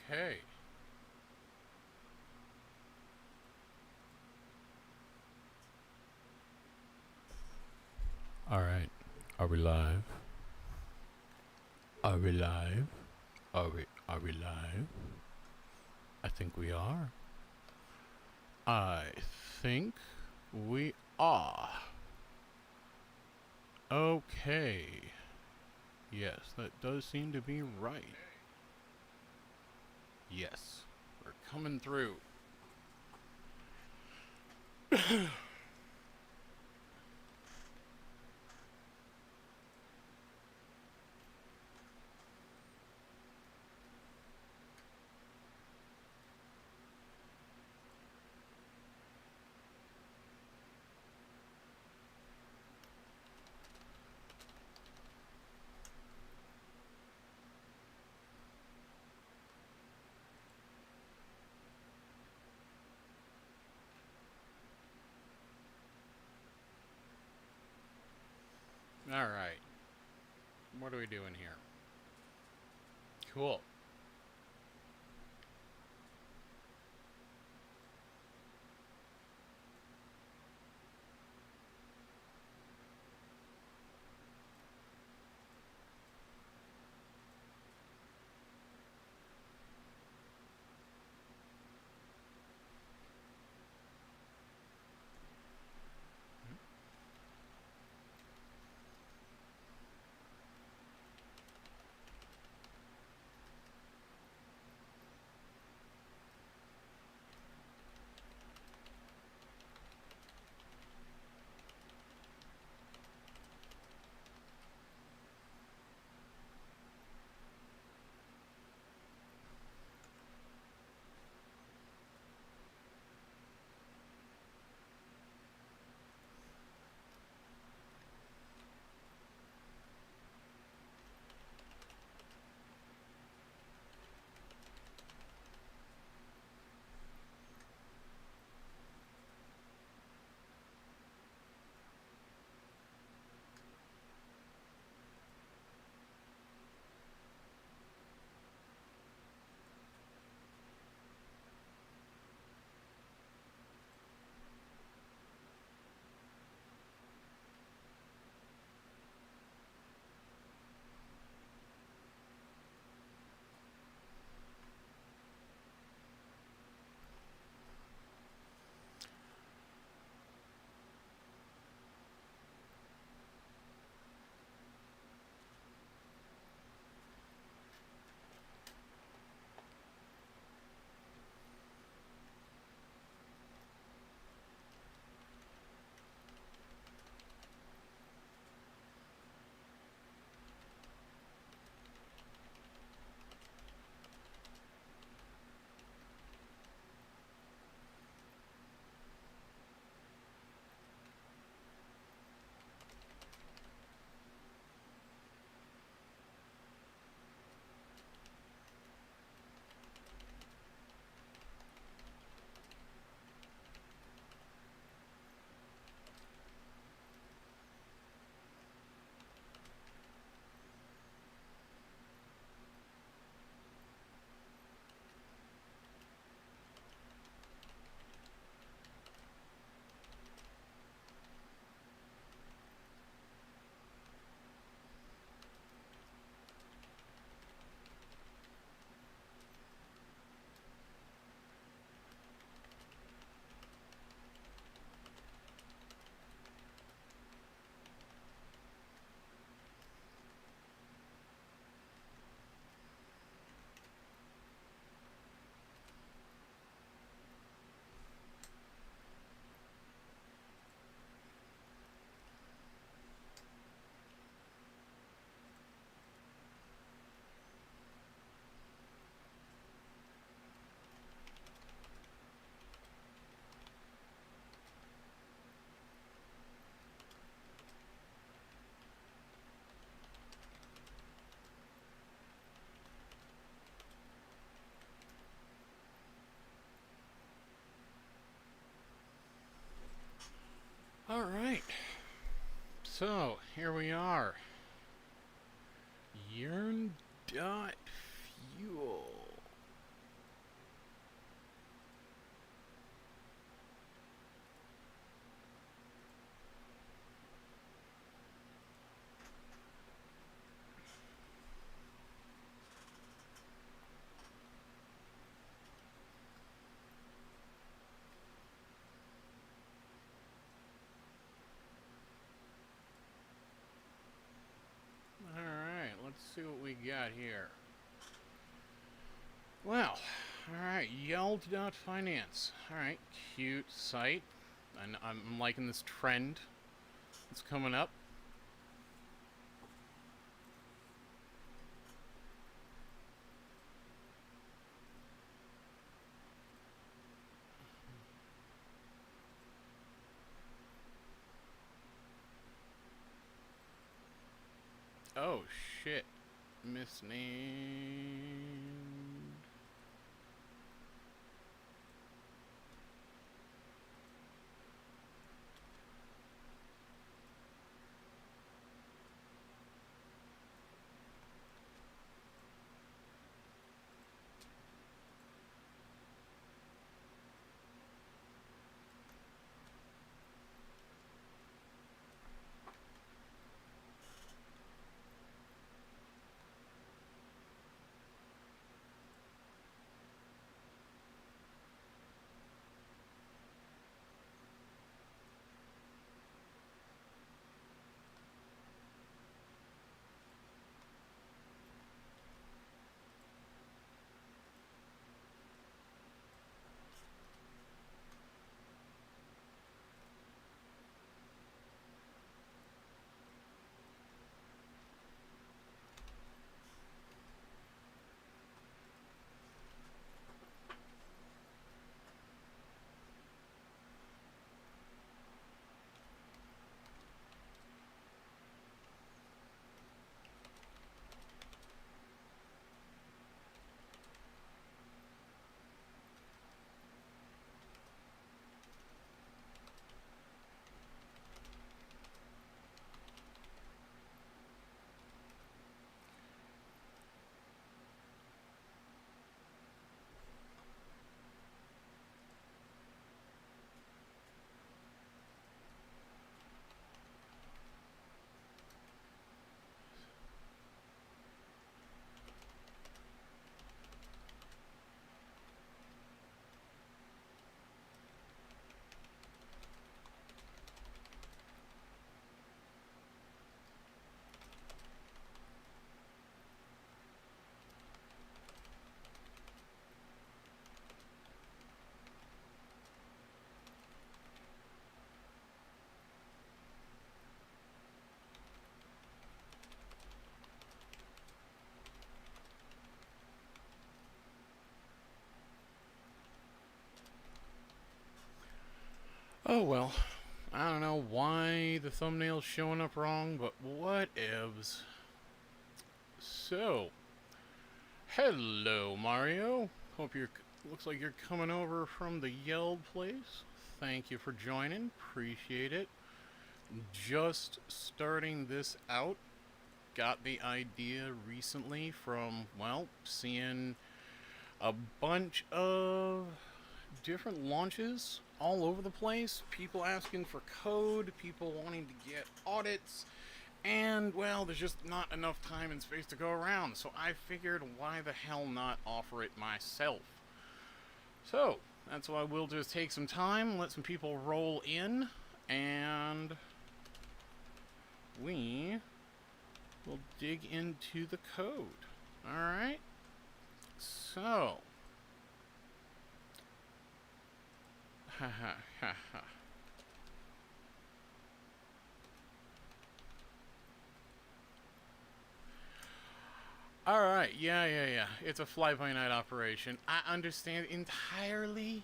Okay. All right. Are we live? Are we live? Are we live? I think we are. I think we are. Okay. Yes, that does seem to be right. Yes. We're coming through. All right. What are we doing here? Cool. All right. So, here we are. Yearn dot fuel. got here? Well, alright, YELD.finance. Alright, cute site. And I'm liking this trend that's coming up. Oh shit. Misnamed. Oh well. I don't know why the thumbnail's showing up wrong, but whatevs. So, hello Mario. Hope you're. Looks like you're coming over from the YELD place. Thank you for joining. Appreciate it. Just starting this out. Got the idea recently from, well, seeing a bunch of different launches all over the place. People asking for code, people wanting to get audits, and, well, there's just not enough time and space to go around. So I figured, why the hell not offer it myself? So that's why we'll just take some time, let some people roll in, and we will dig into the code. Alright? So. Ha ha ha ha. Alright, yeah. It's a fly-by-night operation. I understand entirely.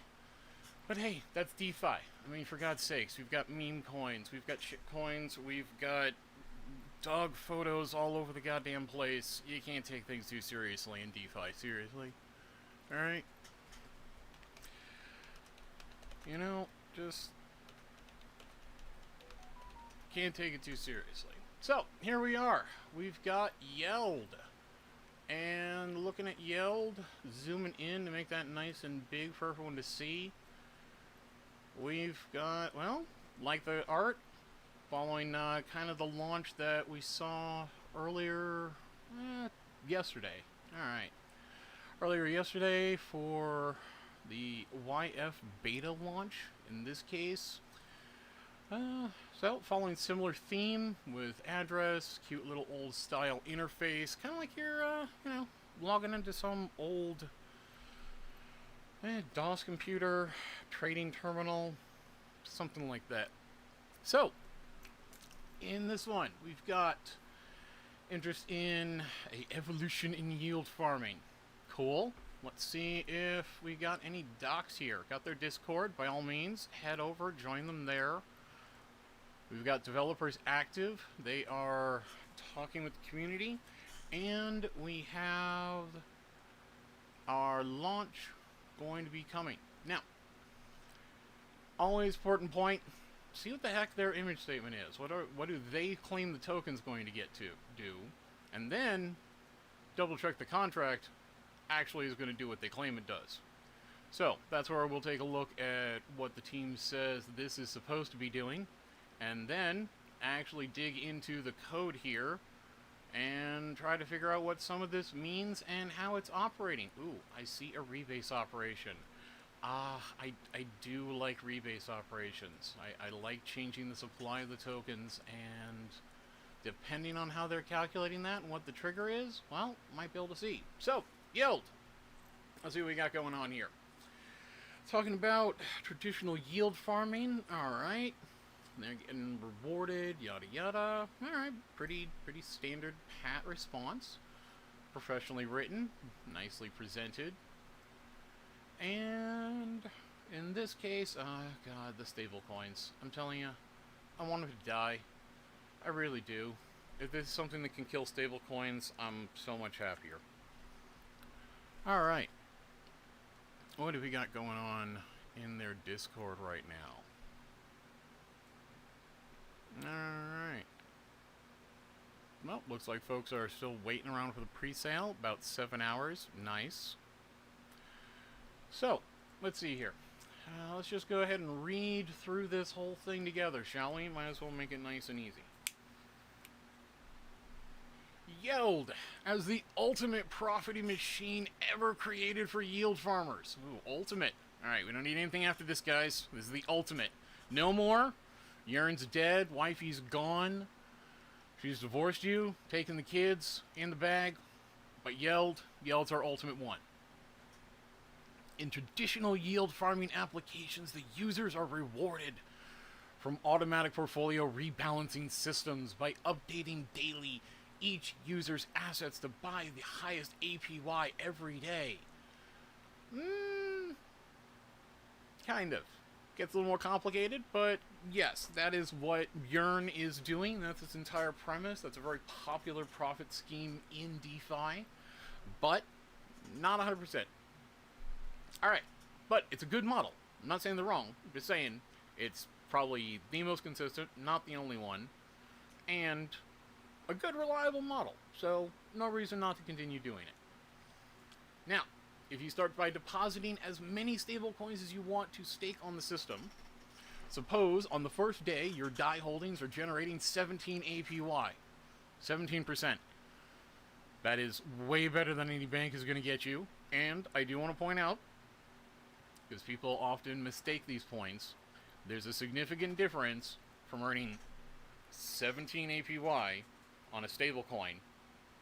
But hey, that's DeFi. I mean, for God's sakes, we've got meme coins, we've got shit coins, we've got dog photos all over the goddamn place. You can't take things too seriously in DeFi, seriously. Alright? You know, just can't take it too seriously. So, here we are. We've got YELD. And looking at YELD, zooming in to make that nice and big for everyone to see. We've got, well, like the art, following kind of the launch that we saw earlier yesterday. Alright. Earlier yesterday for the YF beta launch. In this case, So, following similar theme with address, cute little old style interface, kind of like you're, logging into some old DOS computer, trading terminal, something like that. So, in this one, we've got interest in a evolution in yield farming. Cool. Let's see if we got any docs here. Got their Discord. By all means, head over, join them there. We've got developers active. They are talking with the community. And we have our launch going to be coming. Now, always important point, see what the heck their image statement is. What do they claim the token's going to get to do? And then double check the contract actually is going to do what they claim it does. So that's where we'll take a look at what the team says this is supposed to be doing, and then actually dig into the code here and try to figure out what some of this means and how it's operating. Ooh, I see a rebase operation. I do like rebase operations. I like changing the supply of the tokens, and depending on how they're calculating that and what the trigger is, well, might be able to see. So, yield. Let's see what we got going on here. Talking about traditional yield farming. Alright. They're getting rewarded, yada yada. Alright, pretty standard pat response. Professionally written, nicely presented. And in this case, god, the stable coins. I'm telling you, I want them to die. I really do. If there's something that can kill stable coins, I'm so much happier. Alright. What do we got going on in their Discord right now? Alright. Well, looks like folks are still waiting around for the pre-sale. About 7 hours. Nice. So, let's see here. Let's just go ahead and read through this whole thing together, shall we? Might as well make it nice and easy. YELD, as the ultimate profiting machine ever created for yield farmers. Ooh, ultimate. Alright, we don't need anything after this, guys. This is the ultimate. No more. Yearn's dead. Wifey's gone. She's divorced you, taken the kids in the bag. But YELD's our ultimate one. In traditional yield farming applications, the users are rewarded from automatic portfolio rebalancing systems by updating daily each user's assets to buy the highest APY every day. Kind of. Gets a little more complicated, but yes, that is what Yearn is doing. That's its entire premise. That's a very popular profit scheme in DeFi, but not 100%. Alright, but it's a good model. I'm not saying they're wrong. I'm just saying it's probably the most consistent, not the only one, and a good, reliable model. So, no reason not to continue doing it. Now, if you start by depositing as many stable coins as you want to stake on the system, suppose on the first day your DAI holdings are generating 17 APY. 17%. That is way better than any bank is going to get you. And I do want to point out, because people often mistake these points, there's a significant difference from earning 17 APY on a stable coin,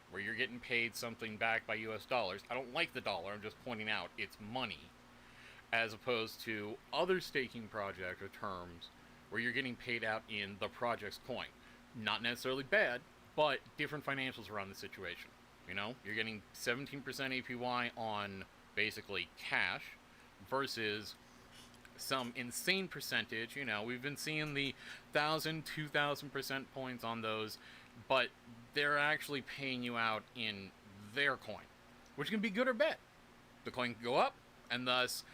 where you're getting paid something back by US dollars. I don't like the dollar, I'm just pointing out it's money, as opposed to other staking project or terms where you're getting paid out in the project's coin. Not necessarily bad, but different financials around the situation. You know, you're getting 17% APY on basically cash versus some insane percentage. You know, we've been seeing the 1,000, 2,000% points on those, but they're actually paying you out in their coin, which can be good or bad. The coin can go up, and thus,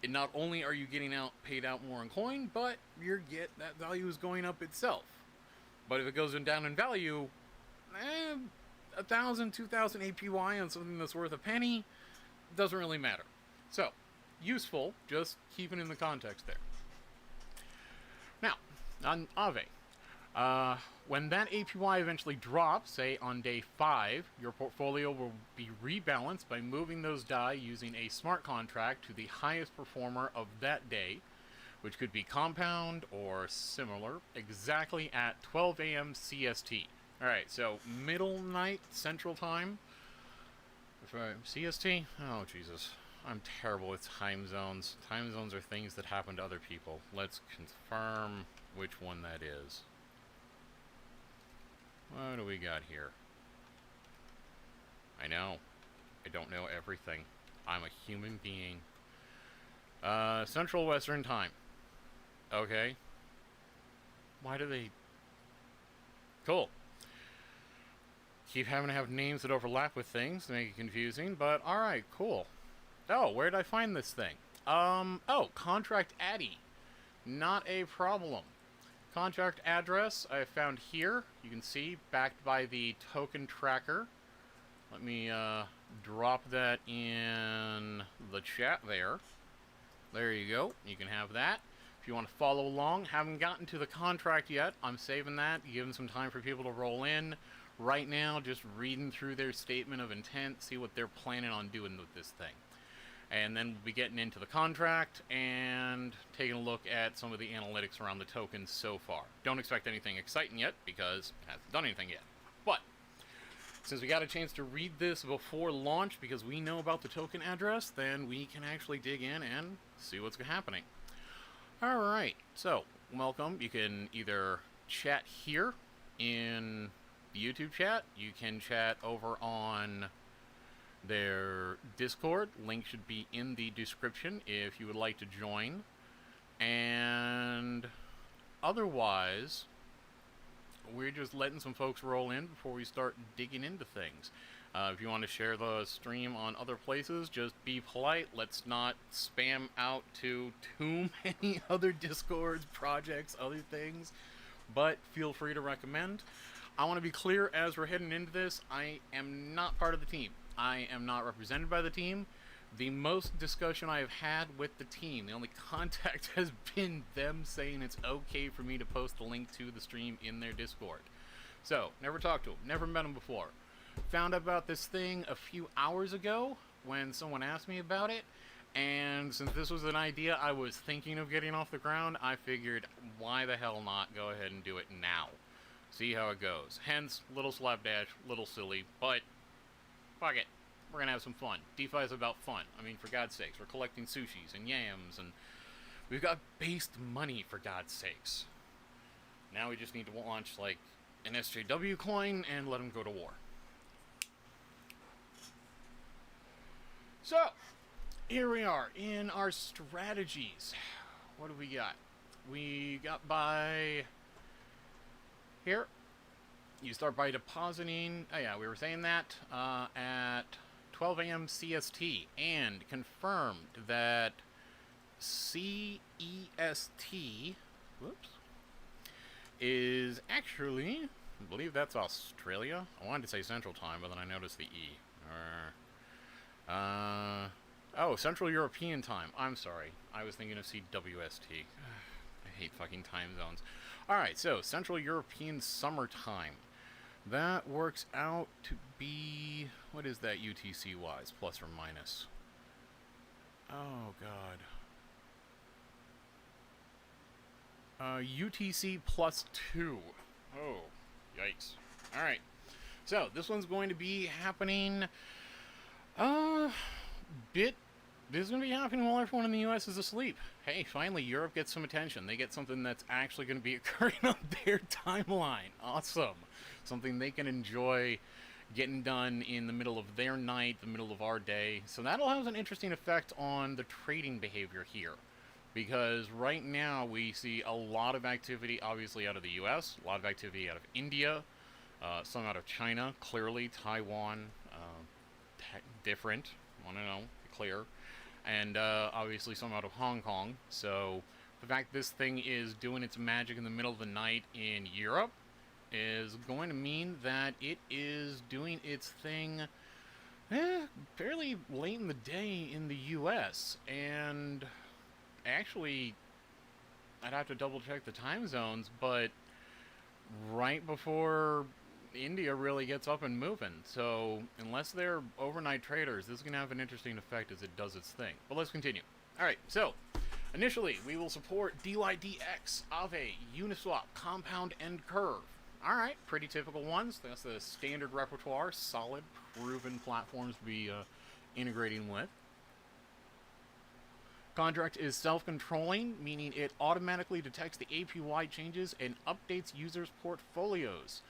not only are you getting paid out more in coin, but that value is going up itself. But if it goes down in value, 1,000, 2,000 APY on something that's worth a penny doesn't really matter. So, useful, just keeping in the context there. Now, on Aave. When that APY eventually drops, say on day 5, your portfolio will be rebalanced by moving those DAI using a smart contract to the highest performer of that day, which could be compound or similar, exactly at 12 a.m. CST. Alright, so middle night Central Time. CST? Oh, Jesus. I'm terrible with time zones. Time zones are things that happen to other people. Let's confirm which one that is. What do we got here? I know. I don't know everything. I'm a human being. Central Western Time. Okay. Why do they... Cool. Keep having to have names that overlap with things to make it confusing, but alright, cool. Oh, where did I find this thing? Oh, Contract Addy. Not a problem. Contract address I found here. You can see, backed by the token tracker. Let me, drop that in the chat there. There you go. You can have that. If you want to follow along, haven't gotten to the contract yet. I'm saving that, giving some time for people to roll in. Right now, just reading through their statement of intent, see what they're planning on doing with this thing. And then we'll be getting into the contract and taking a look at some of the analytics around the tokens so far. Don't expect anything exciting yet, because it hasn't done anything yet. But since we got a chance to read this before launch because we know about the token address, then we can actually dig in and see what's happening. Alright, so welcome. You can either chat here in the YouTube chat, you can chat over on their Discord. Link should be in the description if you would like to join. And otherwise, we're just letting some folks roll in before we start digging into things. If you want to share the stream on other places, just be polite. Let's not spam out to too many other Discords, projects, other things. But feel free to recommend. I want to be clear as we're heading into this, I am not part of the team. I am not represented by the team. The most discussion I have had with the team, the only contact has been them saying it's okay for me to post the link to the stream in their Discord. So, never talked to them, never met them before. Found out about this thing a few hours ago when someone asked me about it, and since this was an idea I was thinking of getting off the ground, I figured, why the hell not go ahead and do it now? See how it goes. Hence, little slapdash, little silly, but fuck it. We're gonna have some fun. DeFi is about fun. I mean, for God's sakes, we're collecting sushis and yams, and we've got based money, for God's sakes. Now we just need to launch, like, an SJW coin and let them go to war. So, here we are in our strategies. What do we got? We got by here. You start by depositing, oh yeah, we were saying that, at 12 a.m. CST, and confirmed that CEST, whoops, is actually, I believe that's Australia. I wanted to say Central Time, but then I noticed the E. Oh, Central European Time. I'm sorry. I was thinking of CWST. I hate fucking time zones. Alright, so Central European Summertime. That works out to be... What is that UTC-wise? Plus or minus? Oh, God. UTC plus 2. Oh, yikes. Alright. So, this one's going to be happening... This is going to be happening while everyone in the US is asleep. Hey, finally, Europe gets some attention. They get something that's actually going to be occurring on their timeline. Awesome. Something they can enjoy getting done in the middle of their night, the middle of our day. So that'll have an interesting effect on the trading behavior here. Because right now we see a lot of activity, obviously, out of the US, a lot of activity out of India, some out of China, clearly, Taiwan, different, I want to know, clear, and obviously some out of Hong Kong. So the fact this thing is doing its magic in the middle of the night in Europe is going to mean that it is doing its thing fairly late in the day in the US, and actually I'd have to double check the time zones, but right before India really gets up and moving. So unless they're overnight traders, this is going to have an interesting effect as it does its thing. But let's continue. Alright, so Initially, we will support DYDX, Aave, Uniswap, Compound, and Curve. Alright, pretty typical ones. That's the standard repertoire, solid, proven platforms to be integrating with. Contract is self-controlling, meaning it automatically detects the APY changes and updates users' portfolios.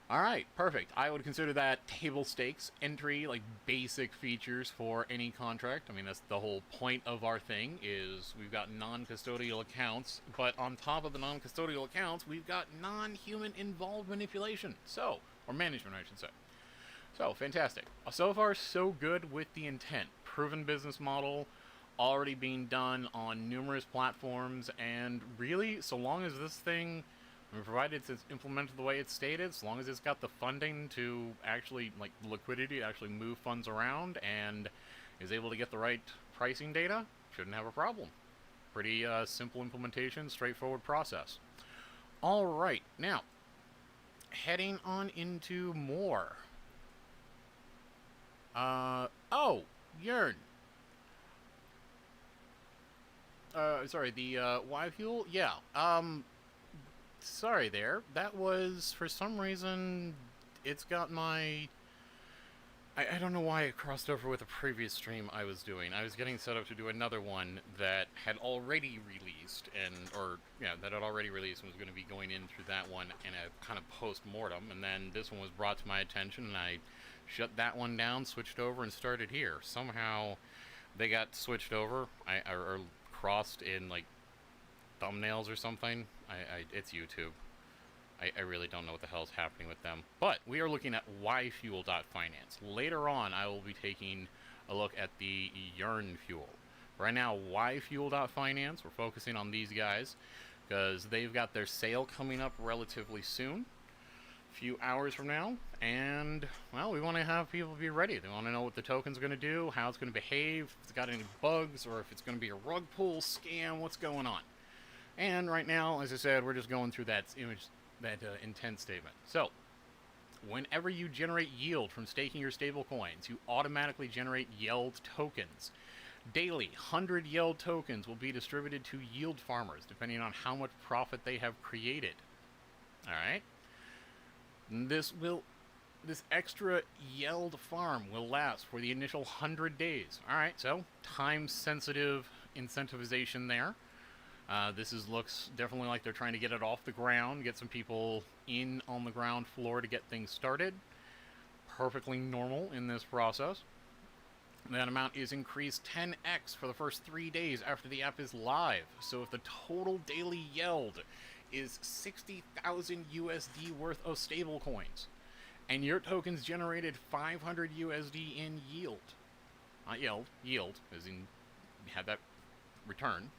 Alright, perfect. I would consider that table stakes entry, like basic features for any contract. I mean, that's the whole point of our thing, is we've got non-custodial accounts, but on top of the non-custodial accounts, we've got non-human involved manipulation. So, or management, I should say. So, fantastic. So far, so good with the intent. Proven business model, already being done on numerous platforms, and really, so long as this thing, provided it's implemented the way it's stated, as long as it's got the funding to actually, like, liquidity to actually move funds around, and is able to get the right pricing data, shouldn't have a problem. Pretty simple implementation, straightforward process. Alright, now, heading on into more. Oh, Yearn. Sorry, the, Y-Fuel? Yeah, sorry there. That was, for some reason, it's got my... I don't know why it crossed over with a previous stream I was doing. I was getting set up to do another one that had already released, that had already released and was going to be going in through that one in a kind of post-mortem, and then this one was brought to my attention, and I shut that one down, switched over, and started here. Somehow, they got switched over, or crossed in, like, thumbnails or something. It's YouTube. I really don't know what the hell is happening with them. But we are looking at yfuel.finance. Later on, I will be taking a look at the Yearn Fuel. Right now, yfuel.finance, we're focusing on these guys because they've got their sale coming up relatively soon, a few hours from now, and, well, we want to have people be ready. They want to know what the token's going to do, how it's going to behave, if it's got any bugs, or if it's going to be a rug pull, scam, what's going on. And right now, as I said, we're just going through that intent statement. So, whenever you generate yield from staking your stable coins, you automatically generate YELD tokens. Daily, 100 YELD tokens will be distributed to yield farmers, depending on how much profit they have created. Alright? This extra YELD farm will last for the initial 100 days. Alright, so, time-sensitive incentivization there. This looks definitely like they're trying to get it off the ground, get some people in on the ground floor to get things started. Perfectly normal in this process. That amount is increased 10x for the first 3 days after the app is live. So if the total daily YELD is 60,000 USD worth of stable coins, and your tokens generated 500 USD in yield, not yield, as in you had that return,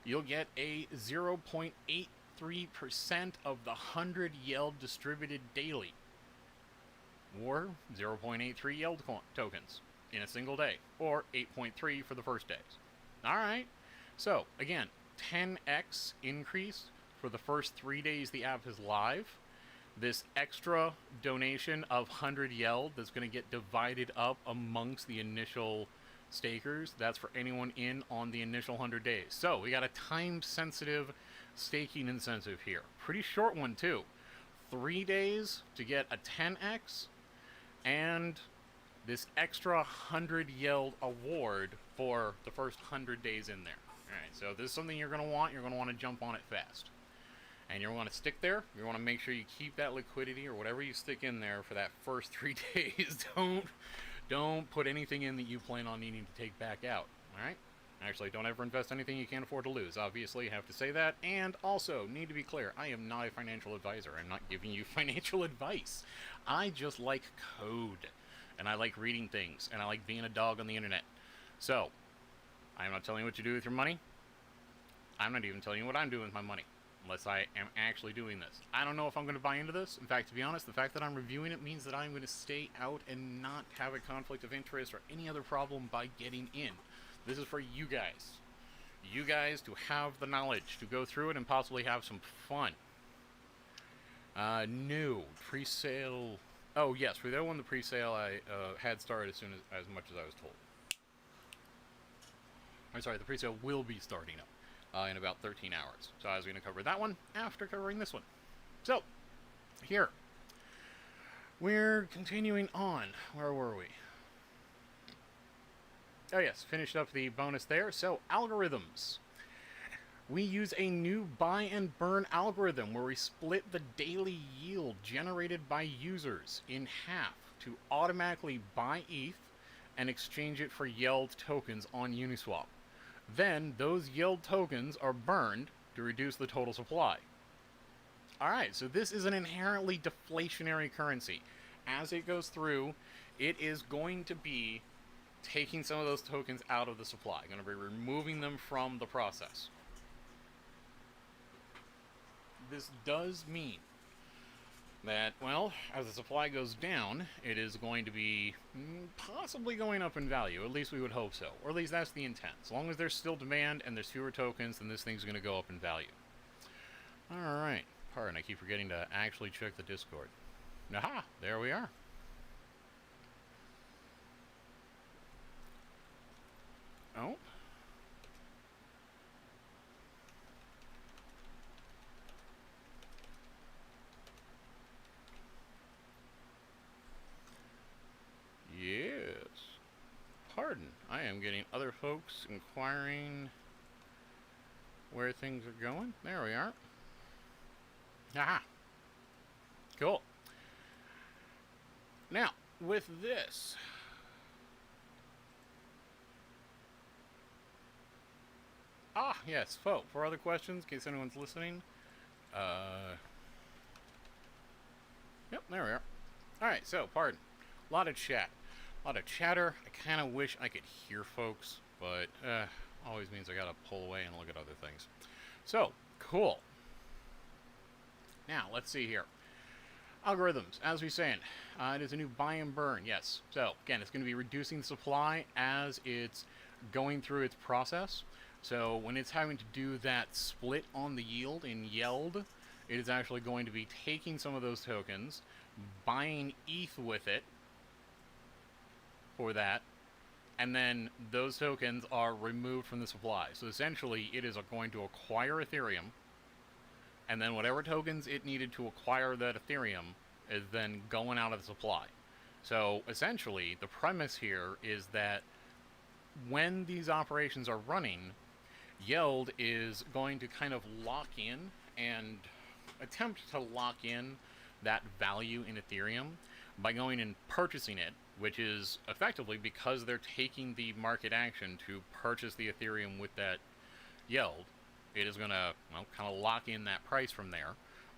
you'll get a 0.83% of the 100 YELD distributed daily, or 0.83 YELD tokens in a single day, or 8.3 for the first days. Alright, so again, 10x increase for the first 3 days the app is live. This extra donation of 100 YELD that's going to get divided up amongst the initial stakers, that's for anyone in on the initial 100 days. So we got a time-sensitive staking incentive here. Pretty short one too. 3 days to get a 10x, and this extra 100 YELD award for the first 100 days in there. Alright, so this is something you're going to want. You're going to want to jump on it fast. And you want to stick there. You want to make sure you keep that liquidity or whatever you stick in there for that first 3 days. Don't put anything in that you plan on needing to take back out. Alright? Actually, don't ever invest anything you can't afford to lose. Obviously, I have to say that. And also, need to be clear, I am not a financial advisor. I'm not giving you financial advice. I just like code. And I like reading things. And I like being a dog on the internet. So, I'm not telling you what to do with your money. I'm not even telling you what I'm doing with my money. Unless I am actually doing this. I don't know if I'm going to buy into this. In fact, to be honest, the fact that I'm reviewing it means that I'm going to stay out and not have a conflict of interest or any other problem by getting in. This is for you guys. You guys to have the knowledge, to go through it and possibly have some fun. New pre-sale. Oh, yes, for that one, the pre-sale I had started as much as I was told. I'm sorry, the pre-sale will be starting up in about 13 hours. So I was going to cover that one after covering this one. So, here. We're continuing on. Where were we? Oh yes, finished up the bonus there. So, algorithms. We use a new buy and burn algorithm where we split the daily yield generated by users in half to automatically buy ETH and exchange it for YELD tokens on Uniswap. Then those YELD tokens are burned to reduce the total supply. Alright, so this is an inherently deflationary currency. As it goes through, it is going to be taking some of those tokens out of the supply. Going to be removing them from the process. This does mean that, well, as the supply goes down, it is going to be possibly going up in value. At least we would hope so. Or at least that's the intent. As long as there's still demand and there's fewer tokens, then this thing's going to go up in value. Alright. Pardon, I keep forgetting to actually check the Discord. Aha! There we are. Oh. Yes. Pardon, I am getting other folks inquiring where things are going. There we are. Aha. Cool. Now, with this, yes, for other questions, in case anyone's listening, yep, there we are. Alright, so, pardon. A lot of chat. A lot of chatter. I kind of wish I could hear folks, but, always means I gotta pull away and look at other things. So, cool. Now, let's see here. Algorithms, as we saying, it is a new buy and burn, yes. So, again, it's going to be reducing the supply as it's going through its process. So, when it's having to do that split on the yield in YELD, it is actually going to be taking some of those tokens, buying ETH with it for that, and then those tokens are removed from the supply. So, essentially, it is going to acquire Ethereum, and then whatever tokens it needed to acquire that Ethereum is then going out of the supply. So essentially, the premise here is that when these operations are running, YELD is going to kind of lock in and attempt to lock in that value in Ethereum by going and purchasing it, which is effectively because they're taking the market action to purchase the Ethereum with that YELD. It is going to, well, kind of lock in that price from there.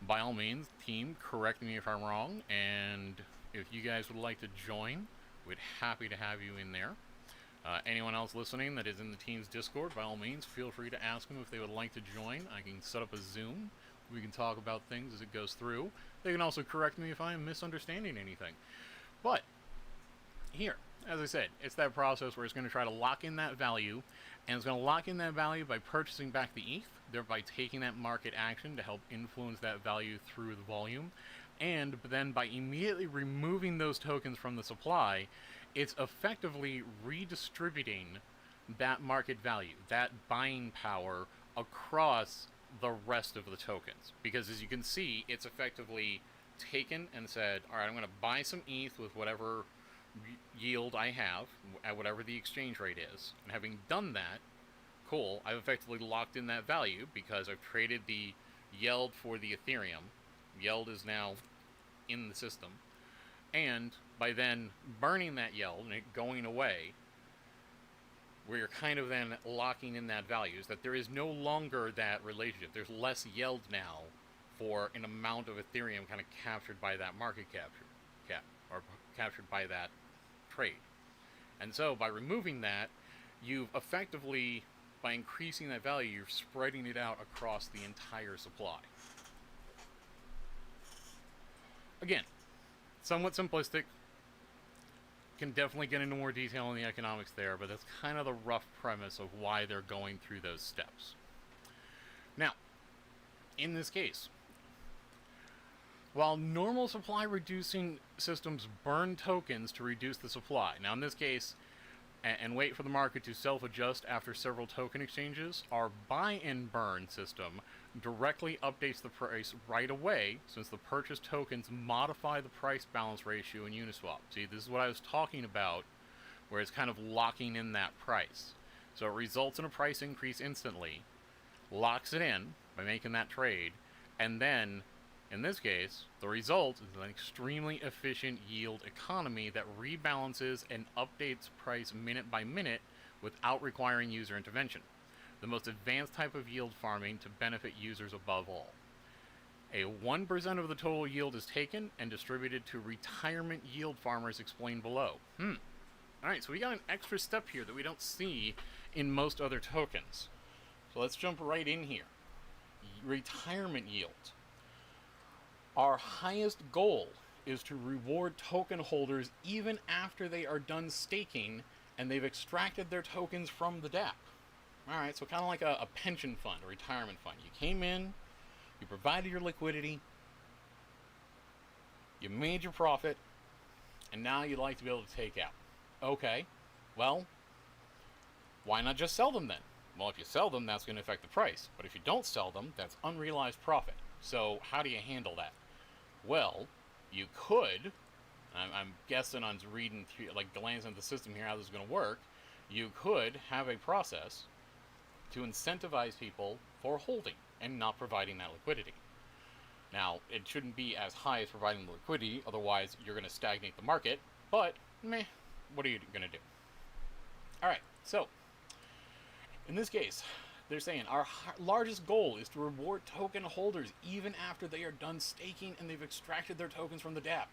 By all means, team, correct me if I'm wrong, and if you guys would like to join, we'd happy to have you in there. Anyone else listening that is in the team's Discord, by all means, feel free to ask them if they would like to join. I can set up a Zoom. We can talk about things as it goes through. They can also correct me if I am misunderstanding anything. But, here, as I said, it's that process where it's going to try to lock in that value, and it's going to lock in that value by purchasing back the ETH, thereby taking that market action to help influence that value through the volume, and then by immediately removing those tokens from the supply, it's effectively redistributing that market value, that buying power, across the rest of the tokens. Because as you can see, it's effectively taken and said, alright, I'm going to buy some ETH with whatever yield I have, at whatever the exchange rate is. And having done that, cool, I've effectively locked in that value because I've traded the YELD for the Ethereum. YELD is now in the system. And by then burning that YELD and it going away, where you're kind of then locking in that value, is that there is no longer that relationship. There's less YELD now for an amount of Ethereum kind of captured by that market or captured by that trade. And so by removing that, you've effectively, by increasing that value, you're spreading it out across the entire supply. Again, somewhat simplistic. Can definitely get into more detail in the economics there, but that's kind of the rough premise of why they're going through those steps. Now, in this case, while normal supply reducing systems burn tokens to reduce the supply, now in this case, and wait for the market to self-adjust after several token exchanges, our buy and burn system directly updates the price right away, since the purchase tokens modify the price balance ratio in Uniswap. See, this is what I was talking about, where it's kind of locking in that price. So it results in a price increase instantly, locks it in by making that trade, and then, in this case, the result is an extremely efficient yield economy that rebalances and updates price minute by minute without requiring user intervention. The most advanced type of yield farming to benefit users above all. A 1% of the total yield is taken and distributed to retirement yield farmers explained below. Alright, so we got an extra step here that we don't see in most other tokens. So let's jump right in here. Retirement yield. Our highest goal is to reward token holders even after they are done staking and they've extracted their tokens from the dApp. Alright, so kind of like a pension fund, a retirement fund. You came in, you provided your liquidity, you made your profit, and now you'd like to be able to take out. Okay, well, why not just sell them then? Well, if you sell them, that's going to affect the price. But if you don't sell them, that's unrealized profit. So how do you handle that? Well, you could, I'm guessing on reading through, like glancing at the system here, how this is going to work, you could have a process to incentivize people for holding and not providing that liquidity. Now, it shouldn't be as high as providing the liquidity, otherwise you're going to stagnate the market, but meh, what are you going to do? Alright, so, in this case, they're saying our largest goal is to reward token holders even after they are done staking and they've extracted their tokens from the dApp.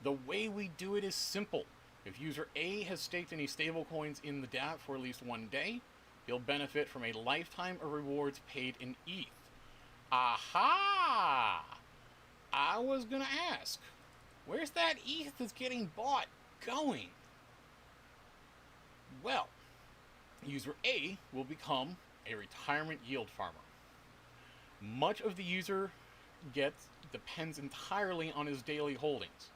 The way we do it is simple. If user A has staked any stablecoins in the dApp for at least 1 day, he'll benefit from a lifetime of rewards paid in ETH. Aha! I was gonna ask, where's that ETH that's getting bought going? Well, user A will become a retirement yield farmer. Much of the user gets depends entirely on his daily holdings.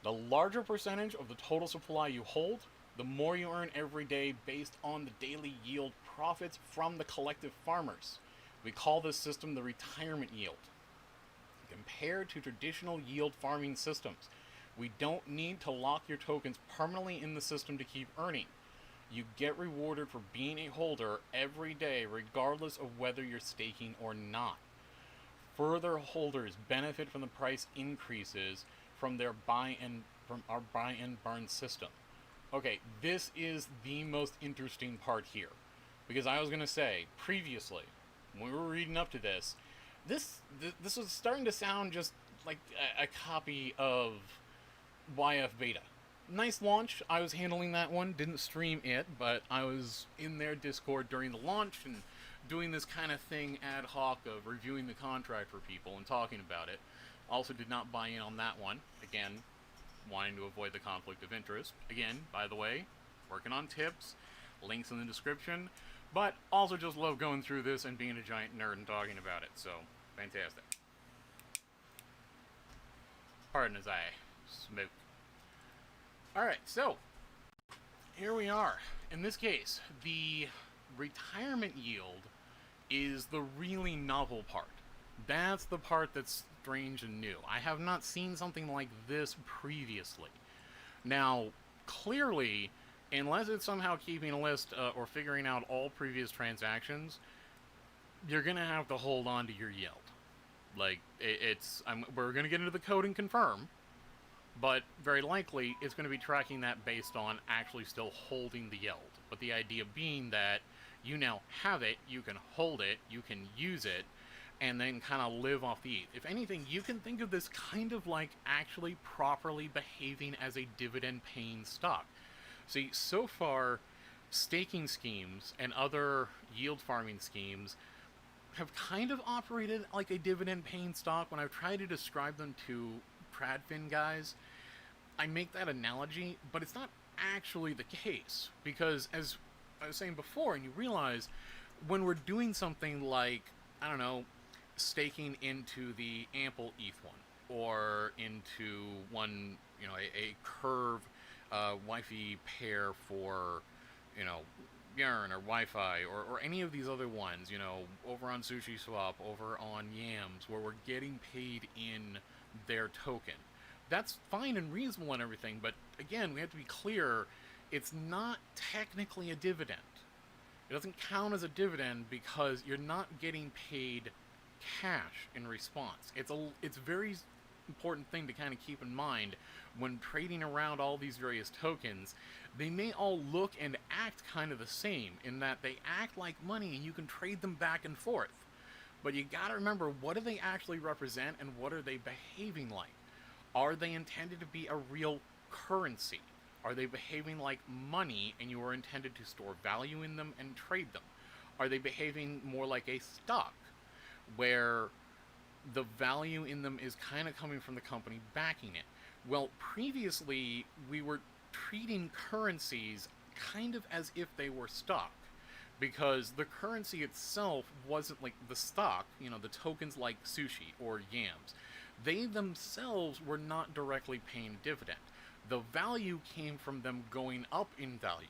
The larger percentage of the total supply you hold, the more you earn every day based on the daily yield profits from the collective farmers. We call this system the retirement yield. Compared to traditional yield farming systems, we don't need to lock your tokens permanently in the system to keep earning. You get rewarded for being a holder every day regardless of whether you're staking or not. Further holders benefit from the price increases from our buy and burn system. Okay, this is the most interesting part here, because I was going to say previously when we were reading up to this was starting to sound just like a copy of YFBETA. Nice launch. I was handling that one, didn't stream it, but I was in their Discord during the launch and doing this kind of thing ad hoc of reviewing the contract for people and talking about it. Also did not buy in on that one. Again, wanting to avoid the conflict of interest. Again, by the way, working on tips, links in the description, but also just love going through this and being a giant nerd and talking about it, so fantastic. Pardon as I smoke. Alright, so here we are. In this case, the retirement yield is the really novel part. That's the part that's strange and new. I have not seen something like this previously. Now, clearly, unless it's somehow keeping a list or figuring out all previous transactions, you're going to have to hold on to your yield. Like, we're going to get into the code and confirm, but very likely it's going to be tracking that based on actually still holding the yield. But the idea being that you now have it, you can hold it, you can use it, and then kind of live off the ETH. If anything, you can think of this kind of like actually properly behaving as a dividend-paying stock. See, so far, staking schemes and other yield farming schemes have kind of operated like a dividend-paying stock. When I've tried to describe them to Tradfin guys, I make that analogy, but it's not actually the case. Because, as I was saying before, and you realize, when we're doing something like, I don't know, staking into the Ample ETH one, or into one, you know, a curve Wi-Fi pair for, you know, Yarn or Wi-Fi or any of these other ones, over on Sushi Swap, over on Yams, where we're getting paid in their token. That's fine and reasonable and everything, but again, we have to be clear, it's not technically a dividend. It doesn't count as a dividend because you're not getting paid cash in response. It's very important thing to kind of keep in mind when trading around all these various tokens. They may all look and act kind of the same in that they act like money and you can trade them back and forth. But you gotta remember, what do they actually represent and what are they behaving like? Are they intended to be a real currency? Are they behaving like money and you are intended to store value in them and trade them? Are they behaving more like a stock, where the value in them is kind of coming from the company backing it? Well, previously, we were treating currencies kind of as if they were stock, because the currency itself wasn't like the stock, the tokens like sushi or yams. They themselves were not directly paying dividend. The value came from them going up in value.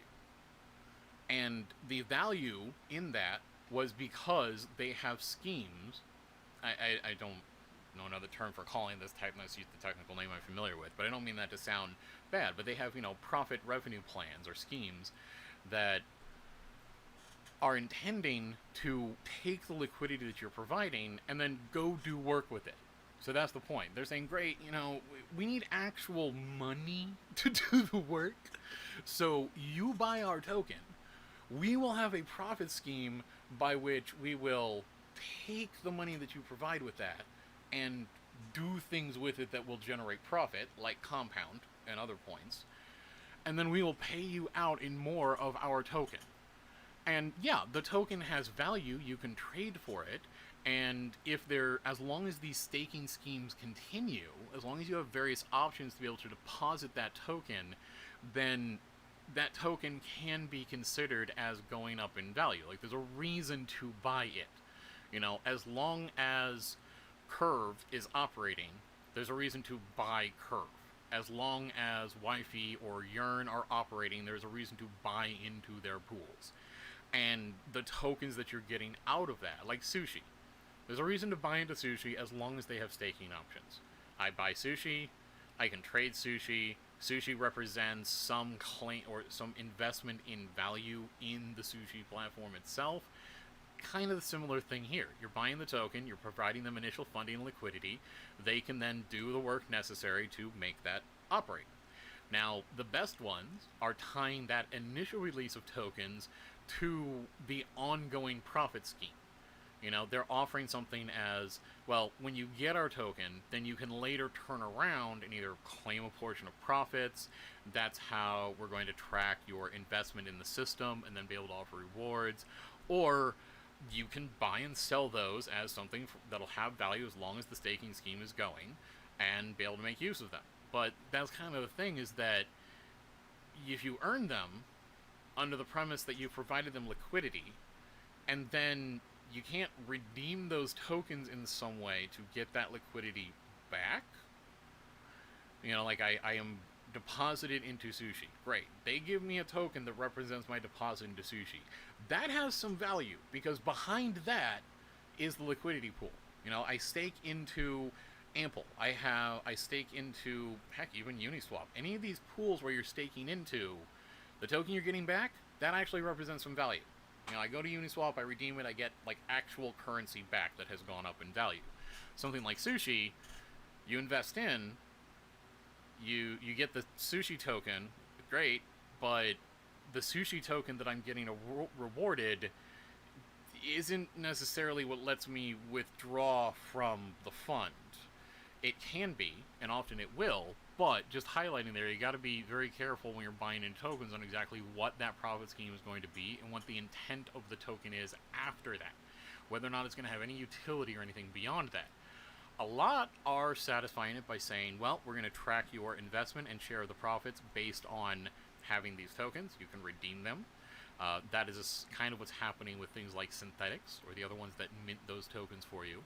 And the value in that was because they have schemes. I don't know another term for calling this type, unless use the technical name I'm familiar with, but I don't mean that to sound bad, but they have, profit revenue plans or schemes that are intending to take the liquidity that you're providing and then go do work with it. So that's the point. They're saying, great, we need actual money to do the work. So you buy our token. We will have a profit scheme by which we will take the money that you provide with that and do things with it that will generate profit, like compound and other points. And then we will pay you out in more of our token. And yeah, the token has value. You can trade for it. And as long as these staking schemes continue, as long as you have various options to be able to deposit that token, then that token can be considered as going up in value. Like, there's a reason to buy it. As long as Curve is operating, there's a reason to buy Curve. As long as Wi-Fi or Yearn are operating, there's a reason to buy into their pools. And the tokens that you're getting out of that, like sushi, there's a reason to buy into sushi as long as they have staking options. I buy sushi, I can trade sushi. Sushi represents some claim or some investment in value in the sushi platform itself. Kind of the similar thing here. You're buying the token, you're providing them initial funding and liquidity. They can then do the work necessary to make that operate. Now, the best ones are tying that initial release of tokens to the ongoing profit scheme. They're offering something as, well, when you get our token, then you can later turn around and either claim a portion of profits. That's how we're going to track your investment in the system and then be able to offer rewards. Or you can buy and sell those as something that'll have value as long as the staking scheme is going and be able to make use of them. But that's kind of the thing, is that if you earn them under the premise that you provided them liquidity, and then you can't redeem those tokens in some way to get that liquidity back. Like I am deposited into sushi. Great. They give me a token that represents my deposit into sushi. That has some value, because behind that is the liquidity pool. I stake into Ample. I stake into, heck, even Uniswap. Any of these pools where you're staking into, the token you're getting back, that actually represents some value. I go to Uniswap, I redeem it, I get like actual currency back that has gone up in value. Something like sushi, you invest in, you get the sushi token, great, but the sushi token that I'm getting rewarded isn't necessarily what lets me withdraw from the fund. It can be, and often it will, but just highlighting there, you got to be very careful when you're buying in tokens on exactly what that profit scheme is going to be and what the intent of the token is after that. Whether or not it's going to have any utility or anything beyond that. A lot are satisfying it by saying, well, we're going to track your investment and share the profits based on having these tokens. You can redeem them. That is kind of what's happening with things like Synthetics, or the other ones that mint those tokens for you.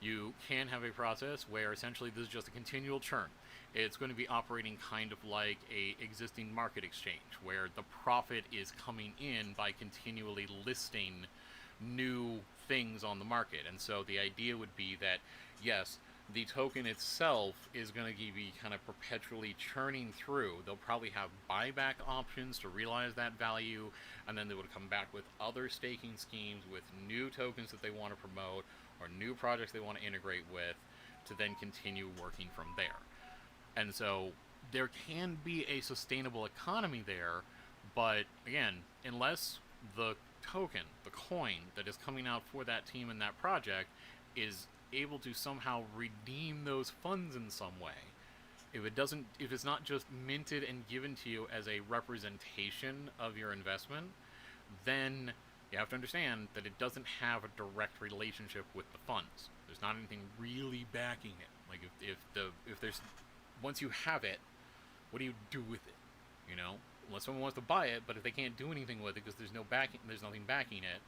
You can have a process where essentially this is just a continual churn. It's going to be operating kind of like a existing market exchange, where the profit is coming in by continually listing new things on the market. And so the idea would be that, yes, the token itself is going to be kind of perpetually churning through. They'll probably have buyback options to realize that value, and then they would come back with other staking schemes with new tokens that they want to promote or new projects they want to integrate with to then continue working from there. And so there can be a sustainable economy there, but again, unless the token, the coin that is coming out for that team and that project is able to somehow redeem those funds in some way, if it's not just minted and given to you as a representation of your investment, then you have to understand that it doesn't have a direct relationship with the funds. There's not anything really backing it. Like if there's, once you have it, what do you do with it? You know, unless someone wants to buy it, but if they can't do anything with it because there's nothing backing it,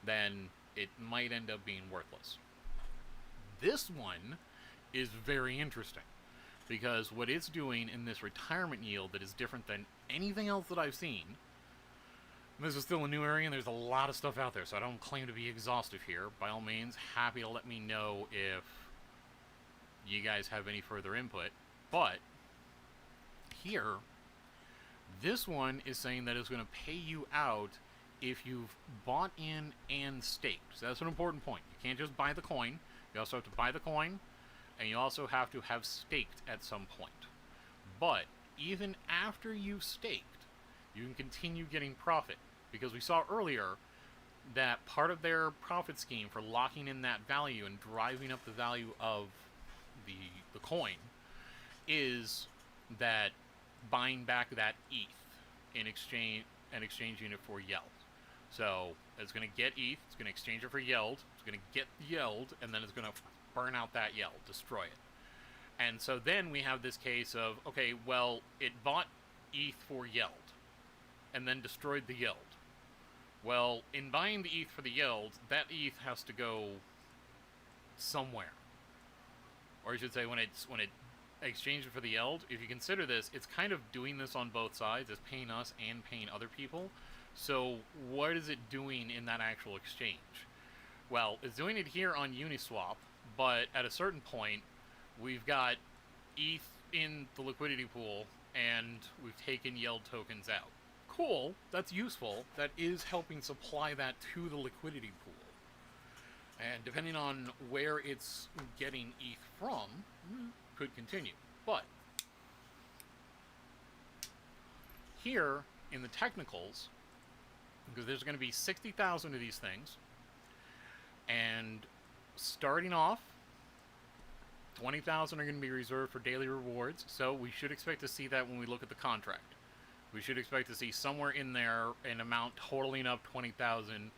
then it might end up being worthless. This one is very interesting because what it's doing in this retirement yield that is different than anything else that I've seen. This is still a new area and there's a lot of stuff out there, so I don't claim to be exhaustive here. By all means, happy to let me know if you guys have any further input. But here, this one is saying that it's going to pay you out if you've bought in and staked. So that's an important point. You can't just buy the coin. You also have to buy the coin, and you also have to have staked at some point. But even after you've staked, you can continue getting profit. Because we saw earlier that part of their profit scheme for locking in that value and driving up the value of the coin is that buying back that ETH in exchange and exchanging it for YELD. So it's going to get ETH, it's going to exchange it for YELD, it's going to get YELD, and then it's going to burn out that YELD, destroy it. And so then we have this case of, okay, well, it bought ETH for YELD and then destroyed the YELD. Well, in buying the ETH for the YELD, that ETH has to go somewhere. Or I should say, when it exchanged it for the YELD, if you consider this, it's kind of doing this on both sides. It's paying us and paying other people. So what is it doing in that actual exchange? Well, it's doing it here on Uniswap, but at a certain point, we've got ETH in the liquidity pool, and we've taken YELD tokens out. Cool, that's useful. That is helping supply that to the liquidity pool. And depending on where it's getting ETH from, could continue. But here in the technicals, because there's going to be 60,000 of these things, and starting off, 20,000 are going to be reserved for daily rewards, so we should expect to see that when we look at the contract. We should expect to see somewhere in there an amount totaling up 20,000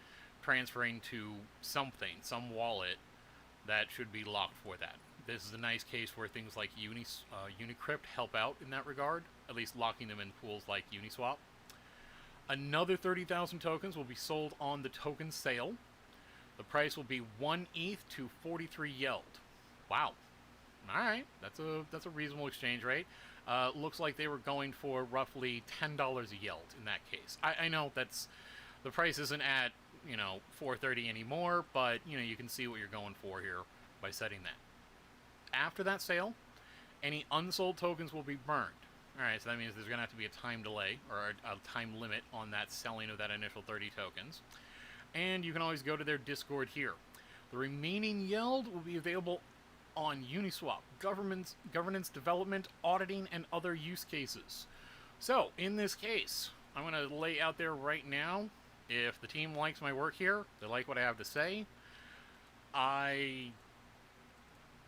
transferring to something, some wallet that should be locked for that. This is a nice case where things like Unicrypt help out in that regard, at least locking them in pools like Uniswap. Another 30,000 tokens will be sold on the token sale. The price will be 1 ETH to 43 YELD. Wow. Alright, that's a reasonable exchange rate. Looks like they were going for roughly $10 a YELD in that case. I know that's, the price isn't at, $4.30 anymore, but, you can see what you're going for here by setting that. After that sale, any unsold tokens will be burned. Alright, so that means there's going to have to be a time delay, or a time limit on that selling of that initial 30 tokens. And you can always go to their Discord here. The remaining YELD will be available on Uniswap, governance development, auditing, and other use cases. So, in this case, I'm going to lay out there right now, if the team likes my work here, they like what I have to say,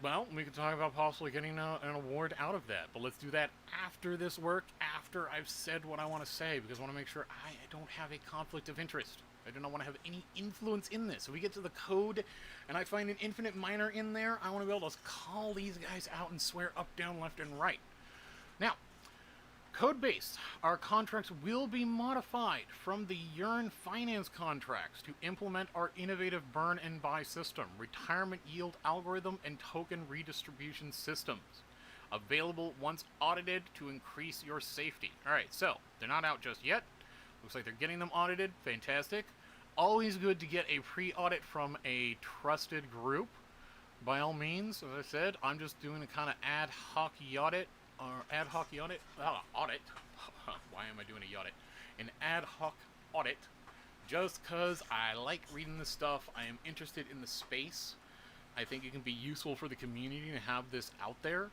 well, we could talk about possibly getting an award out of that, but let's do that after this work, after I've said what I want to say, because I want to make sure I don't have a conflict of interest. I do not want to have any influence in this. If we get to the code and I find an infinite miner in there, I want to be able to call these guys out and swear up, down, left, and right. Now, Code-based. Our contracts will be modified from the Yearn finance contracts to implement our innovative burn and buy system, retirement yield algorithm, and token redistribution systems. Available once audited to increase your safety. Alright, so they're not out just yet. Looks like they're getting them audited. Fantastic. Always good to get a pre-audit from a trusted group. By all means, as I said, I'm just doing a kind of ad hoc audit. Audit. Why am I doing a audit? An ad hoc audit. Just because I like reading this stuff. I am interested in the space. I think it can be useful for the community to have this out there.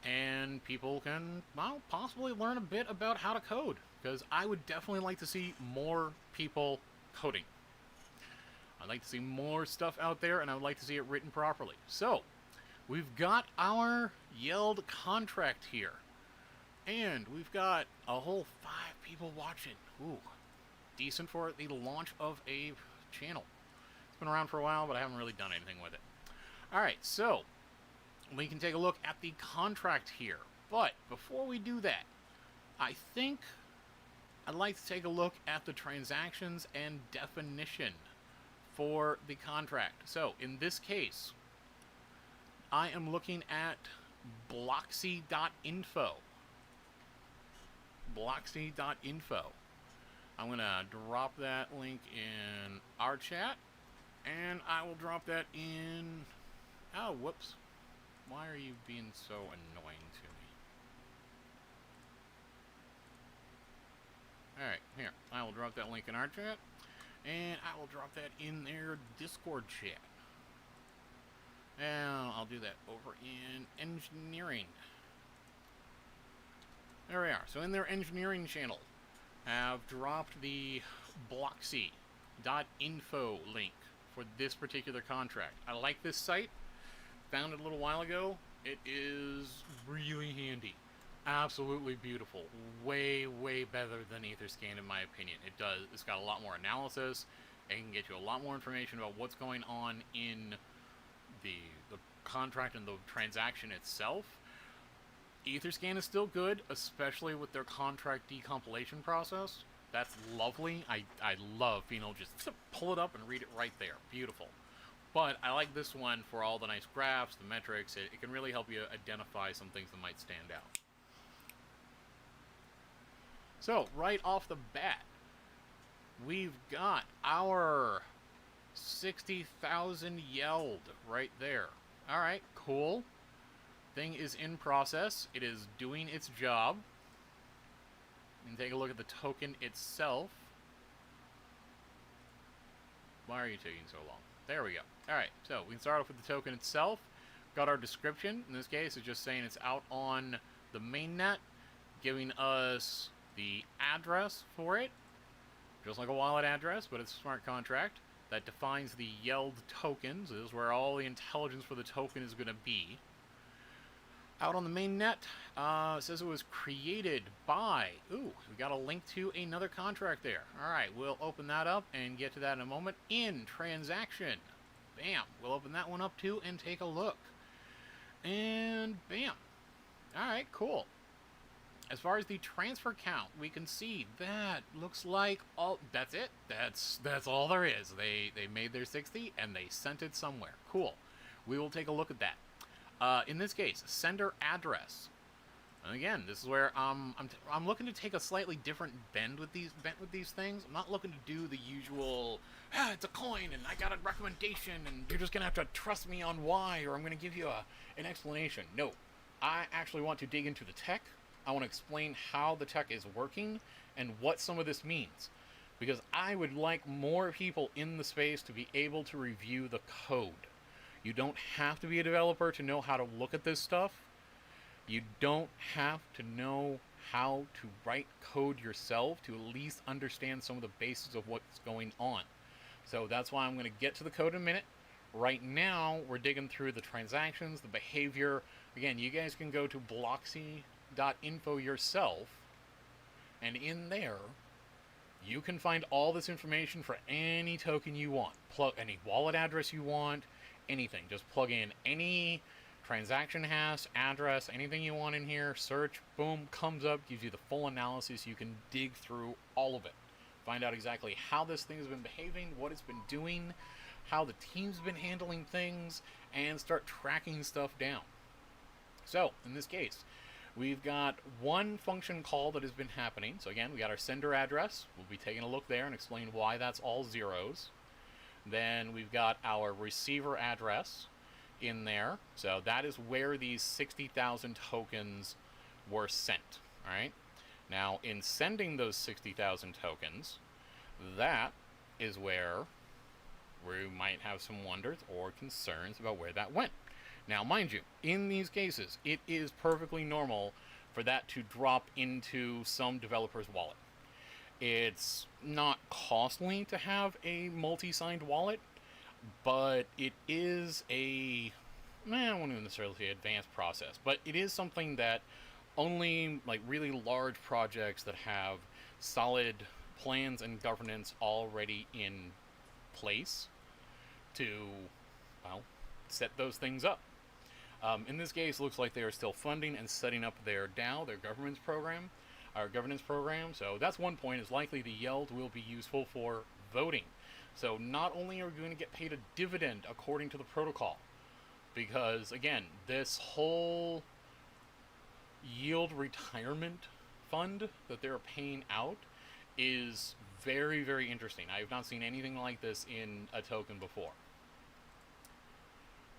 And people can, well, possibly learn a bit about how to code. Because I would definitely like to see more people coding. I'd like to see more stuff out there, and I would like to see it written properly. So, we've got our YELD contract here. And we've got a whole 5 people watching. Ooh, decent for the launch of a channel. It's been around for a while, but I haven't really done anything with it. Alright, so we can take a look at the contract here. But before we do that, I think I'd like to take a look at the transactions and definition for the contract. So, in this case, I am looking at blocksy.info. Blocksy.info. I'm going to drop that link in our chat, and I will drop that in... Oh, whoops. Why are you being so annoying to me? Alright, here. I will drop that link in our chat, and I will drop that in their Discord chat. And I'll do that over in engineering. There we are. So in their engineering channel, I've dropped the blocksy.info link for this particular contract. I like this site. Found it a little while ago. It is really handy. Absolutely beautiful. Way, way better than Etherscan in my opinion. It's got a lot more analysis. It can get you a lot more information about what's going on in the contract and the transaction itself. Etherscan is still good, especially with their contract decompilation process. That's lovely. I love being able to just pull it up and read it right there. Beautiful. But I like this one for all the nice graphs, the metrics. It can really help you identify some things that might stand out. So, right off the bat, we've got our 60,000 YELD right there. Alright, cool. Thing is in process. It is doing its job. And take a look at the token itself. Why are you taking so long? There we go. Alright, so we can start off with the token itself. Got our description. In this case, it's just saying it's out on the mainnet, giving us the address for it. Just like a wallet address, but it's a smart contract. That defines the YELD tokens. This is where all the intelligence for the token is going to be. Out on the mainnet, it says it was created by... Ooh, we got a link to another contract there. Alright, we'll open that up and get to that in a moment. In transaction. Bam. We'll open that one up too and take a look. And bam. Alright, cool. As far as the transfer count, we can see that looks like all... That's it. That's all there is. They made their 60 and they sent it somewhere. Cool. We will take a look at that. In this case, sender address. And again, this is where I'm looking to take a slightly different bent with these things. I'm not looking to do the usual, it's a coin and I got a recommendation and you're just gonna have to trust me on why, or I'm gonna give you an explanation. No, I actually want to dig into the tech. I want to explain how the tech is working and what some of this means, because I would like more people in the space to be able to review the code. You don't have to be a developer to know how to look at this stuff. You don't have to know how to write code yourself to at least understand some of the basics of what's going on. So that's why I'm going to get to the code in a minute. Right now, we're digging through the transactions, the behavior. Again, you guys can go to blocksy.info yourself, and in there, you can find all this information for any token you want. Plug any wallet address you want, anything. Just plug in any transaction hash, address, anything you want in here, search, boom, comes up, gives you the full analysis. You can dig through all of it. Find out exactly how this thing has been behaving, what it's been doing, how the team's been handling things, and start tracking stuff down. So, in this case, we've got one function call that has been happening. So again, we got our sender address. We'll be taking a look there and explain why that's all zeros. Then we've got our receiver address in there. So that is where these 60,000 tokens were sent. All right. Now, in sending those 60,000 tokens, that is where we might have some wonders or concerns about where that went. Now, mind you, in these cases, it is perfectly normal for that to drop into some developer's wallet. It's not costly to have a multi-signed wallet, but it is I wouldn't necessarily say advanced process, but it is something that only like really large projects that have solid plans and governance already in place to, well, set those things up. In this case, it looks like they are still funding and setting up their DAO, their governance program. So that's one point. Is likely the YELD will be useful for voting. So not only are we going to get paid a dividend according to the protocol, because again, this whole yield retirement fund that they're paying out is very, very interesting. I have not seen anything like this in a token before.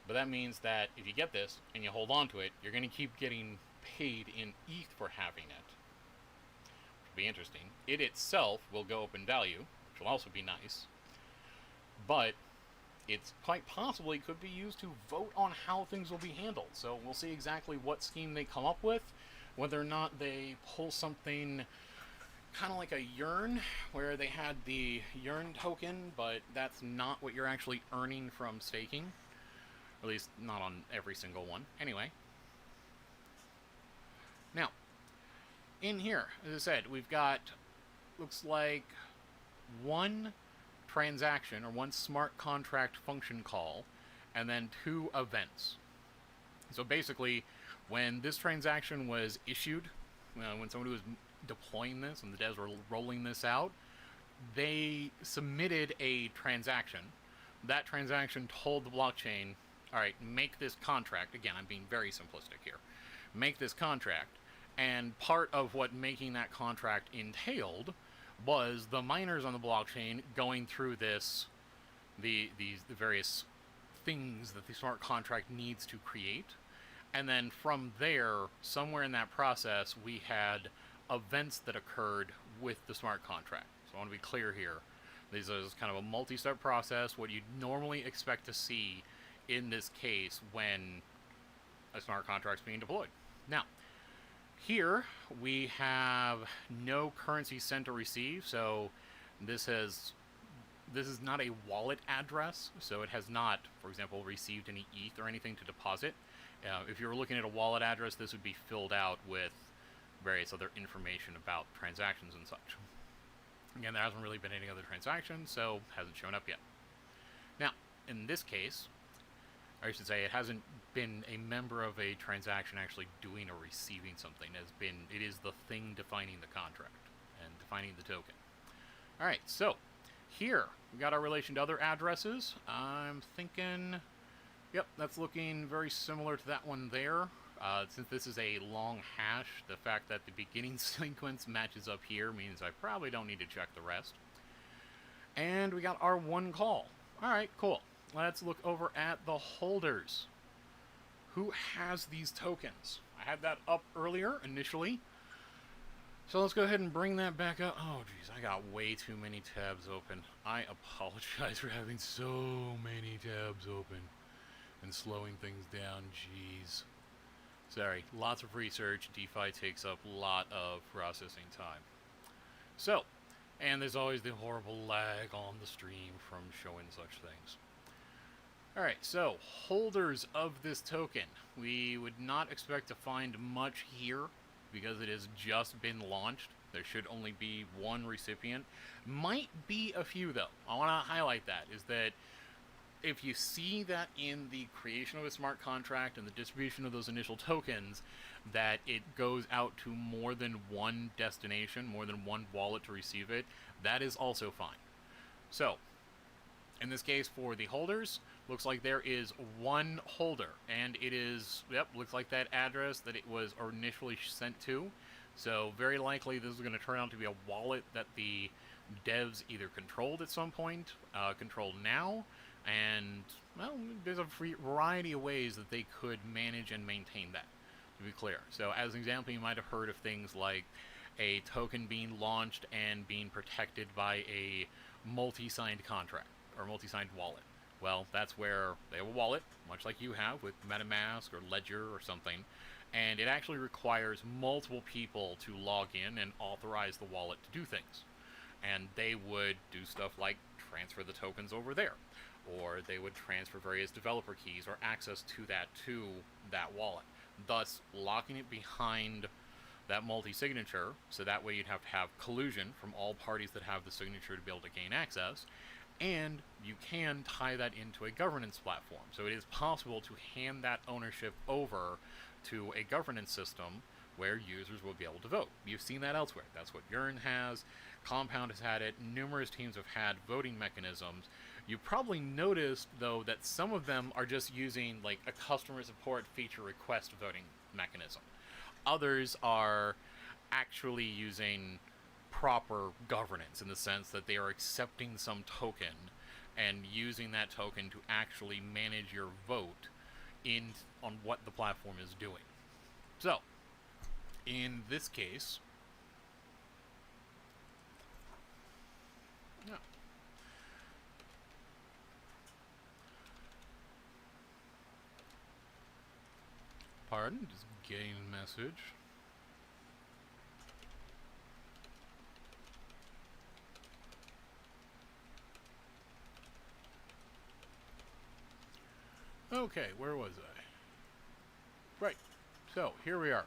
But that means that if you get this and you hold on to it, you're going to keep getting paid in ETH for having it. Which will be interesting. It itself will go up in value, which will also be nice. But it's quite possibly could be used to vote on how things will be handled. So we'll see exactly what scheme they come up with, whether or not they pull something kind of like a Yearn, where they had the Yearn token, but that's not what you're actually earning from staking. At least not on every single one. Anyway. Now, in here, as I said, we've got, looks like one transaction or one smart contract function call, and then 2 events. So basically, when this transaction was issued, when somebody was deploying this and the devs were rolling this out, they submitted a transaction. That transaction told the blockchain, all right, make this contract. Again, I'm being very simplistic here. Make this contract. And part of what making that contract entailed was the miners on the blockchain going through this, the various things that the smart contract needs to create. And then from there, somewhere in that process, we had events that occurred with the smart contract. So I want to be clear here. This is kind of a multi-step process, what you'd normally expect to see in this case when a smart contract's being deployed. Now, here we have no currency sent or received, so this is not a wallet address, so it has not, for example, received any ETH or anything to deposit. If you were looking at a wallet address, this would be filled out with various other information about transactions and such. Again, there hasn't really been any other transactions, so it hasn't shown up yet. Now, in this case, or I should say, it hasn't been a member of a transaction actually doing or receiving something. It is the thing defining the contract and defining the token. All right, so here we got our relation to other addresses. I'm thinking, yep, that's looking very similar to that one there. Since this is a long hash, the fact that the beginning sequence matches up here means I probably don't need to check the rest. And we got our one call. All right, cool. Let's look over at the holders. Who has these tokens? I had that up earlier, initially. So let's go ahead and bring that back up. Oh, geez, I got way too many tabs open. I apologize for having so many tabs open and slowing things down. Jeez. Sorry, lots of research. DeFi takes up a lot of processing time. So, and there's always the horrible lag on the stream from showing such things. Alright, so, holders of this token. We would not expect to find much here because it has just been launched. There should only be one recipient. Might be a few, though. I want to highlight that, is that if you see that in the creation of a smart contract and the distribution of those initial tokens, that it goes out to more than one destination, more than one wallet to receive it, that is also fine. So, in this case, for the holders, looks like there is one holder, and it is, yep, looks like that address that it was initially sent to. So very likely this is going to turn out to be a wallet that the devs either controlled at some point, control now, and, well, there's a variety of ways that they could manage and maintain that, to be clear. So as an example, you might have heard of things like a token being launched and being protected by a multi-signed contract, or multi-signed wallet. Well, that's where they have a wallet, much like you have with MetaMask or Ledger or something, and it actually requires multiple people to log in and authorize the wallet to do things. And they would do stuff like transfer the tokens over there, or they would transfer various developer keys or access to that wallet, thus locking it behind that multi-signature, so that way you'd have to have collusion from all parties that have the signature to be able to gain access. And you can tie that into a governance platform. So it is possible to hand that ownership over to a governance system where users will be able to vote. You've seen that elsewhere. That's what Yearn has. Compound has had it. Numerous teams have had voting mechanisms. You probably noticed, though, that some of them are just using like a customer support feature request voting mechanism. Others are actually using proper governance in the sense that they are accepting some token and using that token to actually manage your vote on what the platform is doing. So, in this case, yeah. Pardon, just getting a message. Okay, where was I? Right, so here we are.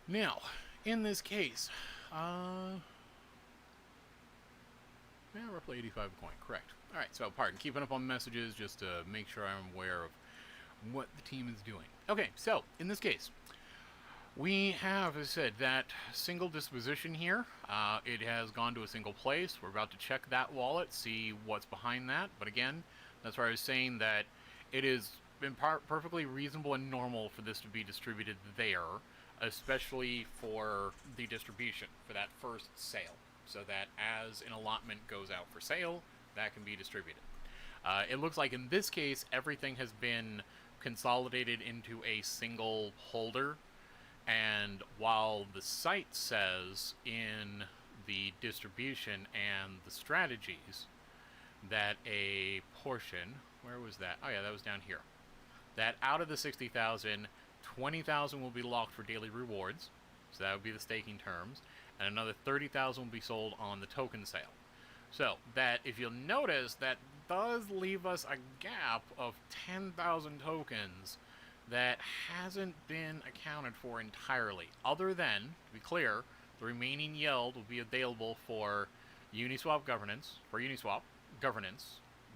Now, in this case, yeah, roughly 85 coin, correct. Alright, so pardon, keeping up on messages just to make sure I'm aware of what the team is doing. Okay, so, in this case, we have, as I said, that single disposition here. It has gone to a single place. We're about to check that wallet, see what's behind that. But again, that's where I was saying that it is perfectly reasonable and normal for this to be distributed there, especially for the distribution, for that first sale, so that as an allotment goes out for sale, that can be distributed. It looks like in this case, everything has been consolidated into a single holder. And while the site says in the distribution and the strategies that a portion, where was that? Oh yeah, that was down here. That out of the 60,000, 20,000 will be locked for daily rewards, so that would be the staking terms, and another 30,000 will be sold on the token sale. So that, if you'll notice, that does leave us a gap of 10,000 tokens that hasn't been accounted for entirely, other than, to be clear, the remaining YELD will be available for Uniswap governance,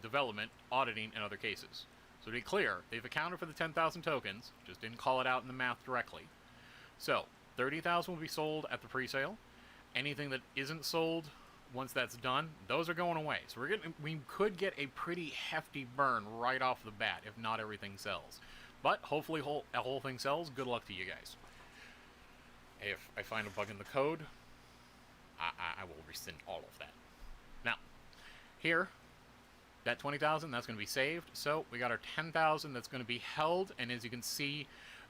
development, auditing, and other cases. So to be clear, they've accounted for the 10,000 tokens, just didn't call it out in the math directly. So, 30,000 will be sold at the pre-sale. Anything that isn't sold, once that's done, those are going away. So we could get a pretty hefty burn right off the bat, if not everything sells. But hopefully a whole thing sells. Good luck to you guys. If I find a bug in the code, I will rescind all of that. Now, here, that 20,000, that's going to be saved. So we got our 10,000 that's going to be held. And as you can see,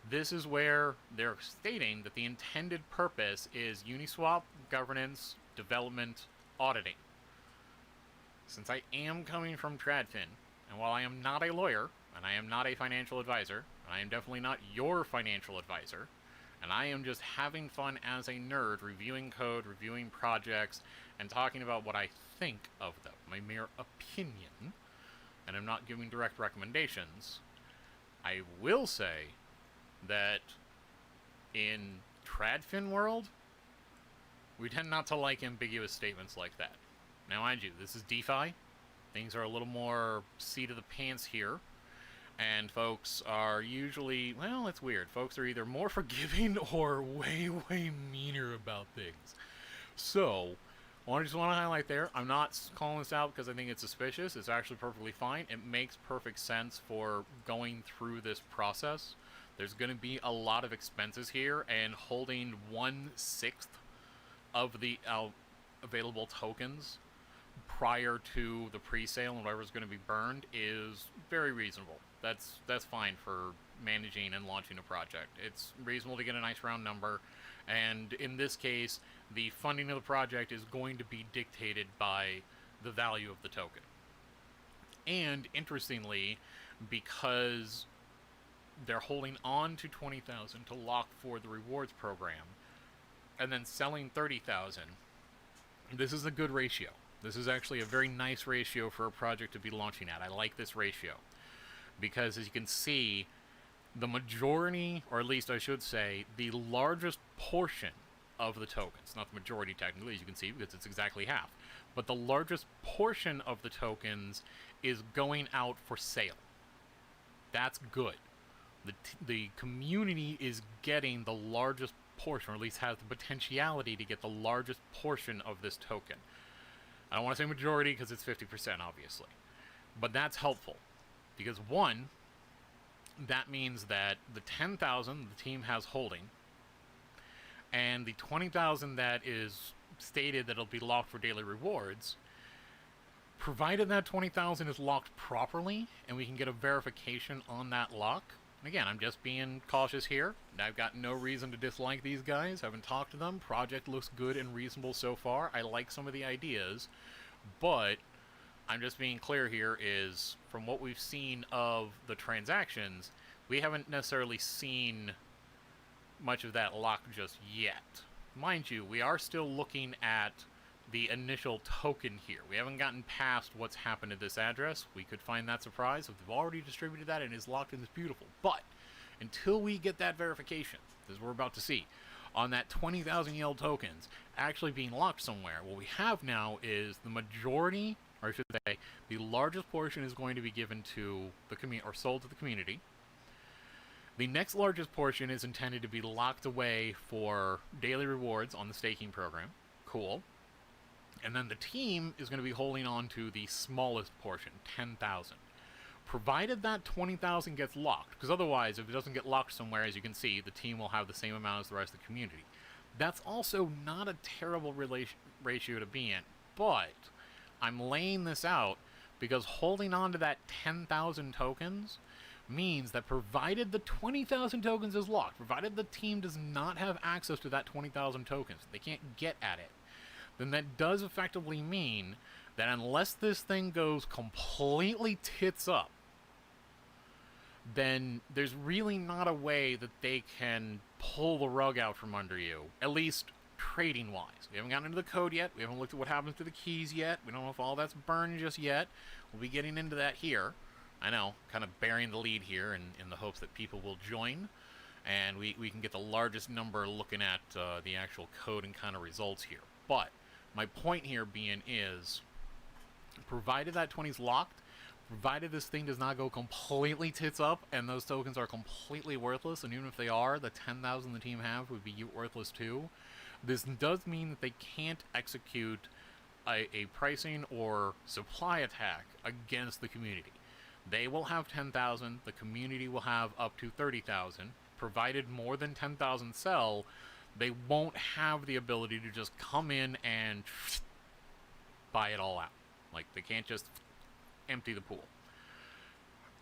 this is where they're stating that the intended purpose is Uniswap, governance, development, auditing. Since I am coming from Tradfin, and while I am not a lawyer, and I am not a financial advisor, and I am definitely not your financial advisor, and I am just having fun as a nerd, reviewing code, reviewing projects, and talking about what I think of them, my mere opinion, and I'm not giving direct recommendations, I will say that in Tradfin world, we tend not to like ambiguous statements like that. Now, mind you, this is DeFi, Things are a little more seat of the pants here. And folks are usually, well, it's weird. Folks are either more forgiving or way, way meaner about things. So, I just want to highlight there, I'm not calling this out because I think it's suspicious. It's actually perfectly fine. It makes perfect sense for going through this process. There's going to be a lot of expenses here, and holding 1/6 of the available tokens prior to the pre-sale and whatever's going to be burned is very reasonable. That's fine for managing and launching a project. It's reasonable to get a nice round number, and in this case, the funding of the project is going to be dictated by the value of the token. And interestingly, because they're holding on to 20,000 to lock for the rewards program, and then selling 30,000, this is a good ratio. This is actually a very nice ratio for a project to be launching at. I like this ratio because, as you can see, the majority, or at least I should say, the largest portion of the tokens, not the majority technically, as you can see, because it's exactly half, but the largest portion of the tokens is going out for sale. That's good. The community is getting the largest portion, or at least has the potentiality to get the largest portion of this token. I don't want to say majority because it's 50%, obviously. But that's helpful. Because, one, that means that the 10,000 the team has holding, and the 20,000 that is stated that it'll be locked for daily rewards, provided that 20,000 is locked properly, and we can get a verification on that lock. And again, I'm just being cautious here. I've got no reason to dislike these guys. I haven't talked to them. Project looks good and reasonable so far. I like some of the ideas, but I'm just being clear here is, from what we've seen of the transactions, we haven't necessarily seen much of that lock just yet. Mind you, we are still looking at the initial token here. We haven't gotten past what's happened at this address. We could find that surprise if they've already distributed that and is locked in this beautiful. But until we get that verification, as we're about to see, on that 20,000 YELD tokens actually being locked somewhere, what we have now is the majority, or I should say, the largest portion is going to be given to the community, or sold to the community. The next largest portion is intended to be locked away for daily rewards on the staking program. Cool. And then the team is going to be holding on to the smallest portion, 10,000. Provided that 20,000 gets locked, because otherwise, if it doesn't get locked somewhere, as you can see, the team will have the same amount as the rest of the community. That's also not a terrible ratio to be in, but I'm laying this out because holding on to that 10,000 tokens means that provided the 20,000 tokens is locked, provided the team does not have access to that 20,000 tokens, they can't get at it, then that does effectively mean that unless this thing goes completely tits up, then there's really not a way that they can pull the rug out from under you, at least trading-wise. We haven't gotten into the code yet. We haven't looked at what happens to the keys yet. We don't know if all that's burned just yet. We'll be getting into that here. I know, kind of bearing the lead here in the hopes that people will join, and we can get the largest number looking at the actual code and kind of results here. But my point here being is, provided that 20's locked, provided this thing does not go completely tits up and those tokens are completely worthless, and even if they are, the 10,000 the team have would be worthless too, this does mean that they can't execute a pricing or supply attack against the community. They will have 10,000, the community will have up to 30,000. Provided more than 10,000 sell, they won't have the ability to just come in and buy it all out. Like, they can't just empty the pool.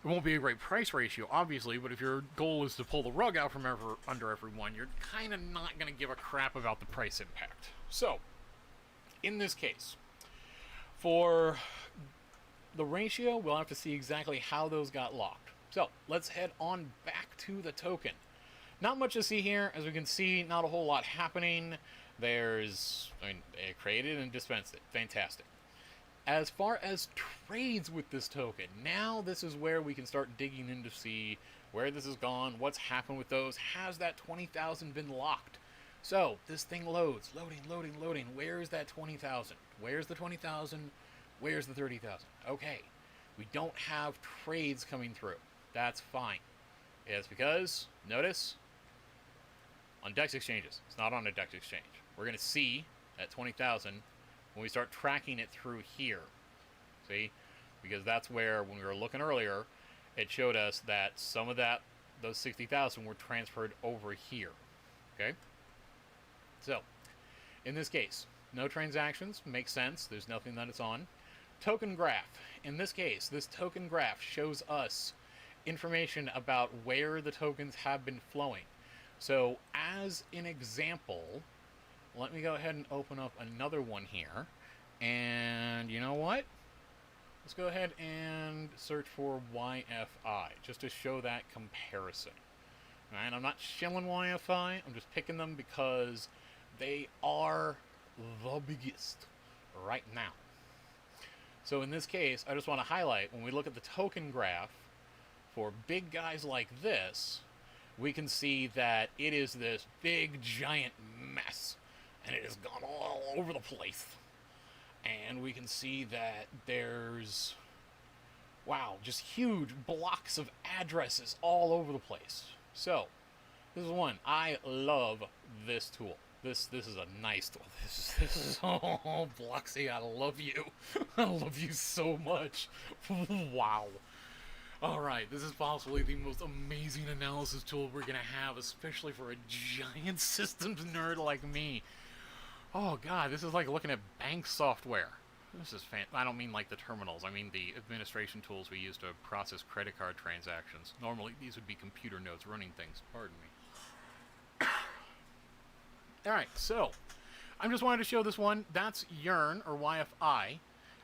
It won't be a great price ratio, obviously, but if your goal is to pull the rug out from under everyone, you're kind of not going to give a crap about the price impact. So, in this case, for the ratio, we'll have to see exactly how those got locked. So, let's head on back to the token. Not much to see here. As we can see, not a whole lot happening. There's, they created and dispensed it. Fantastic. As far as trades with this token, now this is where we can start digging in to see where this has gone, what's happened with those. Has that 20,000 been locked? So, this thing loads. Loading. Where is that 20,000? Where's the 20,000? Where's the 30,000? Okay, we don't have trades coming through. That's fine. It's because, notice, on DEX exchanges, it's not on a DEX exchange. We're going to see that 20,000 when we start tracking it through here. See? Because that's where, when we were looking earlier, it showed us that some of those 60,000 were transferred over here. Okay? So, in this case, no transactions, makes sense, there's nothing that it's on. Token graph. In this case, this token graph shows us information about where the tokens have been flowing. So, as an example, let me go ahead and open up another one here. And you know what? Let's go ahead and search for YFI, just to show that comparison. Alright, I'm not shilling YFI, I'm just picking them because they are the biggest right now. So in this case, I just want to highlight, when we look at the token graph, for big guys like this, we can see that it is this big, giant mess, and it has gone all over the place. And we can see that there's, wow, just huge blocks of addresses all over the place. So, this is one. I love this tool. This is a nice tool. This is oh, Bloxy, I love you. I love you so much. Wow. Alright, this is possibly the most amazing analysis tool we're going to have, especially for a giant systems nerd like me. Oh god, this is like looking at bank software. This is I don't mean like the terminals, I mean the administration tools we use to process credit card transactions. Normally, these would be computer nodes running things, pardon me. Alright, so, I just wanted to show this one. That's YERN, or YFI.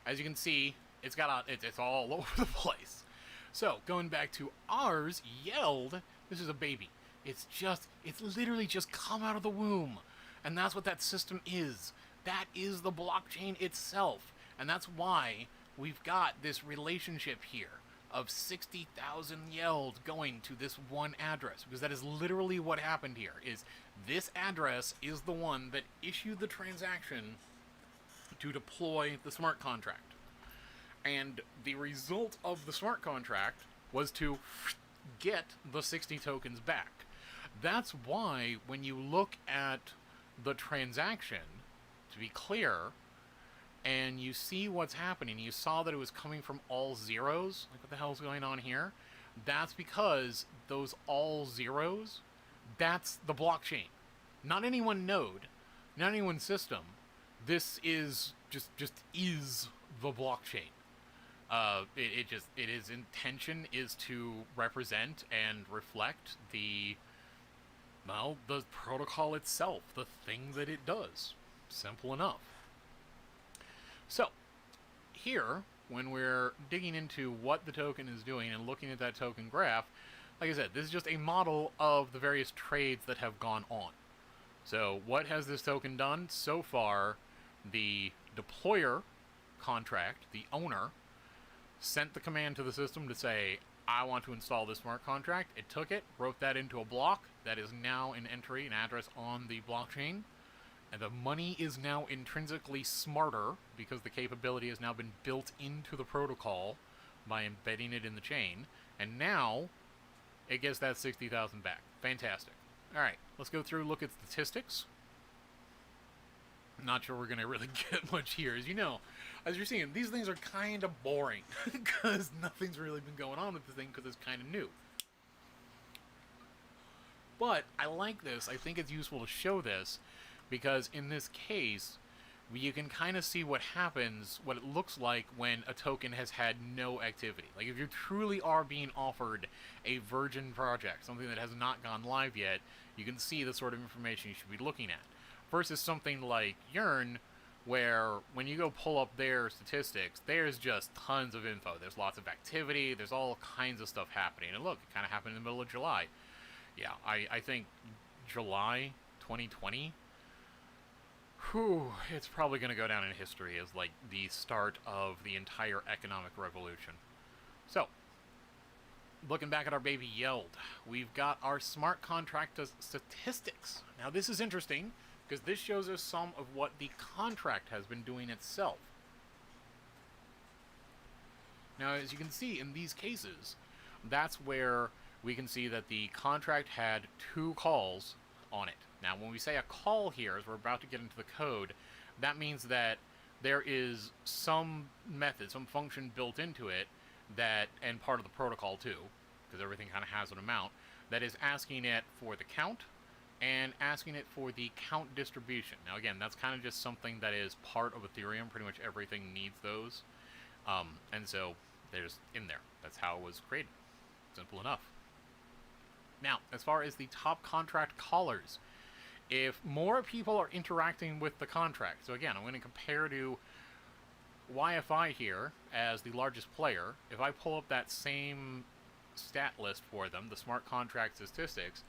As you can see, it's all over the place. So, going back to ours, YELD, this is a baby. It's literally just come out of the womb. And that's what that system is. That is the blockchain itself. And that's why we've got this relationship here of 60,000 YELD going to this one address. Because that is literally what happened here, is this address is the one that issued the transaction to deploy the smart contract. And the result of the smart contract was to get the 60 tokens back. That's why when you look at the transaction, to be clear, and you see what's happening, you saw that it was coming from all zeros, like what the hell's going on here? That's because those all zeros, that's the blockchain. Not any one node, not any one system. This is just is the blockchain. Its intention is to represent and reflect the protocol itself, the thing that it does. Simple enough. So, here, when we're digging into what the token is doing and looking at that token graph, like I said, this is just a model of the various trades that have gone on. So, what has this token done? So far, the deployer contract, the owner, sent the command to the system to say, I want to install this smart contract. It took it, wrote that into a block. That is now an entry, an address on the blockchain. And the money is now intrinsically smarter because the capability has now been built into the protocol by embedding it in the chain. And now, it gets that 60,000 back. Fantastic. Alright, let's go through, look at statistics. I'm not sure we're going to really get much here. As you know, as you're seeing, these things are kind of boring because nothing's really been going on with the thing because it's kind of new. But I like this. I think it's useful to show this because in this case, you can kind of see what happens, what it looks like when a token has had no activity. Like if you truly are being offered a virgin project, something that has not gone live yet, you can see the sort of information you should be looking at. Versus something like YERN, where when you go pull up their statistics, there's just tons of info. There's lots of activity, there's all kinds of stuff happening. And look, it kind of happened in the middle of July. Yeah, I think July 2020, it's probably going to go down in history as like the start of the entire economic revolution. So, looking back at our baby YELD, we've got our smart contract statistics. Now this is interesting, because this shows us some of what the contract has been doing itself. Now, as you can see in these cases, that's where we can see that the contract had 2 calls on it. Now, when we say a call here, as we're about to get into the code, that means that there is some method, some function built into it that, and part of the protocol too, because everything kind of has an amount, that is asking it for the count and asking it for the count distribution. Now, again, that's kind of just something that is part of Ethereum. Pretty much everything needs those. And so there's in there. That's how it was created. Simple enough. Now, as far as the top contract callers, if more people are interacting with the contract, so again, I'm going to compare to YFI here as the largest player. If I pull up that same stat list for them, the smart contract statistics,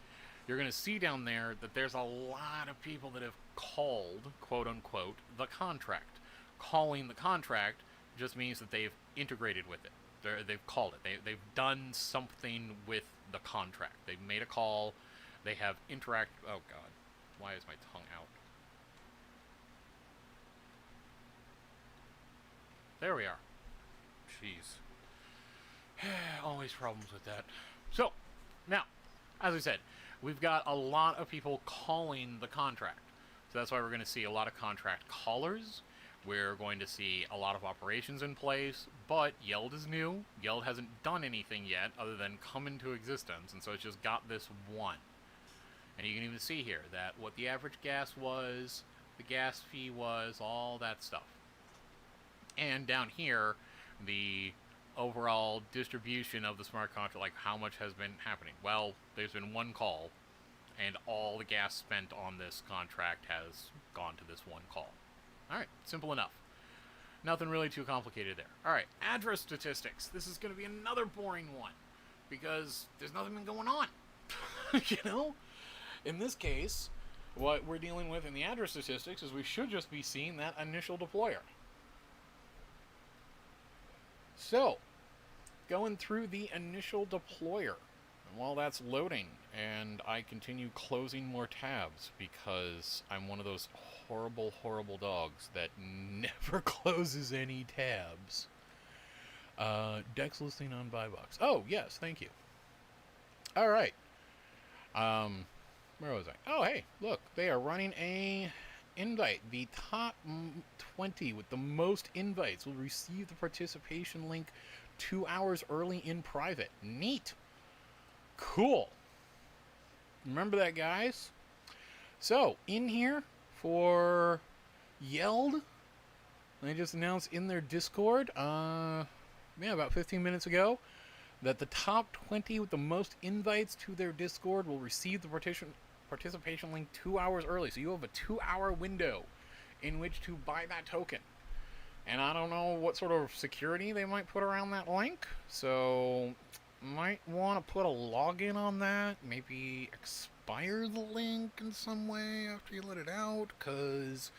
you're going to see down there that there's a lot of people that have called, quote unquote, the contract. Calling the contract just means that they've integrated with it. They've called it. They've done something with the contract. They've made a call. They have interact. Oh God, why is my tongue out? There we are. Jeez. Always problems with that. So, now, as I said, we've got a lot of people calling the contract. So that's why we're going to see a lot of contract callers. We're going to see a lot of operations in place, but YELD is new. YELD hasn't done anything yet other than come into existence, and so it's just got this one. And you can even see here that what the average gas was, the gas fee was, all that stuff. And down here, the overall distribution of the smart contract, like how much has been happening. Well, there's been one call, and all the gas spent on this contract has gone to this one call. Alright, simple enough. Nothing really too complicated there. Alright, address statistics. This is going to be another boring one, because there's nothing been going on. You know? In this case, what we're dealing with in the address statistics is we should just be seeing that initial deployer. So, going through the initial deployer. And while that's loading, and I continue closing more tabs because I'm one of those horrible, horrible dogs that never closes any tabs. Dex listing on buy box. Oh, yes, thank you. Alright. Where was I? Oh, hey, look, they are running a invite. The top 20 with the most invites will receive the participation link 2 hours early in private. Neat. Cool. Remember that, guys? So, in here for YELD, they just announced in their Discord, about 15 minutes ago, that the top 20 with the most invites to their Discord will receive the participation link 2 hours early. So you have a 2-hour window in which to buy that token. And I don't know what sort of security they might put around that link. So might want to put a login on that. Maybe expire the link in some way after you let it out. Because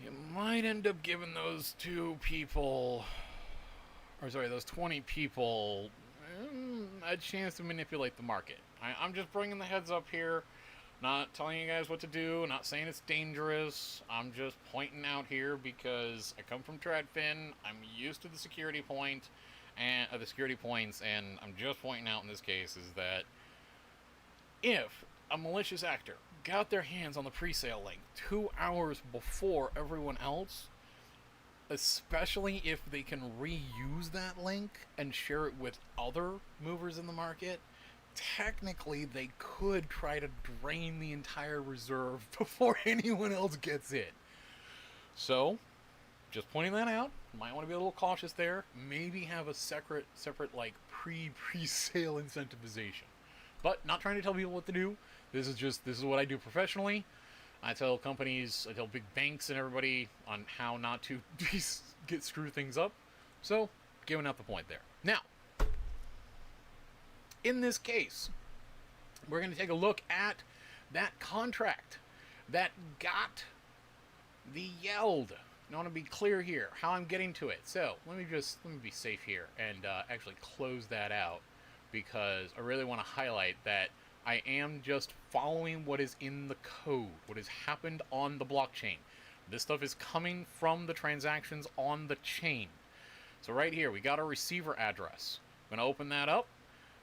you might end up giving those 2 people... those 20 people a chance to manipulate the market. I'm just bringing the heads up here, not telling you guys what to do, not saying it's dangerous. I'm just pointing out here because I come from Tradfin. I'm used to the security point and the security points, and I'm just pointing out in this case is that if a malicious actor got their hands on the pre-sale link 2 hours before everyone else, especially if they can reuse that link and share it with other movers in the market, technically they could try to drain the entire reserve before anyone else gets it. So, just pointing that out. Might want to be a little cautious there. Maybe have a separate like pre-sale incentivization. But not trying to tell people what to do. This is what I do professionally. I tell companies, I tell big banks and everybody on how not to screw things up. So, giving out the point there. Now, in this case, we're going to take a look at that contract that got the YELD. I want to be clear here how I'm getting to it. So, let me be safe here and actually close that out, because I really want to highlight that I am just following what is in the code, what has happened on the blockchain. This stuff is coming from the transactions on the chain. So right here, we got our receiver address. I'm going to open that up.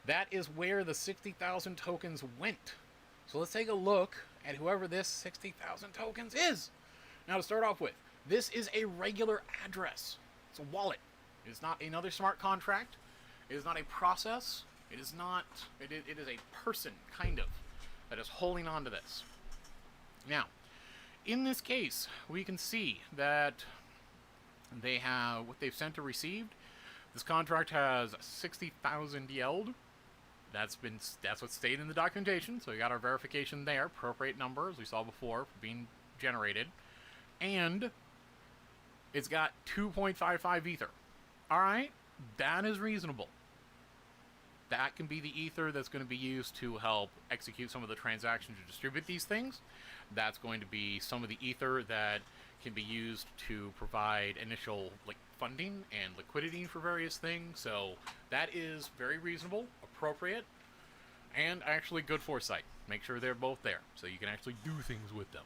That is where the 60,000 tokens went. So let's take a look at whoever this 60,000 tokens is. Now to start off with, this is a regular address. It's a wallet. It is not another smart contract. It is not a process. It is not. It is a person, kind of, that is holding on to this. Now, in this case, we can see that they have what they've sent or received. This contract has 60,000 YELD. That's what's stated in the documentation. So we got our verification there, appropriate number, as we saw before, being generated, and it's got 2.55 ether. All right, that is reasonable. That can be the ether that's going to be used to help execute some of the transactions to distribute these things. That's going to be some of the ether that can be used to provide initial funding and liquidity for various things. So that is very reasonable, appropriate, and actually good foresight. Make sure they're both there so you can actually do things with them.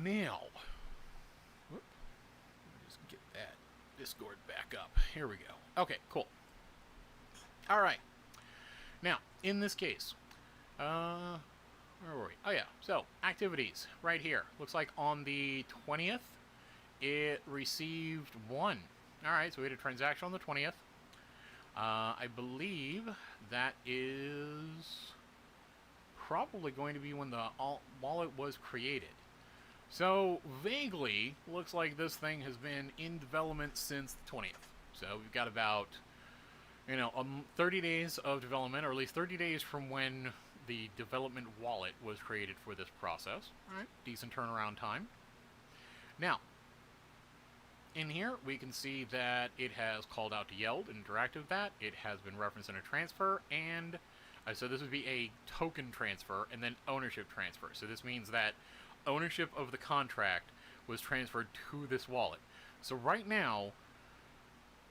Now, just get that Discord back up. Here we go. Okay, cool. All right. Now, in this case, where were we? Oh, yeah. So, activities right here. Looks like on the 20th, it received 1. All right, so we had a transaction on the 20th. I believe that is probably going to be when the wallet was created. So, vaguely, looks like this thing has been in development since the 20th. So, we've got about 30 days of development, or at least 30 days from when the development wallet was created for this process. All right, decent turnaround time. Now, in here, we can see that it has called out to YELD and interacted that. It has been referenced in a transfer, and so this would be a token transfer and then ownership transfer. So this means that ownership of the contract was transferred to this wallet. So right now,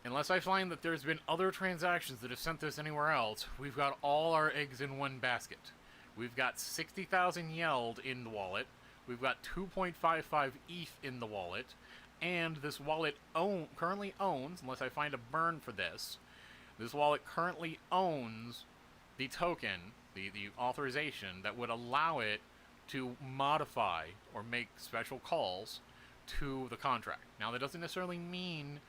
unless I find that there's been other transactions that have sent this anywhere else, we've got all our eggs in one basket. We've got 60,000 YELD in the wallet. We've got 2.55 ETH in the wallet. And this wallet currently owns, unless I find a burn for this wallet currently owns the token, the authorization that would allow it to modify or make special calls to the contract. Now, that doesn't necessarily mean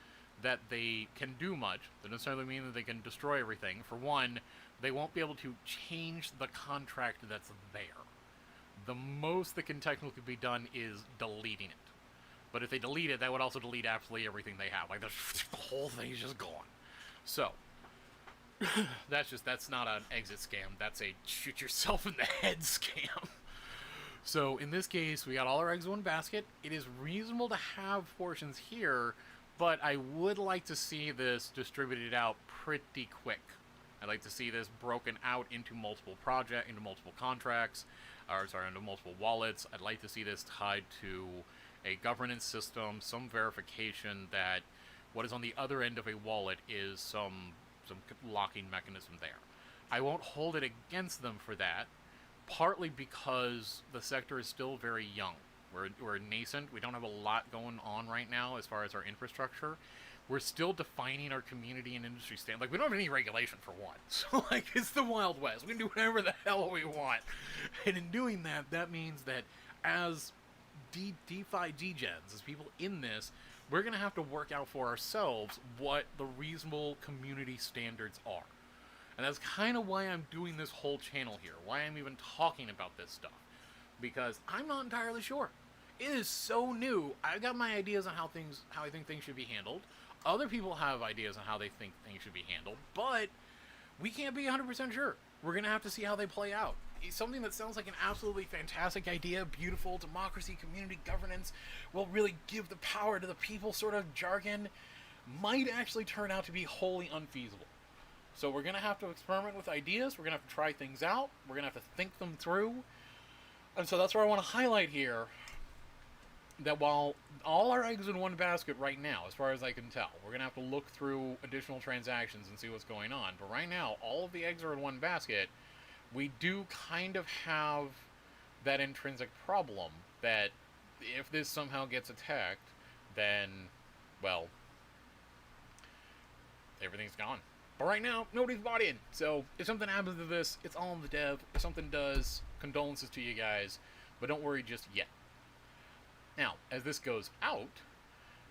that they can do much. That doesn't necessarily mean that they can destroy everything. For one, they won't be able to change the contract that's there. The most that can technically be done is deleting it. But if they delete it, that would also delete absolutely everything they have. Like, the whole thing's just gone. So, that's not an exit scam. That's a shoot yourself in the head scam. So, in this case, we got all our eggs in one basket. It is reasonable to have portions here, but I would like to see this distributed out pretty quick. I'd like to see this broken out into multiple contracts, into multiple wallets. I'd like to see this tied to a governance system, some verification that what is on the other end of a wallet is some locking mechanism there. I won't hold it against them for that, partly because the sector is still very young. We're nascent. We don't have a lot going on right now as far as our infrastructure. We're still defining our community and industry standard. Like, we don't have any regulation for one. So, it's the Wild West. We can do whatever the hell we want. And in doing that, that means that as DeFi degens, as people in this, we're going to have to work out for ourselves what the reasonable community standards are. And that's kind of why I'm doing this whole channel here, why I'm even talking about this stuff. Because I'm not entirely sure. It is so new. I've got my ideas on how I think things should be handled. Other people have ideas on how they think things should be handled, but we can't be 100% sure. We're going to have to see how they play out. Something that sounds like an absolutely fantastic idea, beautiful, democracy, community governance, will really give the power to the people sort of jargon, might actually turn out to be wholly unfeasible. So we're going to have to experiment with ideas, we're going to have to try things out, we're going to have to think them through. And so that's where I want to highlight here that while all our eggs in one basket right now, as far as I can tell, we're going to have to look through additional transactions and see what's going on. But right now, all of the eggs are in one basket. We do kind of have that intrinsic problem that if this somehow gets attacked, then, well, everything's gone. But right now, nobody's bought in. So if something happens to this, it's all on the dev. If something does, condolences to you guys. But don't worry just yet. Now, as this goes out,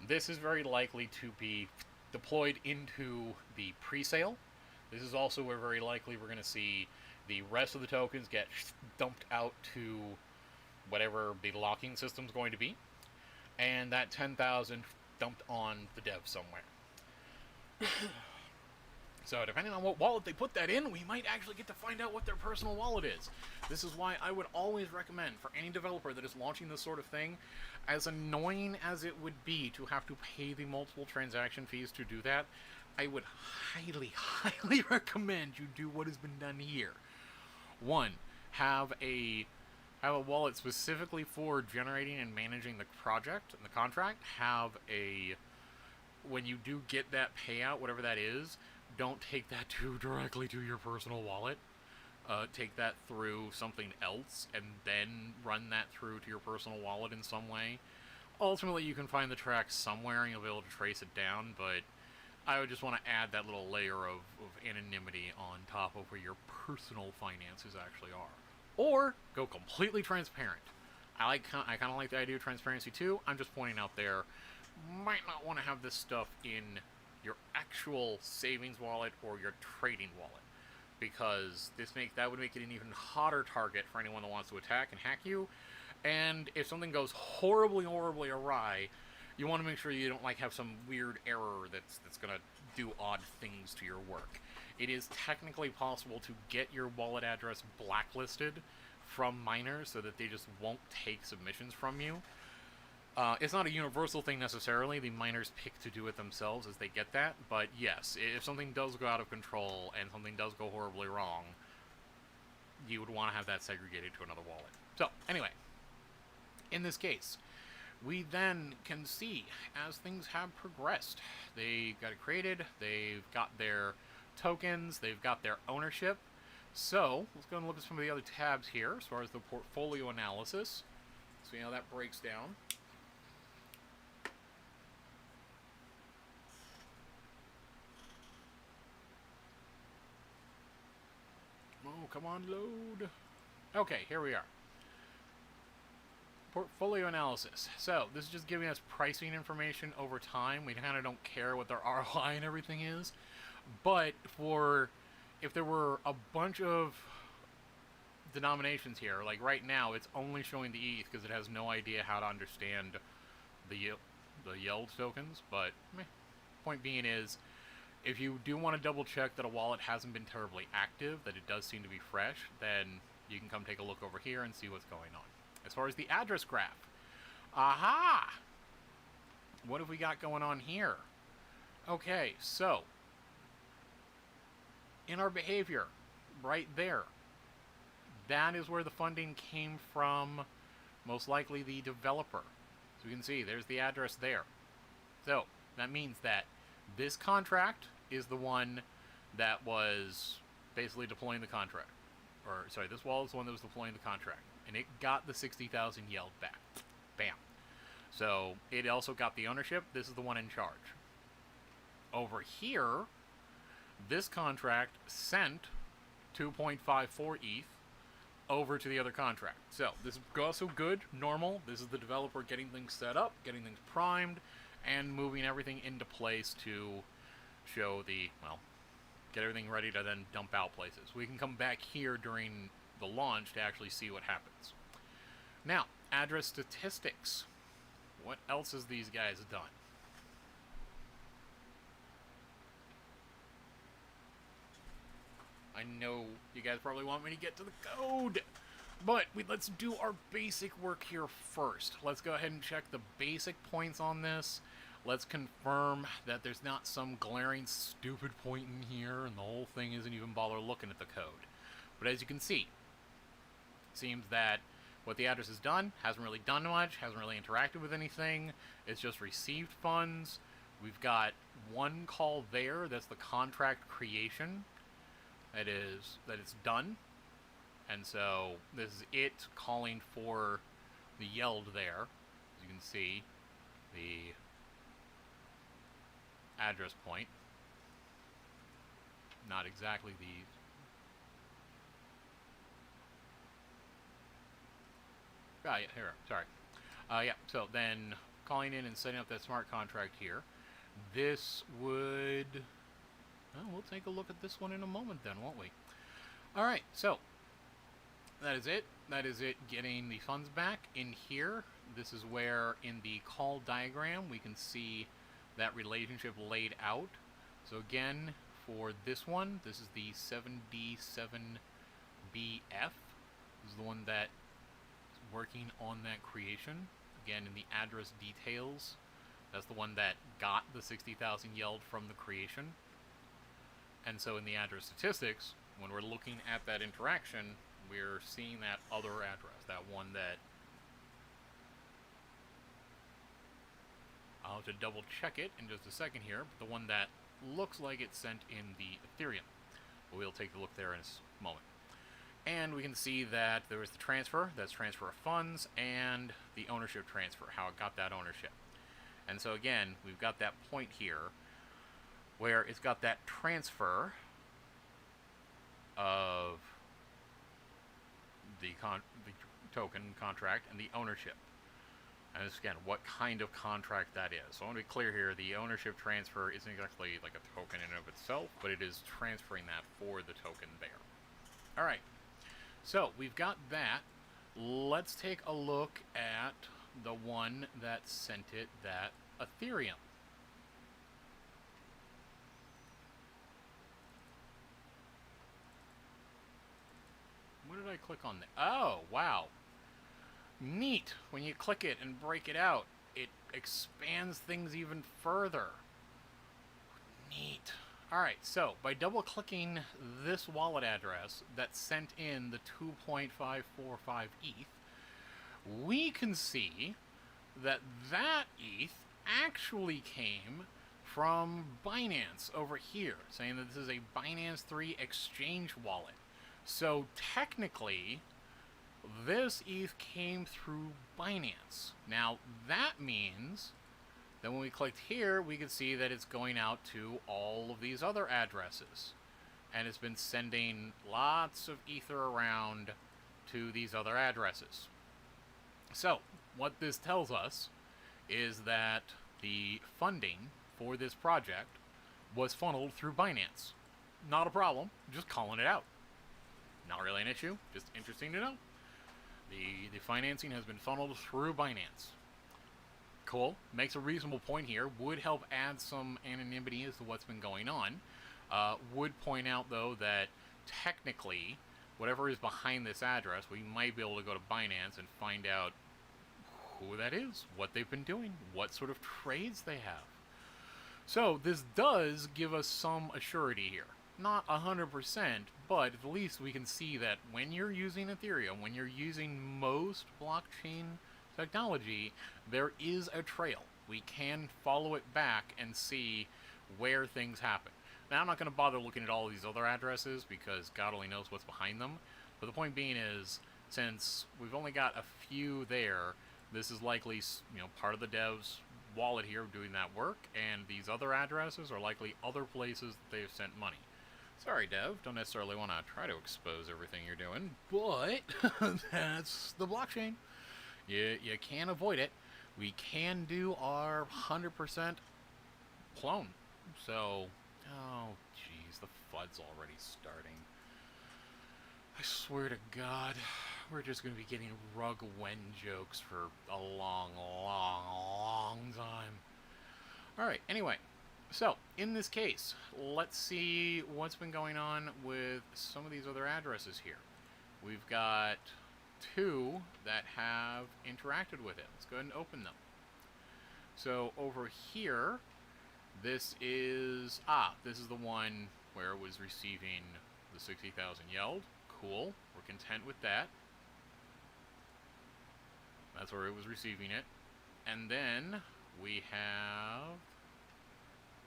this is very likely to be deployed into the pre-sale. This is also where very likely we're going to see the rest of the tokens get dumped out to whatever the locking system's going to be. And that 10,000 dumped on the dev somewhere. So depending on what wallet they put that in, we might actually get to find out what their personal wallet is. This is why I would always recommend for any developer that is launching this sort of thing, as annoying as it would be to have to pay the multiple transaction fees to do that, I would highly, highly recommend you do what has been done here. One, have a wallet specifically for generating and managing the project and the contract. When you do get that payout, whatever that is, don't take that directly to your personal wallet. Take that through something else and then run that through to your personal wallet in some way. Ultimately, you can find the track somewhere and you'll be able to trace it down, but I would just want to add that little layer of anonymity on top of where your personal finances actually are. Or go completely transparent. I kind of like the idea of transparency too. I'm just pointing out there, might not want to have this stuff in your actual savings wallet or your trading wallet, because that would make it an even hotter target for anyone that wants to attack and hack you. And if something goes horribly, horribly awry, you want to make sure you don't have some weird error that's going to do odd things to your work. It is technically possible to get your wallet address blacklisted from miners so that they just won't take submissions from you. It's not a universal thing necessarily. The miners pick to do it themselves as they get that. But yes, if something does go out of control and something does go horribly wrong, you would want to have that segregated to another wallet. So, anyway, in this case, we then can see as things have progressed. They got it created, they've got their tokens, they've got their ownership. So, let's go and look at some of the other tabs here as far as the portfolio analysis. See how that breaks down. Oh, come on, load. Okay, here we are. Portfolio analysis. So, this is just giving us pricing information over time. We kind of don't care what their ROI and everything is. But if there were a bunch of denominations here, like right now, it's only showing the ETH because it has no idea how to understand the YELD tokens. But point being is, if you do want to double check that a wallet hasn't been terribly active, that it does seem to be fresh, then you can come take a look over here and see what's going on. As far as the address graph, aha! What have we got going on here? Okay, so in our behavior, right there, that is where the funding came from, most likely the developer. So you can see, there's the address there. So, that means that this contract is the one that was basically deploying the contract. Or, sorry, this wallet is the one that was deploying the contract. And it got the 60,000 YELD back. Bam. So, it also got the ownership. This is the one in charge. Over here, this contract sent 2.54 ETH over to the other contract. So, this is also good, normal. This is the developer getting things set up, getting things primed, and moving everything into place to show get everything ready to then dump out places. We can come back here during the launch to actually see what happens. Now, address statistics. What else has these guys done? I know you guys probably want me to get to the code, but let's do our basic work here first. Let's go ahead and check the basic points on this. Let's confirm that there's not some glaring stupid point in here and the whole thing isn't even bother looking at the code. But as you can see, it seems that what the address has done hasn't really done much, hasn't really interacted with anything. It's just received funds. We've got one call there, that's the contract creation. That it's done. And so this is it calling for the YELD there. As you can see, the address point. not exactly the... Ah, yeah, here, sorry. Yeah, so then calling in and setting up that smart contract here. This would... Well, we'll take a look at this one in a moment then, won't we? All right, so that is it. That is it getting the funds back. In here, this is where in the call diagram we can see that relationship laid out. So again, for this one, this is the 7D7BF. This is the one that is working on that creation. Again, in the address details, that's the one that got the 60,000 YELD from the creation. And so in the address statistics, when we're looking at that interaction, we're seeing that other address, that one that... I'll have to double check it in just a second here, but the one that looks like it's sent in the Ethereum. But we'll take a look there in a moment. And we can see that there was the transfer, that's transfer of funds, and the ownership transfer, how it got that ownership. And so again, we've got that point here where it's got that transfer of the token contract and the ownership. And this, again, what kind of contract that is. So I want to be clear here, the ownership transfer isn't exactly like a token in and of itself, but it is transferring that for the token there. All right, so we've got that. Let's take a look at the one that sent it that Ethereum. What did I click on there? Oh, wow. Neat. When you click it and break it out, it expands things even further. Neat. Alright, so by double clicking this wallet address that sent in the 2.545 ETH, we can see that that ETH actually came from Binance over here, saying that this is a Binance 3 exchange wallet. So technically, this ETH came through Binance. Now, that means that when we clicked here, we could see that it's going out to all of these other addresses. And it's been sending lots of Ether around to these other addresses. So, what this tells us is that the funding for this project was funneled through Binance. Not a problem, just calling it out. Not really an issue, just interesting to know. The financing has been funneled through Binance. Cool, makes a reasonable point here, would help add some anonymity as to what's been going on. Would point out, though, that technically, whatever is behind this address, we might be able to go to Binance and find out who that is, what they've been doing, what sort of trades they have. So, this does give us some assurity here. Not 100%, but at least we can see that when you're using Ethereum, when you're using most blockchain technology, there is a trail. We can follow it back and see where things happen. Now, I'm not going to bother looking at all these other addresses because God only knows what's behind them. But the point being is, since we've only got a few there, this is likely, part of the dev's wallet here doing that work, and these other addresses are likely other places that they've sent money. Sorry, Dev, don't necessarily want to try to expose everything you're doing, but that's the blockchain. You can't avoid it. We can do our 100% clone. So, oh, jeez, the FUD's already starting. I swear to God, we're just going to be getting Rug Wen jokes for a long, long, long time. Alright, anyway. So, in this case, let's see what's been going on with some of these other addresses here. We've got two that have interacted with it. Let's go ahead and open them. So, over here, this is the one where it was receiving the 60,000 YELD. Cool. We're content with that. That's where it was receiving it. And then we have...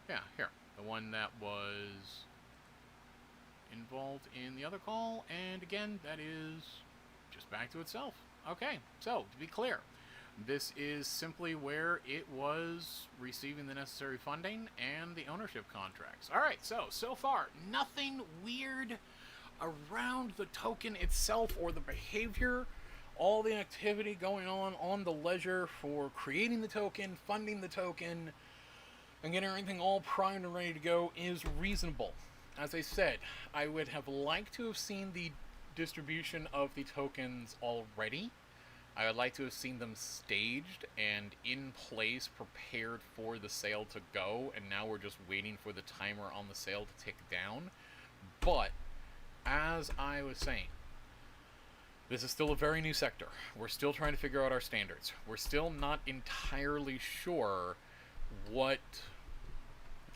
yeah, here. The one that was involved in the other call. And again, that is just back to itself. Okay, so to be clear, This is simply where it was receiving the necessary funding and the ownership contracts. Alright, so far, nothing weird around the token itself or the behavior. All the activity going on the ledger for creating the token, funding the token, and getting everything all primed and ready to go is reasonable. As I said, I would have liked to have seen the distribution of the tokens already. I would like to have seen them staged and in place, prepared for the sale to go, and now we're just waiting for the timer on the sale to tick down. But, as I was saying, this is still a very new sector. We're still trying to figure out our standards. We're still not entirely sure what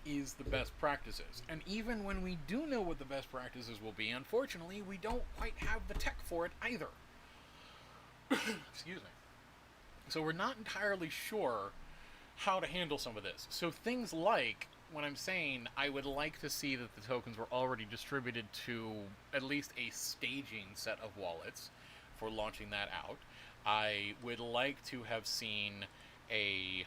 is the best practices. And even when we do know what the best practices will be, unfortunately, we don't quite have the tech for it either. Excuse me. So we're not entirely sure how to handle some of this. So things like, when I'm saying I would like to see that the tokens were already distributed to at least a staging set of wallets for launching that out. I would like to have seen a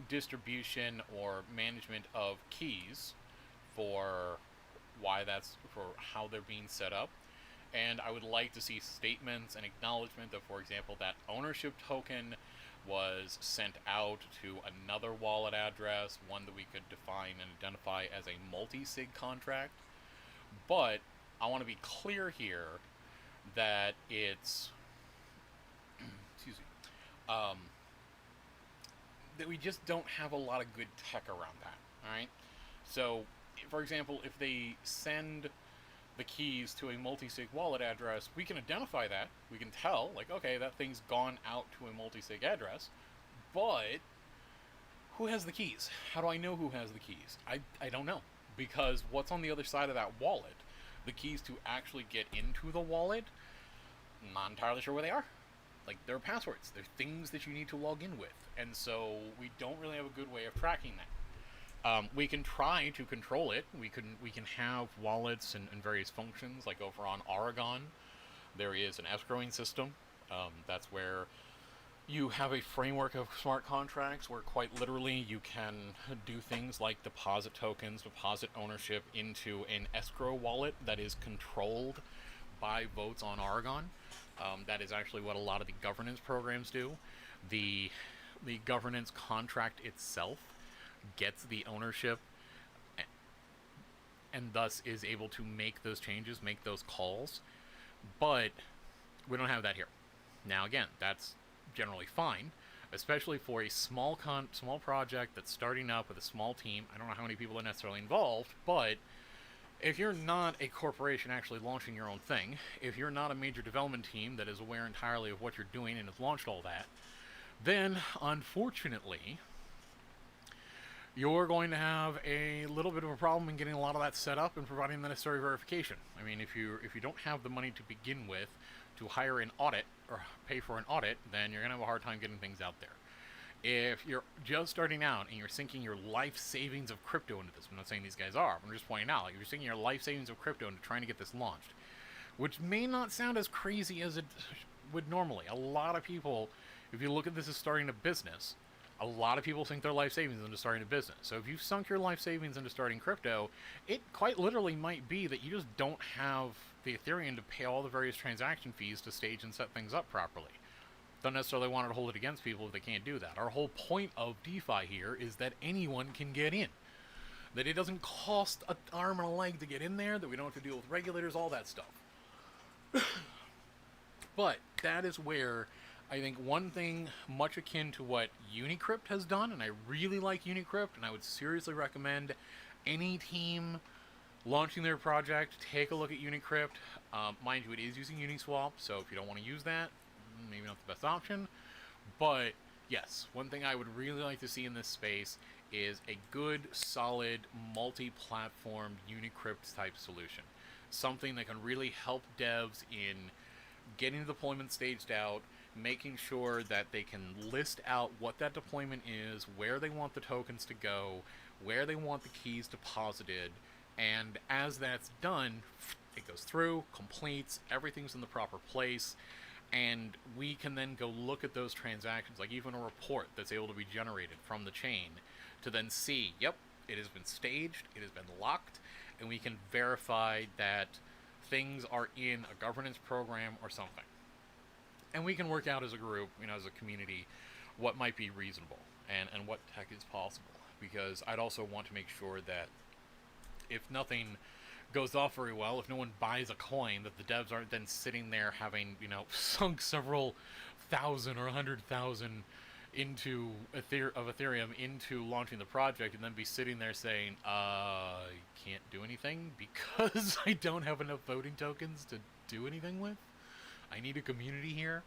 distribution or management of keys for how they're being set up. And I would like to see statements and acknowledgement of, for example, that ownership token was sent out to another wallet address, one that we could define and identify as a multi-sig contract. But I want to be clear here that it's excuse me, that we just don't have a lot of good tech around that. All right. So, for example, if they send the keys to a multi-sig wallet address, we can identify that. We can tell, like, okay, that thing's gone out to a multi-sig address, but who has the keys? How do I know who has the keys? I don't know, because what's on the other side of that wallet, the keys to actually get into the wallet, not entirely sure where they are. Like, there are passwords. They're things that you need to log in with, and so we don't really have a good way of tracking that. We can try to control it. We can have wallets and various functions, like over on Oregon. There is an escrowing system. That's where you have a framework of smart contracts where quite literally you can do things like deposit tokens, deposit ownership into an escrow wallet that is controlled by votes on Oregon. That is actually what a lot of the governance programs do. The governance contract itself gets the ownership and thus is able to make those changes, make those calls, but we don't have that here. Now again, that's generally fine, especially for a small project that's starting up with a small team. I don't know how many people are necessarily involved, but if you're not a corporation actually launching your own thing, if you're not a major development team that is aware entirely of what you're doing and has launched all that, then unfortunately you're going to have a little bit of a problem in getting a lot of that set up and providing the necessary verification. I mean, if you don't have the money to begin with to hire an audit or pay for an audit, then you're going to have a hard time getting things out there. If you're just starting out and you're sinking your life savings of crypto into this, I'm not saying these guys are, I'm just pointing out, like, you're sinking your life savings of crypto into trying to get this launched, which may not sound as crazy as it would normally. A lot of people, if you look at this as starting a business, a lot of people sink their life savings into starting a business. So if you've sunk your life savings into starting crypto, it quite literally might be that you just don't have the Ethereum to pay all the various transaction fees to stage and set things up properly. Don't necessarily want to hold it against people if they can't do that. Our whole point of DeFi here is that anyone can get in. That it doesn't cost an arm and a leg to get in there, that we don't have to deal with regulators, all that stuff. But that is where I think one thing much akin to what Unicrypt has done, and I really like Unicrypt, and I would seriously recommend any team launching their project, take a look at Unicrypt. Mind you, it is using Uniswap, so if you don't want to use that, maybe not the best option. But yes, one thing I would really like to see in this space is a good, solid, multi-platform Unicrypt type solution. Something that can really help devs in getting the deployment staged out, making sure that they can list out what that deployment is, where they want the tokens to go, where they want the keys deposited, and as that's done, it goes through, completes, everything's in the proper place, And we can then go look at those transactions, like even a report that's able to be generated from the chain, to then see, yep, it has been staged, it has been locked, and we can verify that things are in a governance program or something. And we can work out as a group, as a community, what might be reasonable and what tech is possible. Because I'd also want to make sure that if nothing goes off very well, if no one buys a coin, that the devs aren't then sitting there having, sunk several thousand or 100,000 into Ethereum into launching the project, and then be sitting there saying, I can't do anything because I don't have enough voting tokens to do anything with. I need a community here,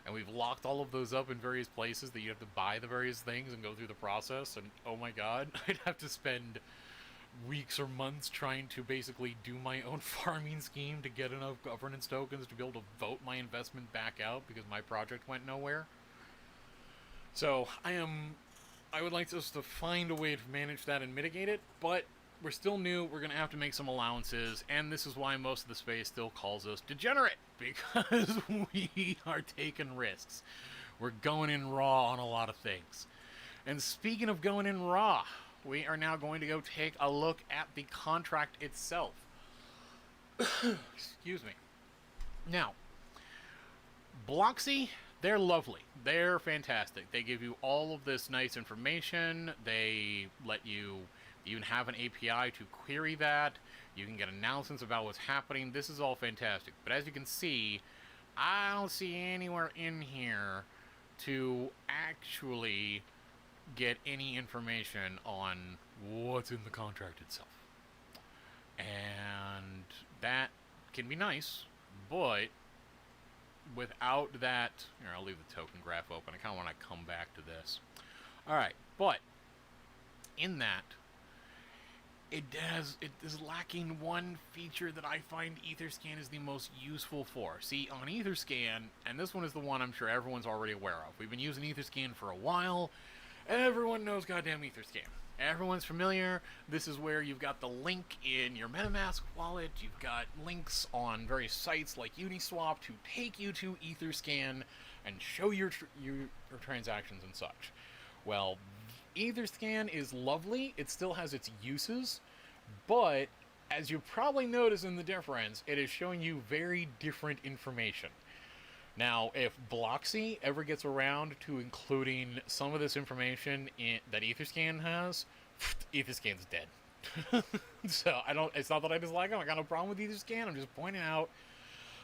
and we've locked all of those up in various places that you have to buy the various things and go through the process, and oh my god, I'd have to spend weeks or months trying to basically do my own farming scheme to get enough governance tokens to be able to vote my investment back out because my project went nowhere. So I would like us to find a way to manage that and mitigate it, but we're still new, we're going to have to make some allowances, and this is why most of the space still calls us degenerate, because we are taking risks. We're going in raw on a lot of things. And speaking of going in raw, we are now going to go take a look at the contract itself. Excuse me. Now, Bloxy, they're lovely. They're fantastic. They give you all of this nice information. They let you even have an API to query that. You can get announcements about what's happening. This is all fantastic. But as you can see, I don't see anywhere in here to actually get any information on what's in the contract itself. And that can be nice, but without that, here, I'll leave the token graph open. I kind of want to come back to this. Alright, but in that, it is lacking one feature that I find Etherscan is the most useful for. See, on Etherscan, and this one is the one I'm sure everyone's already aware of. We've been using Etherscan for a while. Everyone knows goddamn Etherscan. Everyone's familiar. This is where you've got the link in your MetaMask wallet. You've got links on various sites like Uniswap to take you to Etherscan and show your transactions and such. Well, Etherscan is lovely. It still has its uses, but as you probably notice in the difference, it is showing you very different information. Now, if Bloxy ever gets around to including some of this information that Etherscan has, Etherscan's dead. So it's not that I dislike them. I got no problem with Etherscan. I'm just pointing out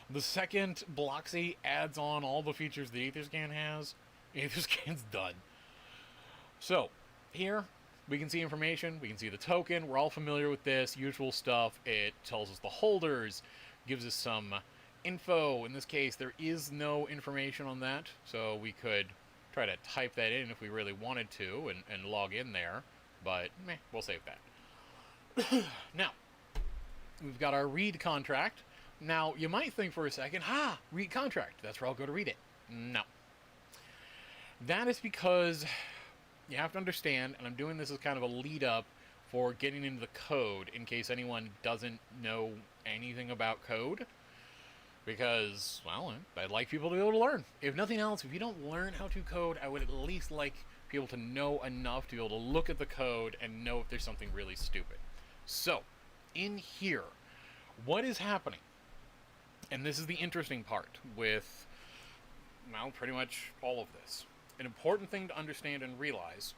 the second Bloxy adds on all the features that Etherscan has, Etherscan's done. So here we can see information. We can see the token. We're all familiar with this usual stuff. It tells us the holders, gives us some info. In this case, there is no information on that, so we could try to type that in if we really wanted to and log in there, but we'll save that. Now, we've got our read contract. Now, you might think for a second, read contract, that's where I'll go to read it. No. That is because you have to understand, and I'm doing this as kind of a lead up for getting into the code in case anyone doesn't know anything about code. Because, well, I'd like people to be able to learn. If nothing else, if you don't learn how to code, I would at least like people to know enough to be able to look at the code and know if there's something really stupid. So, in here, what is happening? And this is the interesting part with, well, pretty much all of this. An important thing to understand and realize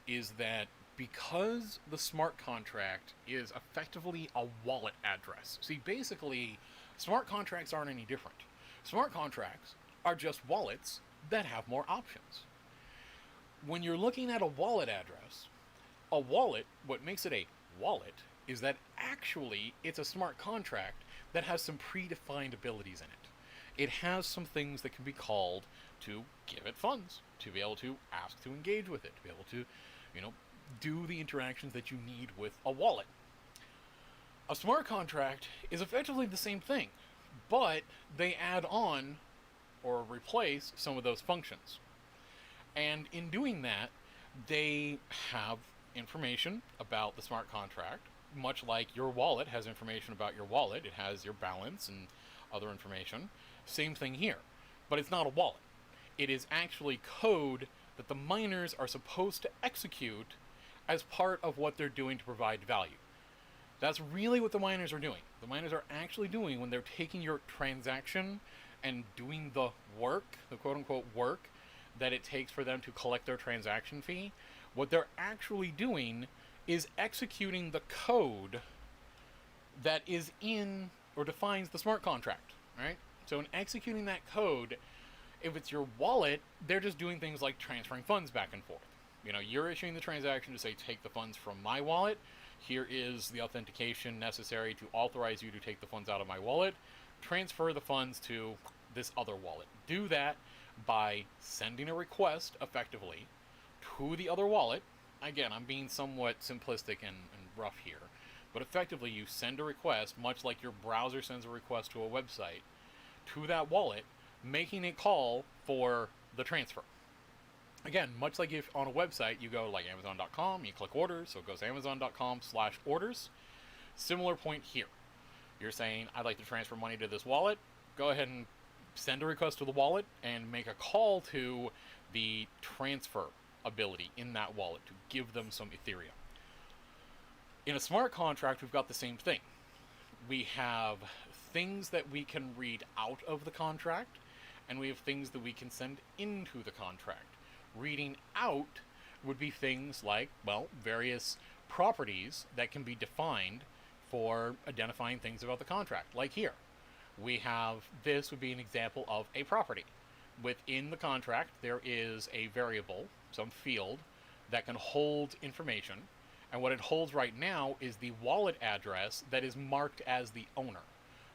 is that because the smart contract is effectively a wallet address. See, basically, smart contracts aren't any different. Smart contracts are just wallets that have more options. When you're looking at a wallet address, a wallet, what makes it a wallet is that actually it's a smart contract that has some predefined abilities in it. It has some things that can be called to give it funds, to be able to ask to engage with it, to be able to, do the interactions that you need with a wallet. A smart contract is effectively the same thing, but they add on or replace some of those functions. And in doing that, they have information about the smart contract, much like your wallet has information about your wallet. It has your balance and other information. Same thing here. but it's not a wallet. It is actually code that the miners are supposed to execute as part of what they're doing to provide value. That's really what the miners are doing. The miners are actually doing, when they're taking your transaction and doing the work, the quote-unquote work, that it takes for them to collect their transaction fee, what they're actually doing is executing the code that is in or defines the smart contract, right? So in executing that code, if it's your wallet, they're just doing things like transferring funds back and forth. You know, you're issuing the transaction to say, take the funds from my wallet. Here is the authentication necessary to authorize you to take the funds out of my wallet. Transfer the funds to this other wallet. Do that by sending a request, effectively, to the other wallet. Again, I'm being somewhat simplistic and rough here, but effectively you send a request, much like your browser sends a request to a website, to that wallet, making a call for the transfer. Again, much like if on a website you go like Amazon.com, you click orders, so it goes Amazon.com/orders. Similar point here. You're saying, I'd like to transfer money to this wallet. Go ahead and send a request to the wallet and make a call to the transfer ability in that wallet to give them some Ethereum. In a smart contract, we've got the same thing. We have things that we can read out of the contract, and we have things that we can send into the contract. Reading out would be things like, well, various properties that can be defined for identifying things about the contract. Like here, we have, this would be an example of a property. Within the contract, there is a variable, some field, that can hold information, and what it holds right now is the wallet address that is marked as the owner.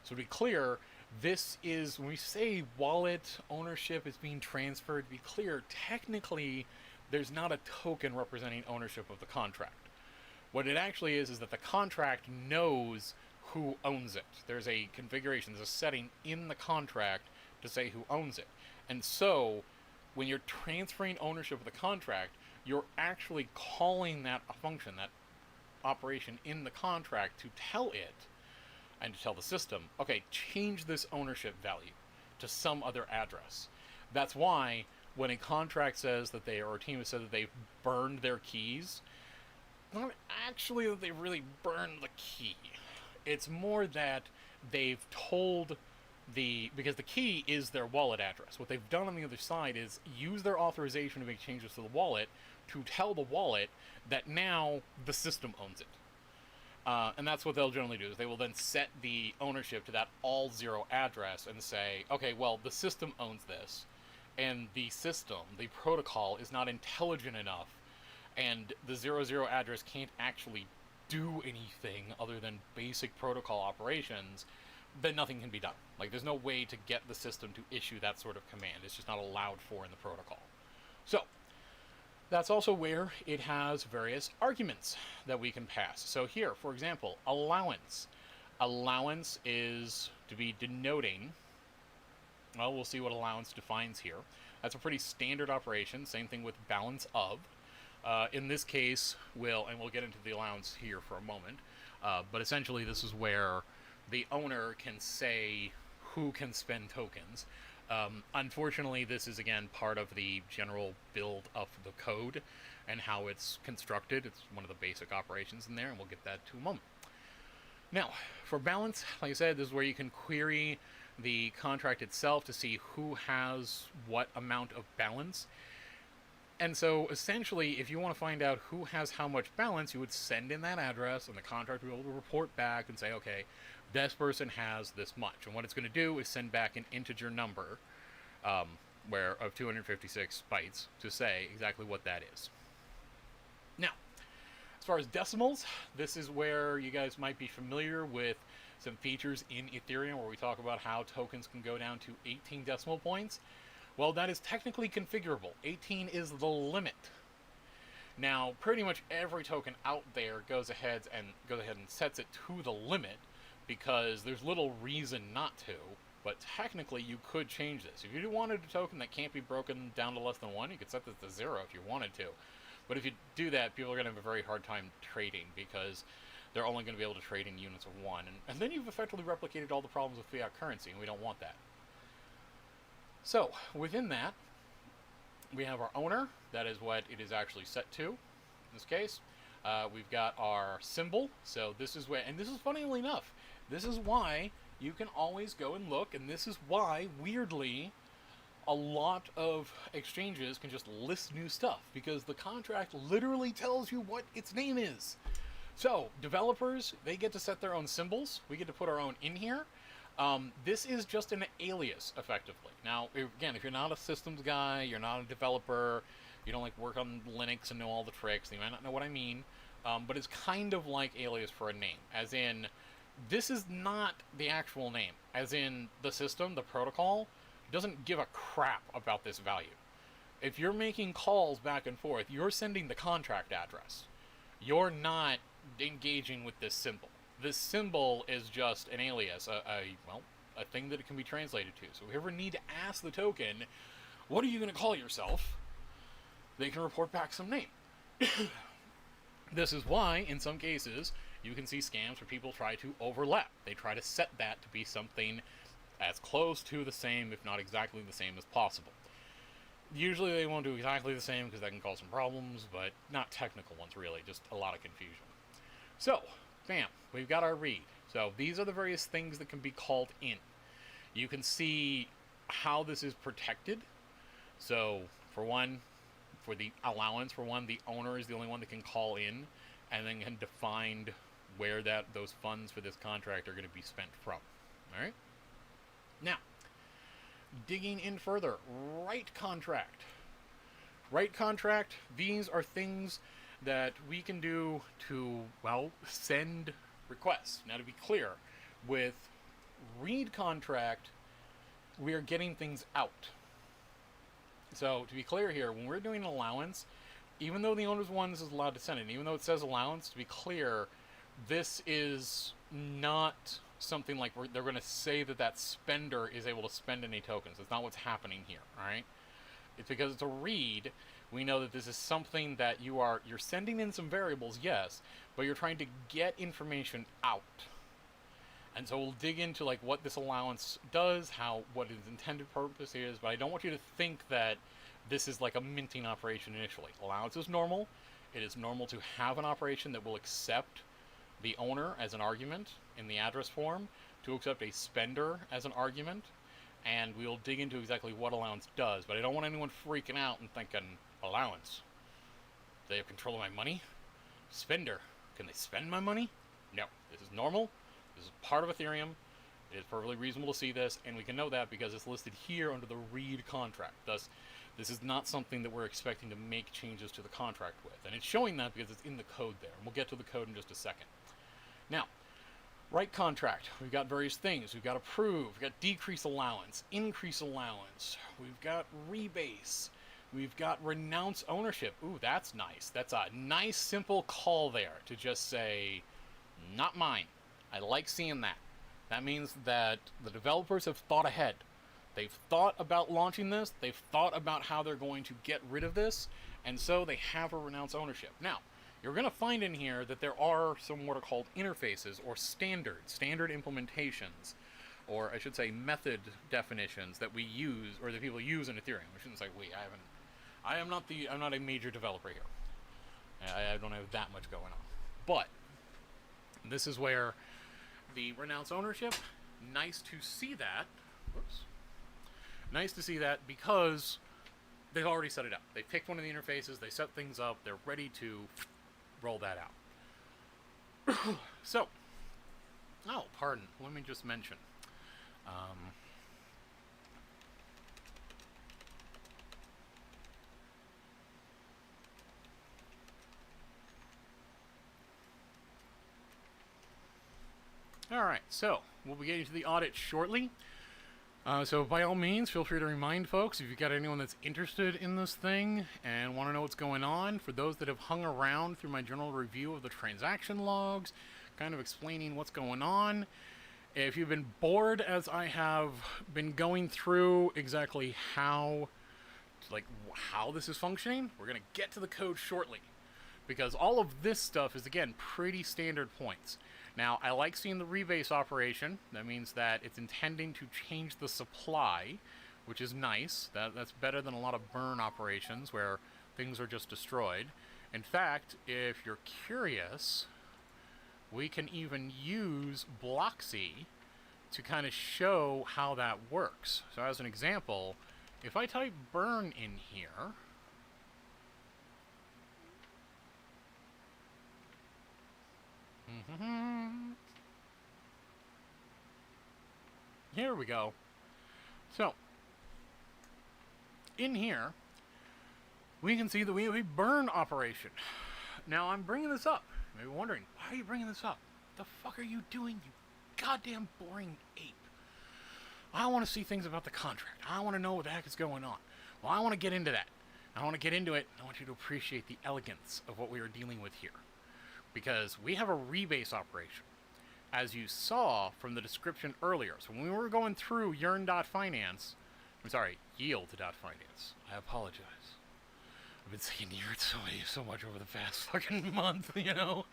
So to be clear, this is, when we say wallet ownership is being transferred, to be clear, technically there's not a token representing ownership of the contract. What it actually is that the contract knows who owns it. There's a configuration, there's a setting in the contract to say who owns it. And so, when you're transferring ownership of the contract, you're actually calling that a function, that operation in the contract, to tell it, and to tell the system, okay, change this ownership value to some other address. That's why when a contract says that they, or a team has said that they've burned their keys, not actually that they really burned the key. It's more that they've told because the key is their wallet address. What they've done on the other side is use their authorization to make changes to the wallet to tell the wallet that now the system owns it. And that's what they'll generally do, is they will then set the ownership to that all zero address and say, okay, well, the system owns this, and the system, the protocol, is not intelligent enough, and the 00 address can't actually do anything other than basic protocol operations, then nothing can be done. Like, there's no way to get the system to issue that sort of command. It's just not allowed for in the protocol. So, that's also where it has various arguments that we can pass. So here, for example, allowance. Allowance is to be denoting, well, we'll see what allowance defines here. That's a pretty standard operation. Same thing with balance of. In this case, we'll get into the allowance here for a moment, but essentially this is where the owner can say who can spend tokens. Unfortunately, this is, again, part of the general build of the code and how it's constructed. It's one of the basic operations in there, and we'll get that to a moment. Now, for balance, like I said, this is where you can query the contract itself to see who has what amount of balance. And so, essentially, if you want to find out who has how much balance, you would send in that address, and the contract will be able to report back and say, okay, this person has this much. And what it's going to do is send back an integer number of 256 bytes to say exactly what that is. Now, as far as decimals, this is where you guys might be familiar with some features in Ethereum where we talk about how tokens can go down to 18 decimal points. Well, that is technically configurable. 18 is the limit. Now, pretty much every token out there goes ahead and sets it to the limit, because there's little reason not to, but technically you could change this. If you wanted a token that can't be broken down to less than 1, you could set this to 0 if you wanted to. But if you do that, people are going to have a very hard time trading, because they're only going to be able to trade in units of 1. And then you've effectively replicated all the problems with fiat currency, and we don't want that. So within that, we have our owner. That is what it is actually set to. In this case, we've got our symbol. So this is where, and this is funnily enough, this is why you can always go and look, and this is why, weirdly, a lot of exchanges can just list new stuff, because the contract literally tells you what its name is. So developers, they get to set their own symbols. We get to put our own in here. This is just an alias, effectively. Now, again, if you're not a systems guy, you're not a developer, you don't like work on Linux and know all the tricks, you might not know what I mean, but it's kind of like alias for a name, as in, this is not the actual name, as in the system, the protocol, doesn't give a crap about this value. If you're making calls back and forth, you're sending the contract address. You're not engaging with this symbol. This symbol is just an alias, a thing that it can be translated to. So if you ever need to ask the token, what are you going to call yourself? They can report back some name. This is why, in some cases, you can see scams where people try to overlap. They try to set that to be something as close to the same, if not exactly the same, as possible. Usually they won't do exactly the same because that can cause some problems, but not technical ones really, just a lot of confusion. So, bam, we've got our read. So these are the various things that can be called in. You can see how this is protected. So, for one, for the allowance, for one, the owner is the only one that can call in, and then can define where those funds for this contract are going to be spent from. All right? Now, digging in further, write contract. Write contract, these are things that we can do to, well, send requests. Now, to be clear, with read contract, we are getting things out. So, to be clear here, when we're doing an allowance, even though the owner's one is allowed to send it, even though it says allowance, to be clear, this is not something like they're going to say that spender is able to spend any tokens. That's not what's happening here, alright? It's because it's a read. We know that this is something that you're sending in some variables, yes, but you're trying to get information out. And so we'll dig into like what this allowance does, what its intended purpose is, but I don't want you to think that this is like a minting operation initially. Allowance is normal. It is normal to have an operation that will accept the owner as an argument in the address form, to accept a spender as an argument, and we'll dig into exactly what allowance does. But I don't want anyone freaking out and thinking, allowance? Do they have control of my money? Spender? Can they spend my money? No. This is normal. This is part of Ethereum. It is perfectly reasonable to see this, and we can know that because it's listed here under the read contract. Thus, this is not something that we're expecting to make changes to the contract with. And it's showing that because it's in the code there. And we'll get to the code in just a second. Now, write contract. We've got various things. We've got approve. We've got decrease allowance, increase allowance. We've got rebase. We've got renounce ownership. Ooh, that's nice. That's a nice, simple call there to just say, not mine. I like seeing that. That means that the developers have thought ahead. They've thought about launching this. They've thought about how they're going to get rid of this. And so they have a renounce ownership. Now, you're going to find in here that there are some what are called interfaces or standard implementations, or I should say method definitions that we use, or that people use in Ethereum. I shouldn't say we. I'm not a major developer here. I don't have that much going on. But this is where the renounce ownership, nice to see that. Whoops. Nice to see that because they've already set it up. They picked one of the interfaces, they set things up, they're ready to roll that out. So, oh, pardon, let me just mention. Alright, so we'll be getting to the audit shortly. So by all means, feel free to remind folks if you've got anyone that's interested in this thing and want to know what's going on. For those that have hung around through my general review of the transaction logs, kind of explaining what's going on. If you've been bored as I have been going through exactly how this is functioning, we're going to get to the code shortly. Because all of this stuff is, again, pretty standard points. Now, I like seeing the rebase operation. That means that it's intending to change the supply which is nice. That's better than a lot of burn operations where things are just destroyed. In fact, if you're curious, we can even use Bloxy to kind of show how that works. So as an example, if I type burn in here, here we go. So, in here, we can see that we have a burn operation. Now, I'm bringing this up. You may be wondering, why are you bringing this up? What the fuck are you doing, you goddamn boring ape? I want to see things about the contract. I want to know what the heck is going on. Well, I want to get into that. I want to get into it. I want you to appreciate the elegance of what we are dealing with here. Because we have a rebase operation. As you saw from the description earlier, so when we were going through yearn.finance, I'm sorry, yield.finance. I apologize. I've been saying yearn so much over the past fucking month, you know?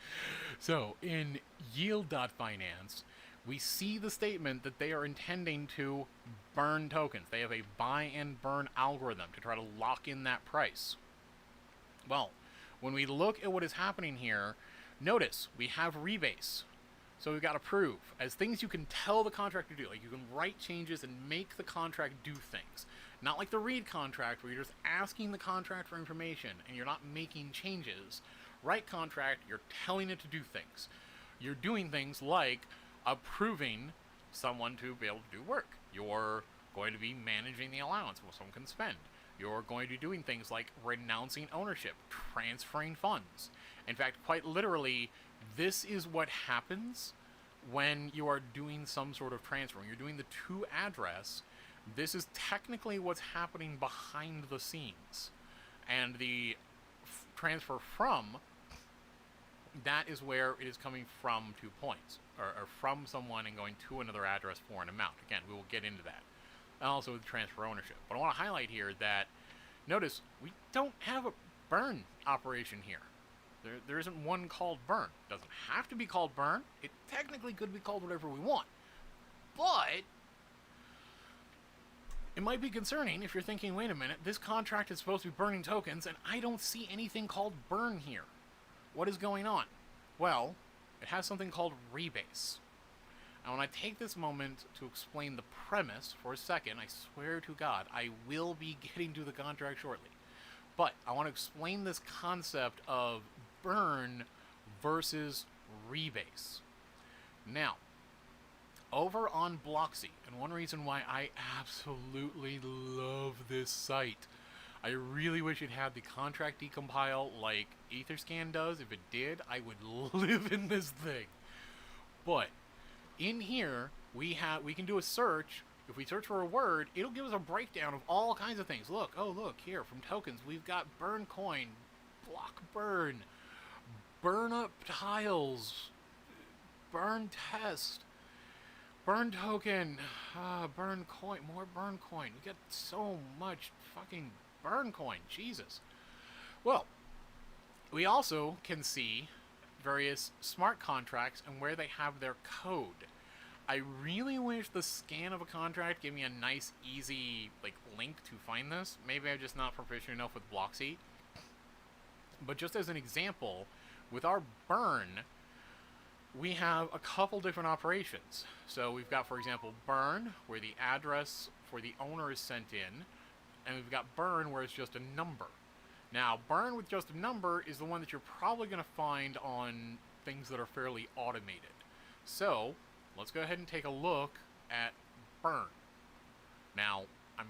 So, in yield.finance, we see the statement that they are intending to burn tokens. They have a buy and burn algorithm to try to lock in that price. Well, when we look at what is happening here, notice we have rebase. So we've got approve as things you can tell the contract to do. Like you can write changes and make the contract do things. Not like the read contract where you're just asking the contract for information and you're not making changes. Write contract, you're telling it to do things. You're doing things like approving someone to be able to do work. You're going to be managing the allowance what someone can spend. You're going to be doing things like renouncing ownership, transferring funds. In fact, quite literally, this is what happens when you are doing some sort of transfer. When you're doing the to address, this is technically what's happening behind the scenes. And the transfer from, that is where it is coming from 2 points. Or from someone and going to another address for an amount. Again, we will get into that. And also with transfer ownership. But I want to highlight here that, notice, we don't have a burn operation here. There isn't one called burn. It doesn't have to be called burn. It technically could be called whatever we want. But it might be concerning if you're thinking, wait a minute, this contract is supposed to be burning tokens, and I don't see anything called burn here. What is going on? Well, it has something called rebase. Now, when I take this moment to explain the premise for a second, I swear to God, I will be getting to the contract shortly. But I want to explain this concept of burn versus rebase. Now, over on Bloxy, and one reason why I absolutely love this site, I really wish it had the contract decompile like Etherscan does. If it did, I would live in this thing. But in here, we can do a search. If we search for a word, it'll give us a breakdown of all kinds of things. Look, oh look, here, from tokens, we've got burn coin, block burn, burn up tiles, burn test, burn token, burn coin, more burn coin. We got so much fucking burn coin, Jesus. Well, we also can see various smart contracts and where they have their code. I really wish the scan of a contract gave me a nice, easy link to find this. Maybe I'm just not proficient enough with Bloxy. But just as an example, with our burn, we have a couple different operations. So we've got, for example, burn, where the address for the owner is sent in, and we've got burn, where it's just a number. Now, burn with just a number is the one that you're probably going to find on things that are fairly automated. So let's go ahead and take a look at burn. Now, I'm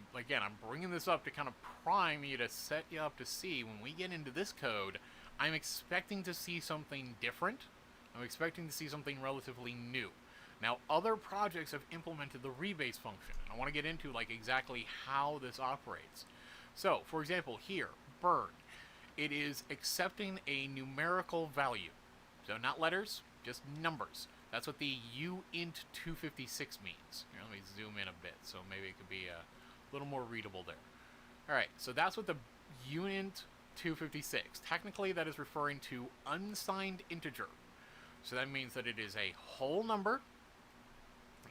bringing this up to kind of prime you to set you up to see when we get into this code, I'm expecting to see something different. I'm expecting to see something relatively new. Now, other projects have implemented the rebase function. I want to get into exactly how this operates. So, for example, here, burn. It is accepting a numerical value. So not letters, just numbers. That's what the uint256 means. Here, let me zoom in a bit so maybe it could be a little more readable there. Alright, so that's what the uint256. Technically, that is referring to unsigned integer. So that means that it is a whole number.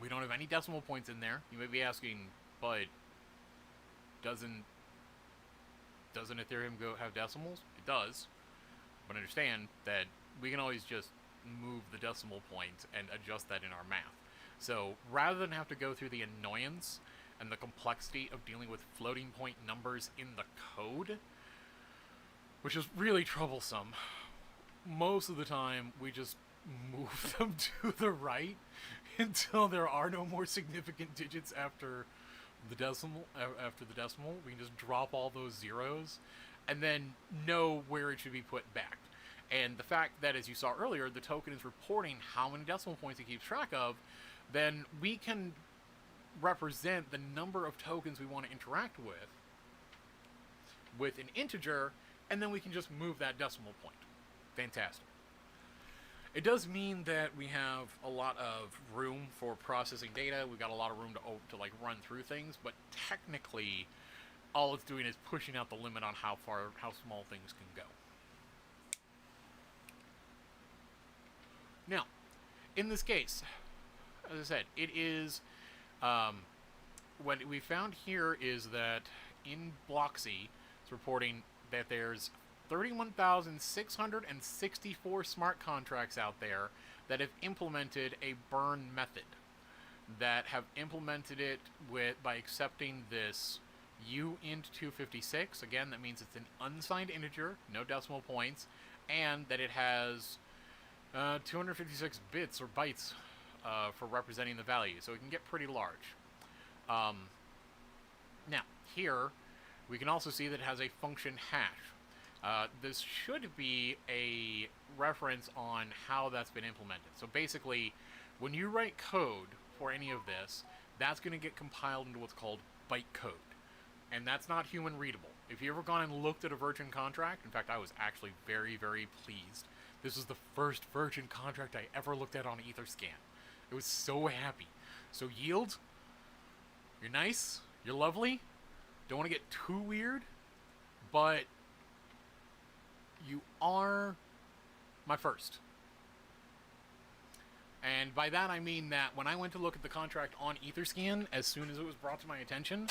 We don't have any decimal points in there. You may be asking, but Doesn't Ethereum have decimals? It does. But understand that we can always just move the decimal point and adjust that in our math. So rather than have to go through the annoyance and the complexity of dealing with floating point numbers in the code, which is really troublesome, most of the time we just move them to the right until there are no more significant digits after the decimal. We can just drop all those zeros and then know where it should be put back. And the fact that, as you saw earlier, the token is reporting how many decimal points it keeps track of, then we can represent the number of tokens we want to interact with an integer, and then we can just move that decimal point. Fantastic. It does mean that we have a lot of room for processing data. We've got a lot of room to like run through things, but technically all it's doing is pushing out the limit on how small things can go. Now, in this case, as I said, it is what we found here is that in Bloxy, it's reporting that there's 31,664 smart contracts out there that have implemented a burn method, that have implemented it by accepting this uint256. Again, that means it's an unsigned integer, no decimal points, and that it has 256 bits or bytes for representing the value, so it can get pretty large. Now, here, we can also see that it has a function hash. This should be a reference on how that's been implemented. So basically, when you write code for any of this, that's going to get compiled into what's called bytecode. And that's not human readable. If you ever gone and looked at a Virgin contract, in fact, I was actually very, very pleased. This was the first Virgin contract I ever looked at on Etherscan. I was so happy. So YELD, you're nice, you're lovely, don't want to get too weird, but you are my first. And by that I mean that when I went to look at the contract on Etherscan, as soon as it was brought to my attention,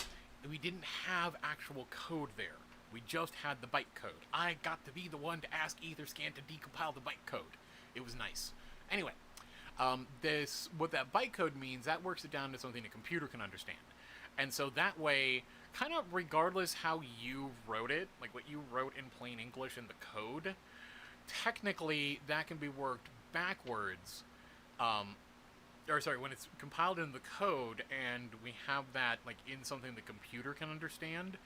we didn't have actual code there. We just had the bytecode. I got to be the one to ask Etherscan to decompile the bytecode. It was nice. Anyway, what that bytecode means, that works it down to something a computer can understand. And so that way, kind of regardless how you wrote it, like what you wrote in plain English in the code, technically that can be worked backwards. When it's compiled in the code and we have that like in something the computer can understand,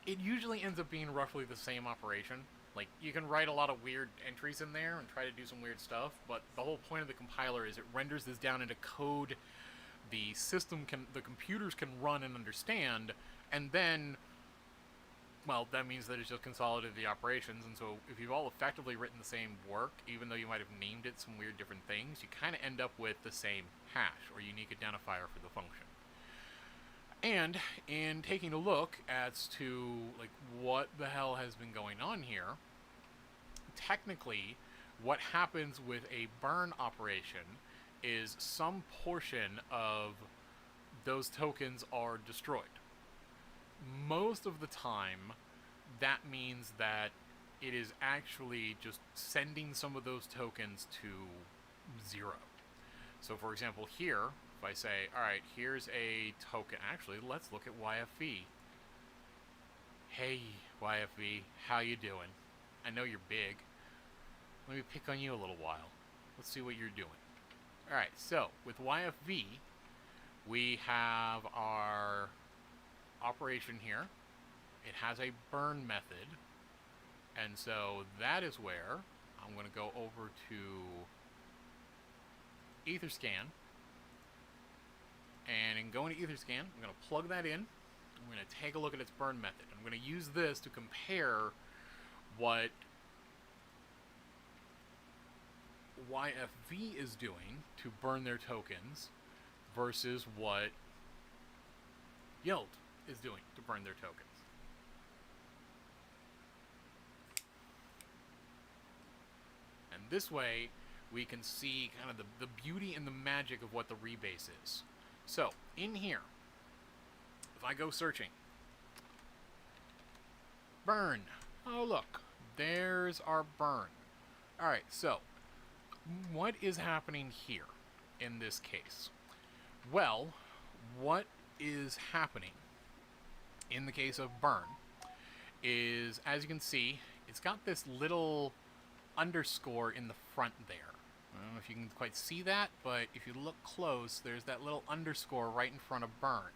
it usually ends up being roughly the same operation. Like, you can write a lot of weird entries in there and try to do some weird stuff, but the whole point of the compiler is it renders this down into code the computers can run and understand, and then, well, that means that it's just consolidated the operations. And so if you've all effectively written the same work, even though you might have named it some weird different things, you kind of end up with the same hash or unique identifier for the function. And in taking a look as to like what the hell has been going on here, technically what happens with a burn operation is some portion of those tokens are destroyed. Most of the time, that means that it is actually just sending some of those tokens to 0. So for example here, if I say, alright, here's a token. Actually, let's look at YFB. Hey, YFB, how you doing? I know you're big. Let me pick on you a little while. Let's see what you're doing. Alright, so with YFB, we have our operation here. It has a burn method. And so that is where I'm going to go over to Etherscan. And in going to Etherscan, I'm going to plug that in. I'm going to take a look at its burn method. I'm going to use this to compare what YFB is doing to burn their tokens versus what YELD is doing to burn their tokens. And this way, we can see kind of the beauty and the magic of what the rebase is. So, in here, if I go searching burn. Oh, look, there's our burn. All right, so what is happening here in this case? Well, what is happening in the case of burn is, as you can see, it's got this little underscore in the front there. I don't know if you can quite see that, but if you look close, there's that little underscore right in front of burn.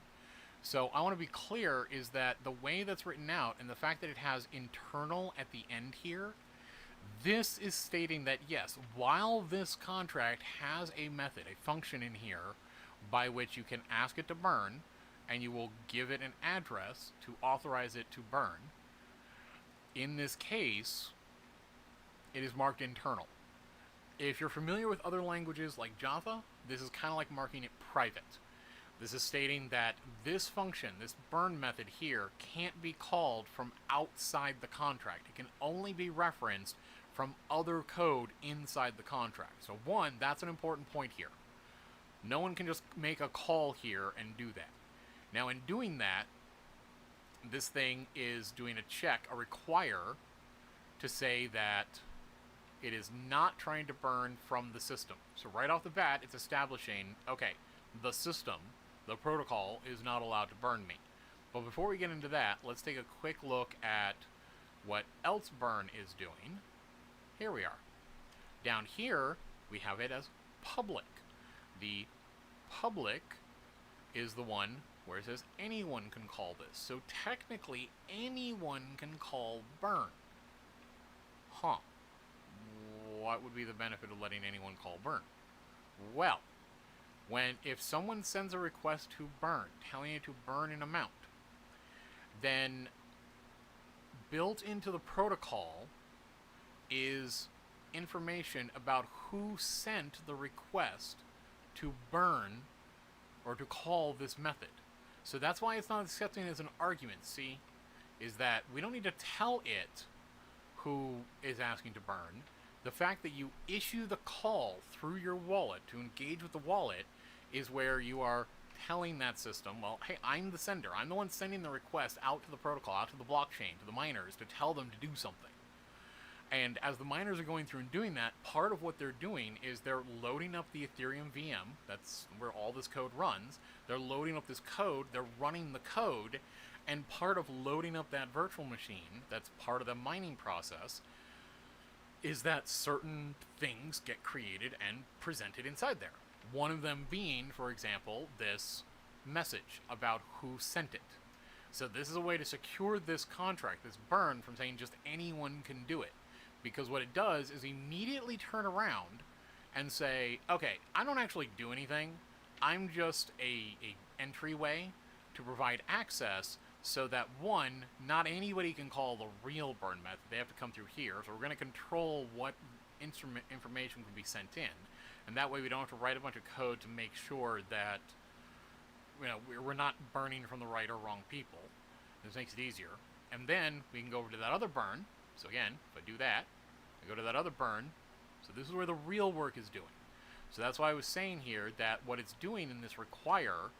So I want to be clear is that the way that's written out and the fact that it has internal at the end here, this is stating that yes, while this contract has a method, a function in here by which you can ask it to burn, and you will give it an address to authorize it to burn, in this case, it is marked internal. If you're familiar with other languages like Java, this is kind of like marking it private. This is stating that this function, this burn method here, can't be called from outside the contract. It can only be referenced from other code inside the contract. So one, that's an important point here. No one can just make a call here and do that. Now in doing that, this thing is doing a check, a require, to say that it is not trying to burn from the system. So right off the bat, it's establishing, okay, the system, the protocol, is not allowed to burn me. But before we get into that, let's take a quick look at what else burn is doing. Here we are. Down here, we have it as public. The public is the one where it says anyone can call this. So technically, anyone can call burn. Huh. What would be the benefit of letting anyone call burn? Well, if someone sends a request to burn, telling it to burn an amount, then built into the protocol is information about who sent the request to burn or to call this method. So that's why it's not accepting as an argument, see? Is that we don't need to tell it who is asking to burn. The fact that you issue the call through your wallet to engage with the wallet is where you are telling that system, well, hey, I'm the sender. I'm the one sending the request out to the protocol, out to the blockchain, to the miners, to tell them to do something. And as the miners are going through and doing that, part of what they're doing is they're loading up the Ethereum VM. That's where all this code runs. They're loading up this code. They're running the code. And part of loading up that virtual machine, that's part of the mining process, is that certain things get created and presented inside there. One of them being, for example, this message about who sent it. So this is a way to secure this contract, this burn, from saying just anyone can do it. Because what it does is immediately turn around and say, okay, I don't actually do anything. I'm just a entryway to provide access so that, one, not anybody can call the real burn method. They have to come through here. So we're going to control what information can be sent in. And that way we don't have to write a bunch of code to make sure that we're not burning from the right or wrong people. This makes it easier. And then we can go over to that other burn. So again, if I do that, I go to that other burn. So this is where the real work is doing. So that's why I was saying here that what it's doing in this require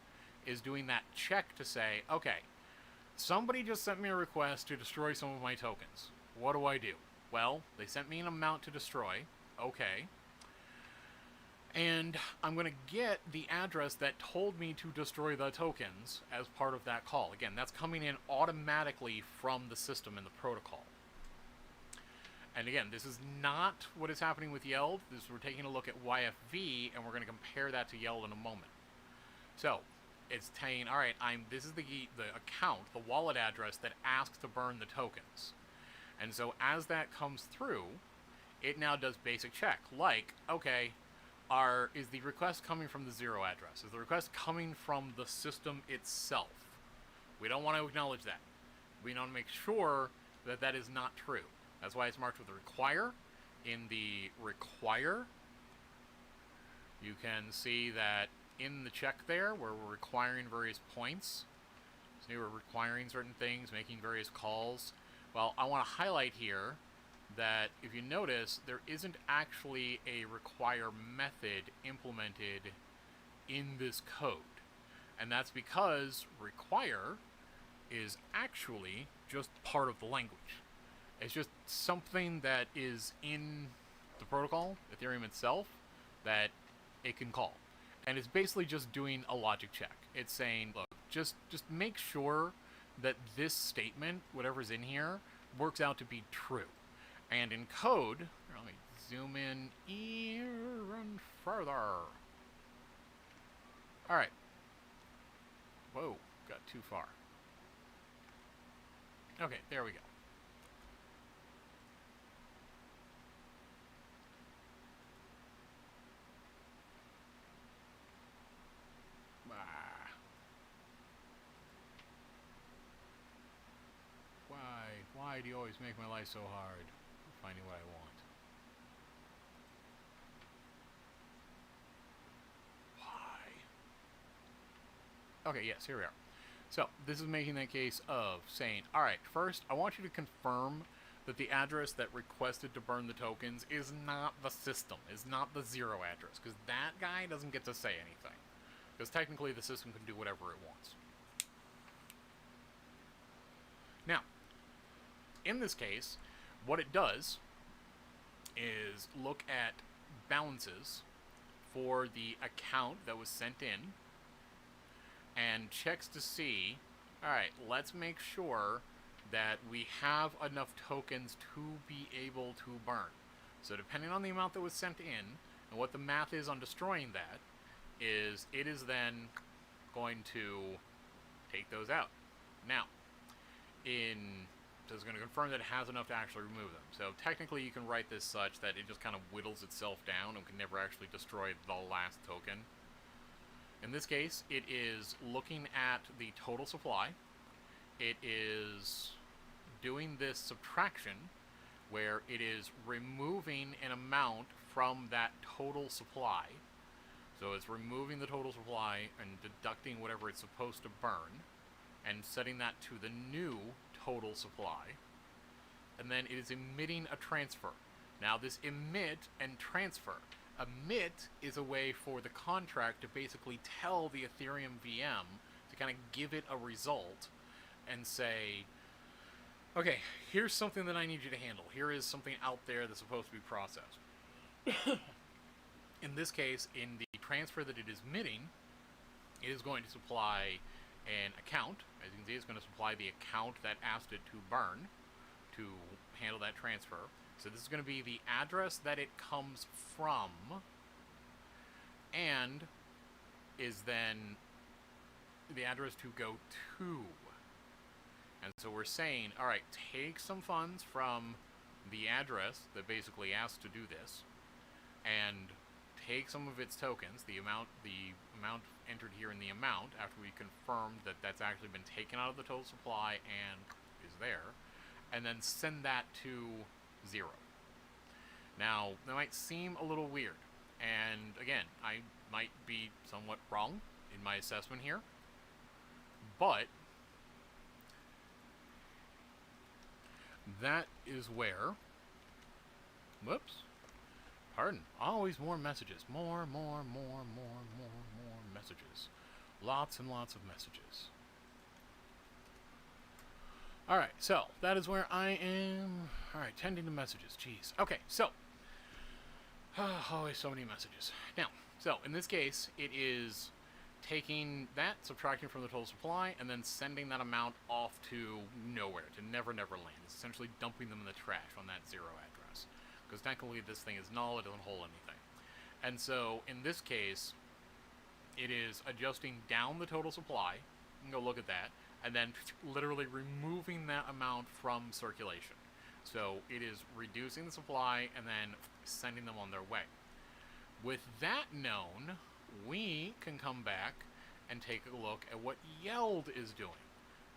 is doing that check to say, okay, somebody just sent me a request to destroy some of my tokens. What do I do? Well, they sent me an amount to destroy. Okay. And I'm going to get the address that told me to destroy the tokens as part of that call. Again, that's coming in automatically from the system in the protocol. And again, this is not what is happening with YELD. We're taking a look at YFV, and we're going to compare that to YELD in a moment. So it's saying, all right, this is the account, the wallet address that asks to burn the tokens. And so as that comes through, it now does basic check. Like, okay, is the request coming from the 0 address? Is the request coming from the system itself? We don't want to acknowledge that. We want to make sure that that is not true. That's why it's marked with a require. In the require, you can see that in the check there, where we're requiring various points, so we're requiring certain things, making various calls. Well, I want to highlight here that if you notice, there isn't actually a require method implemented in this code. And that's because require is actually just part of the language. It's just something that is in the protocol, Ethereum itself, that it can call. And it's basically just doing a logic check. It's saying, look, just make sure that this statement, whatever's in here, works out to be true. And in code, let me zoom in even further. Alright. Whoa, got too far. Okay, there we go. Why do you always make my life so hard? Finding what I want. Why? Okay, yes, here we are. So, this is making the case of saying, alright, first, I want you to confirm that the address that requested to burn the tokens is not the system, is not the zero address, because that guy doesn't get to say anything. Because technically the system can do whatever it wants. Now, in this case, what it does is look at balances for the account that was sent in and checks to see, alright, let's make sure that we have enough tokens to be able to burn. So depending on the amount that was sent in and what the math is on destroying that, it is then going to take those out. Now, so it's going to confirm that it has enough to actually remove them. So technically you can write this such that it just kind of whittles itself down and can never actually destroy the last token. In this case, it is looking at the total supply. It is doing this subtraction where it is removing an amount from that total supply. So it's removing the total supply and deducting whatever it's supposed to burn and setting that to the new total supply. And then it is emitting a transfer. Now this emit and transfer. Emit is a way for the contract to basically tell the Ethereum VM to kind of give it a result and say, okay, here's something that I need you to handle. Here is something out there that's supposed to be processed. In this case, in the transfer that it is emitting, it is going to supply an account. As you can see, it's going to supply the account that asked it to burn to handle that transfer. So this is going to be the address that it comes from, and is then the address to go to. And so we're saying, all right, take some funds from the address that basically asked to do this, and take some of its tokens, the amount entered here in the amount, after we confirmed that that's actually been taken out of the total supply and is there, and then send that to 0. Now, that might seem a little weird, and again, I might be somewhat wrong in my assessment here, but that is where, whoops, pardon, always more messages, more messages, lots and lots of messages. Alright, so, that is where I am, alright, tending to messages, jeez. Okay, so, always so many messages. Now, so, in this case, it is taking that, subtracting from the total supply, and then sending that amount off to nowhere, to Never Never Land. It's essentially dumping them in the trash on that 0 address. Because technically this thing is null, it doesn't hold anything. And so, in this case, it is adjusting down the total supply, you can go look at that, and then literally removing that amount from circulation. So it is reducing the supply and then sending them on their way. With that known, we can come back and take a look at what YELD is doing,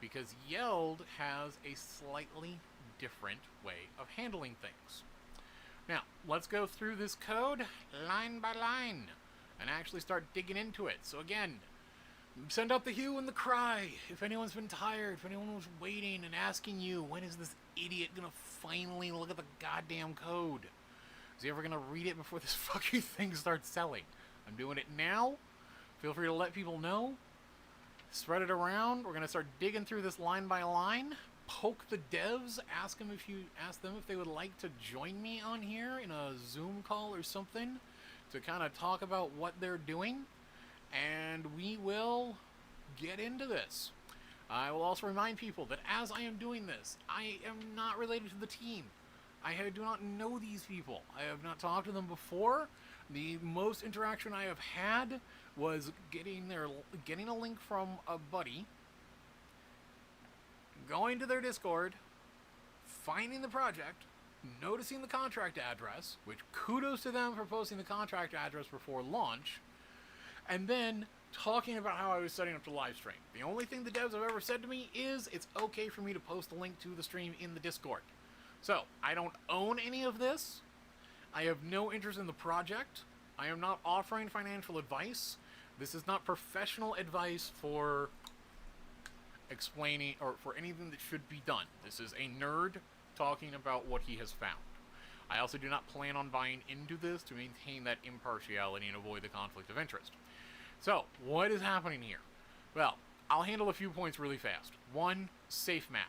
because YELD has a slightly different way of handling things. Now, let's go through this code line by line and actually start digging into it. So again, send up the hue and the cry. If anyone's been tired, if anyone was waiting and asking you, when is this idiot gonna finally look at the goddamn code? Is he ever gonna read it before this fucking thing starts selling? I'm doing it now. Feel free to let people know. Spread it around. We're going to start digging through this line by line. Poke the devs. Ask them if they would like to join me on here in a Zoom call or something to kind of talk about what they're doing. And we will get into this. I will also remind people that as I am doing this, I am not related to the team. I do not know these people. I have not talked to them before. The most interaction I have had was getting a link from a buddy, going to their Discord, finding the project, noticing the contract address, which kudos to them for posting the contract address before launch, and then talking about how I was setting up the live stream. The only thing the devs have ever said to me is it's okay for me to post the link to the stream in the Discord. So, I don't own any of this. I have no interest in the project. I am not offering financial advice. This is not professional advice for explaining or for anything that should be done. This is a nerd talking about what he has found. I also do not plan on buying into this to maintain that impartiality and avoid the conflict of interest. So, what is happening here? Well, I'll handle a few points really fast. One, safe math.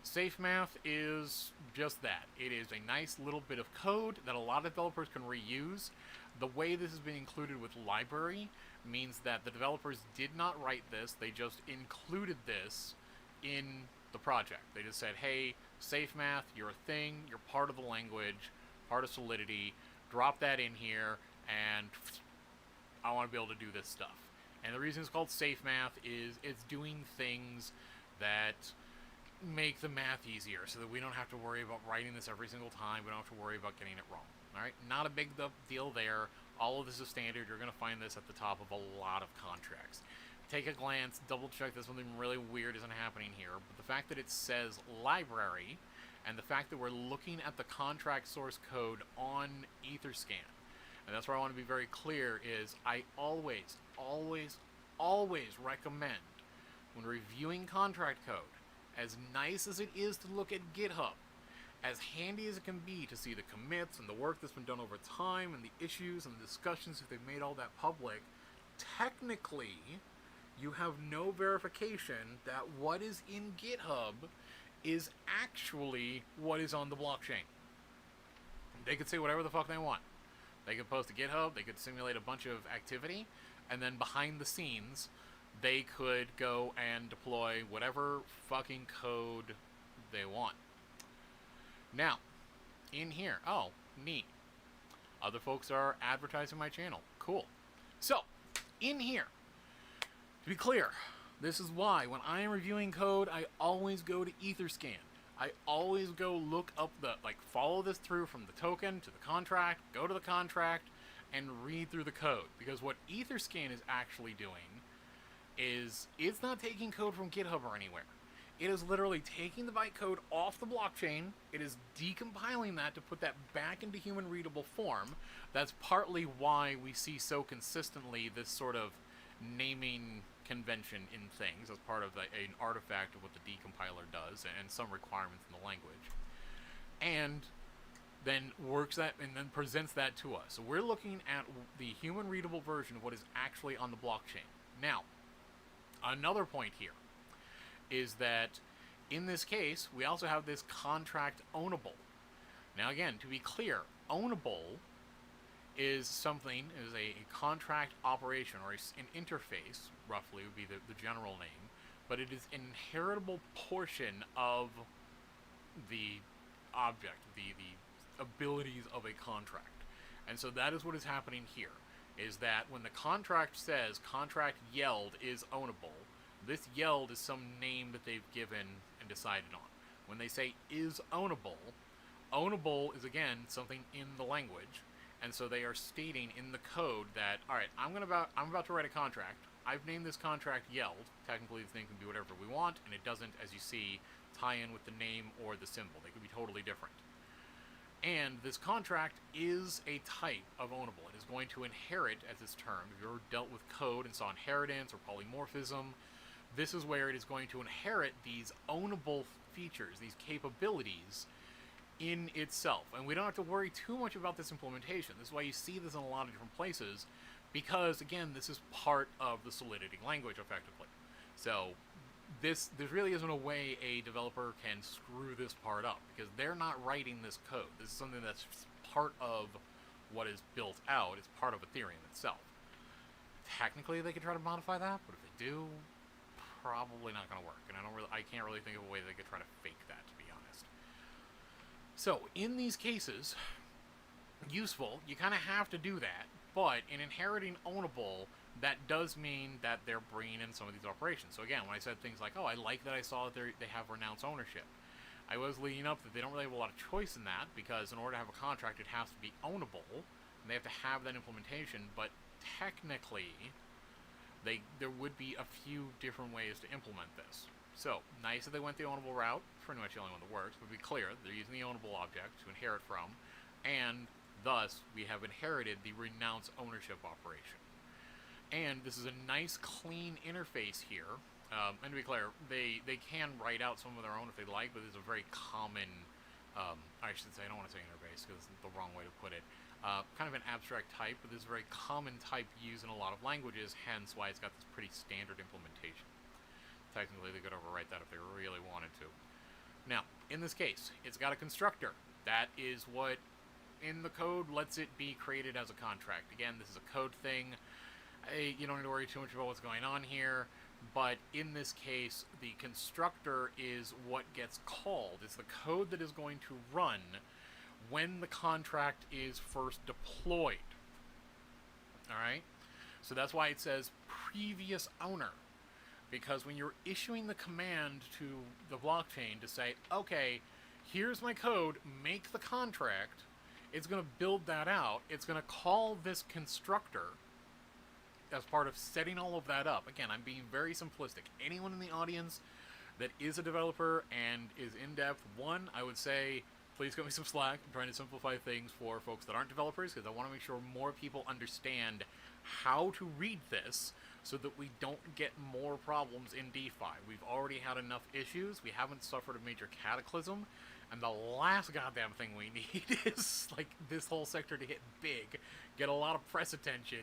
Safe math is just that. It is a nice little bit of code that a lot of developers can reuse. The way this has been included with library means that the developers did not write this, they just included this in the project. They just said, hey, safe math, you're a thing, you're part of the language, part of Solidity, drop that in here, and I want to be able to do this stuff. And the reason it's called safe math is it's doing things that make the math easier so that we don't have to worry about writing this every single time. We don't have to worry about getting it wrong. Alright, not a big deal there. All of this is standard. You're going to find this at the top of a lot of contracts. Take a glance, double check that something really weird isn't happening here. But the fact that it says library and the fact that we're looking at the contract source code on Etherscan, and that's where I want to be very clear, is I always, always, always recommend when reviewing contract code, as nice as it is to look at GitHub, as handy as it can be to see the commits and the work that's been done over time and the issues and the discussions if they've made all that public, technically you have no verification that what is in GitHub is actually what is on the blockchain. They could say whatever the fuck they want. They could post to GitHub, they could simulate a bunch of activity, and then behind the scenes they could go and deploy whatever fucking code they want. Now, in here, oh, neat. Other folks are advertising my channel. Cool. So, in here, to be clear, this is why when I am reviewing code, I always go to Etherscan. I always go look up follow this through from the token to the contract, go to the contract, and read through the code. Because what Etherscan is actually doing is it's not taking code from GitHub or anywhere. It is literally taking the bytecode off the blockchain. It is decompiling that to put that back into human readable form. That's partly why we see so consistently this sort of naming convention in things as part of an artifact of what the decompiler does and some requirements in the language. And then works that and then presents that to us. So we're looking at the human readable version of what is actually on the blockchain. Now, another point here is that in this case, we also have this contract ownable. Now again, to be clear, ownable is something, is a contract operation or an interface, roughly would be the general name, but it is an inheritable portion of the object, the abilities of a contract. And so that is what is happening here, is that when the contract says contract YELD is ownable, this YELD is some name that they've given and decided on. When they say is ownable, ownable is again something in the language, and so they are stating in the code that, all right, I'm about to write a contract. I've named this contract YELD. Technically, this name can be whatever we want, and it doesn't, as you see, tie in with the name or the symbol. They could be totally different. And this contract is a type of ownable. It is going to inherit, as this term. If you've ever dealt with code and saw inheritance or polymorphism, this is where it is going to inherit these ownable features, these capabilities in itself. And we don't have to worry too much about this implementation. This is why you see this in a lot of different places, because, again, this is part of the Solidity language, effectively. So there really isn't a way a developer can screw this part up, because they're not writing this code. This is something that's part of what is built out. It's part of Ethereum itself. Technically, they could try to modify that, but if they do, probably not going to work. And I can't really think of a way they could try to fake that, to be honest. So in these cases, useful, you kind of have to do that. But in inheriting ownable, that does mean that they're bringing in some of these operations. So again, when I said things like, oh, I like that I saw that they have renounce ownership, I was leading up that they don't really have a lot of choice in that, because in order to have a contract, it has to be ownable, and they have to have that implementation. But technically, there would be a few different ways to implement this. So, nice that they went the ownable route, pretty much the only one that works, but be clear, they're using the ownable object to inherit from, and thus, we have inherited the renounce ownership operation. And this is a nice, clean interface here. And to be clear, they can write out some of their own if they like, but this is a very common, I should say, I don't want to say interface because it's the wrong way to put it, kind of an abstract type, but this is a very common type used in a lot of languages, hence why it's got this pretty standard implementation. Technically, they could overwrite that if they really wanted to. Now, in this case, it's got a constructor. That is what, in the code, lets it be created as a contract. Again, this is a code thing. You don't need to worry too much about what's going on here, but in this case, the constructor is what gets called. It's the code that is going to run when the contract is first deployed. Alright? So that's why it says previous owner. Because when you're issuing the command to the blockchain to say, okay, here's my code, make the contract, it's going to build that out. It's going to call this constructor as part of setting all of that up. Again, I'm being very simplistic. Anyone in the audience that is a developer and is in-depth, one, I would say, please cut me some slack. I'm trying to simplify things for folks that aren't developers, because I want to make sure more people understand how to read this so that we don't get more problems in DeFi. We've already had enough issues. We haven't suffered a major cataclysm. And the last goddamn thing we need is, like, this whole sector to get big, get a lot of press attention,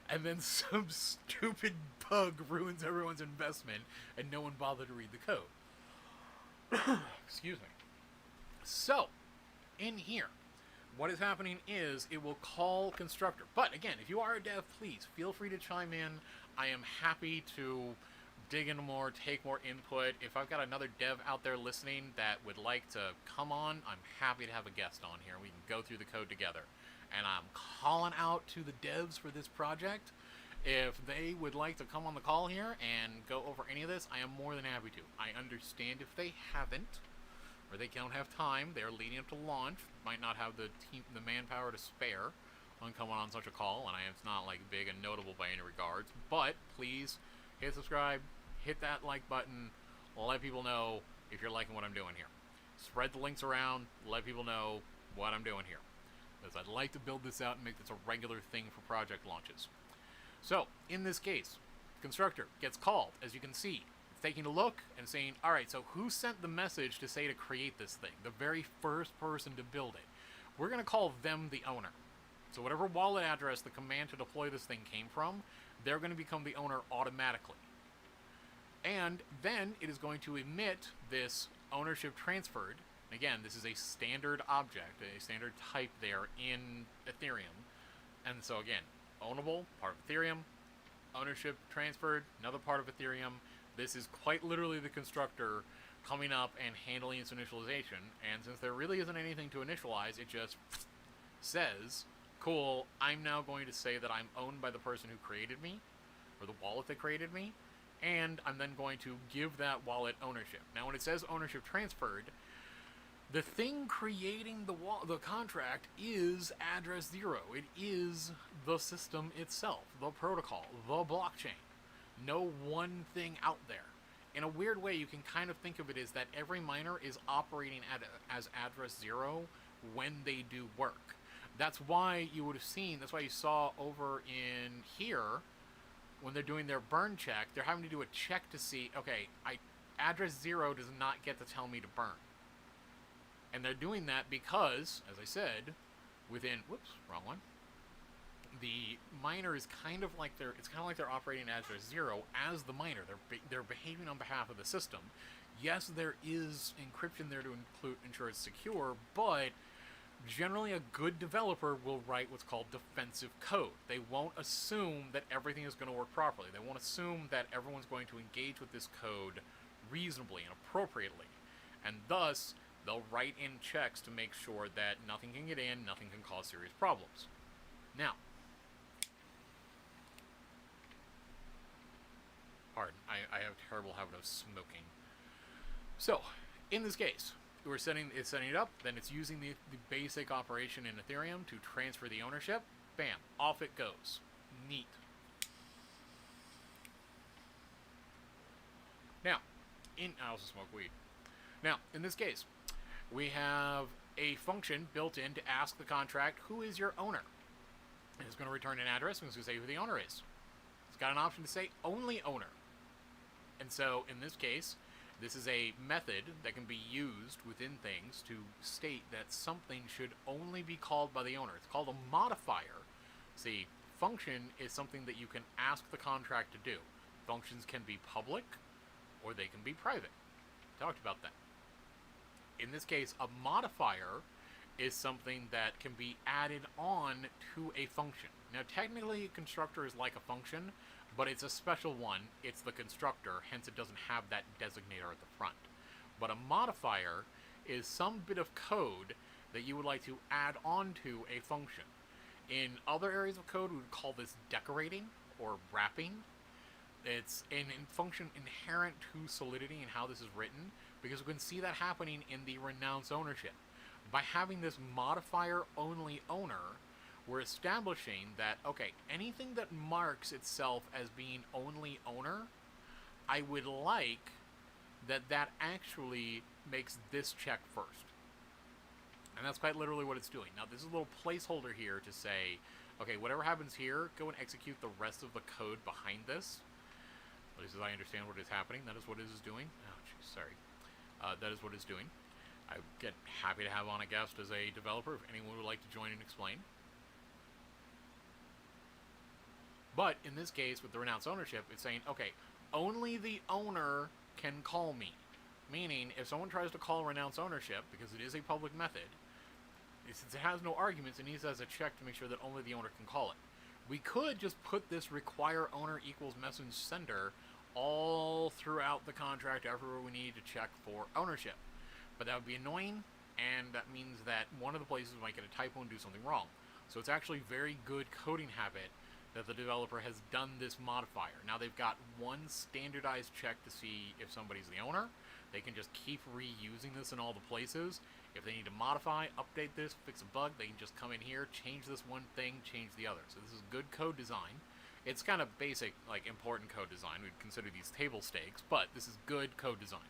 and then some stupid bug ruins everyone's investment, and no one bothered to read the code. Excuse me. So, in here, what is happening is it will call constructor. But again, if you are a dev, please feel free to chime in. I am happy to dig into more, take more input. If I've got another dev out there listening that would like to come on, I'm happy to have a guest on here. We can go through the code together. And I'm calling out to the devs for this project. If they would like to come on the call here and go over any of this, I am more than happy to. I understand if they haven't, or they don't have time, they're leading up to launch, might not have the manpower to spare on coming on such a call, and it's not like big and notable by any regards, but please hit subscribe, hit that like button, let people know if you're liking what I'm doing here. Spread the links around, let people know what I'm doing here, because I'd like to build this out and make this a regular thing for project launches. So, in this case, constructor gets called, as you can see. It's taking a look and saying, alright, so who sent the message to say to create this thing? The very first person to build it. We're going to call them the owner. So whatever wallet address the command to deploy this thing came from, they're going to become the owner automatically. And then it is going to emit this ownership transferred. Again, this is a standard object, a standard type there in Ethereum. And so again, ownable, part of Ethereum, ownership transferred, another part of Ethereum. This is quite literally the constructor coming up and handling its initialization. And since there really isn't anything to initialize, it just says, cool, I'm now going to say that I'm owned by the person who created me, or the wallet that created me, and I'm then going to give that wallet ownership. Now, when it says ownership transferred, the thing creating the contract is address 0. It is the system itself, the protocol, the blockchain. No one thing out there. In a weird way, you can kind of think of it as that every miner is operating as address 0 when they do work. That's why you would have seen, that's why you saw over in here, when they're doing their burn check, they're having to do a check to see, okay, address 0 does not get to tell me to burn. And they're doing that because, as I said, within, whoops, wrong one, the miner is kind of like they're operating address 0 as the miner. They're behaving on behalf of the system. Yes, there is encryption there to ensure it's secure, but generally a good developer will write what's called defensive code. They won't assume that everything is going to work properly. They won't assume that everyone's going to engage with this code reasonably and appropriately. And thus, they'll write in checks to make sure that nothing can get in, nothing can cause serious problems. Now, pardon, I have a terrible habit of smoking. So, in this case, it's setting it up, then it's using the basic operation in Ethereum to transfer the ownership. Bam, off it goes. Neat. Now, I also smoke weed. Now, in this case, we have a function built in to ask the contract, who is your owner? And it's going to return an address, and it's going to say who the owner is. It's got an option to say only owner. And so, in this case, this is a method that can be used within things to state that something should only be called by the owner. It's called a modifier. See, function is something that you can ask the contract to do. Functions can be public, or they can be private. Talked about that. In this case, a modifier is something that can be added on to a function. Now, technically, a constructor is like a function, but it's a special one. It's the constructor, hence it doesn't have that designator at the front. But a modifier is some bit of code that you would like to add onto a function. In other areas of code, we would call this decorating or wrapping. It's a function inherent to Solidity and how this is written, because we can see that happening in the renounce ownership. By having this modifier only owner, we're establishing that, okay, anything that marks itself as being only owner, I would like that actually makes this check first. And that's quite literally what it's doing. Now, this is a little placeholder here to say, okay, whatever happens here, go and execute the rest of the code behind this. At least as I understand what is happening, that is what it is doing. Oh, geez, sorry. That is what it's doing. I get happy to have on a guest as a developer if anyone would like to join and explain. But in this case, with the renounce ownership, it's saying, okay, only the owner can call me. Meaning, if someone tries to call renounce ownership, because it is a public method, since it has no arguments, it needs as a check to make sure that only the owner can call it. We could just put this require owner equals message sender all throughout the contract everywhere we need to check for ownership. But that would be annoying, and that means that one of the places might get a typo and do something wrong. So it's actually very good coding habit that the developer has done this modifier. Now they've got one standardized check to see if somebody's the owner. They can just keep reusing this in all the places. If they need to modify, update this, fix a bug, they can just come in here, change this one thing, change the other. So this is good code design. It's kind of basic, like important code design. We'd consider these table stakes, but this is good code design.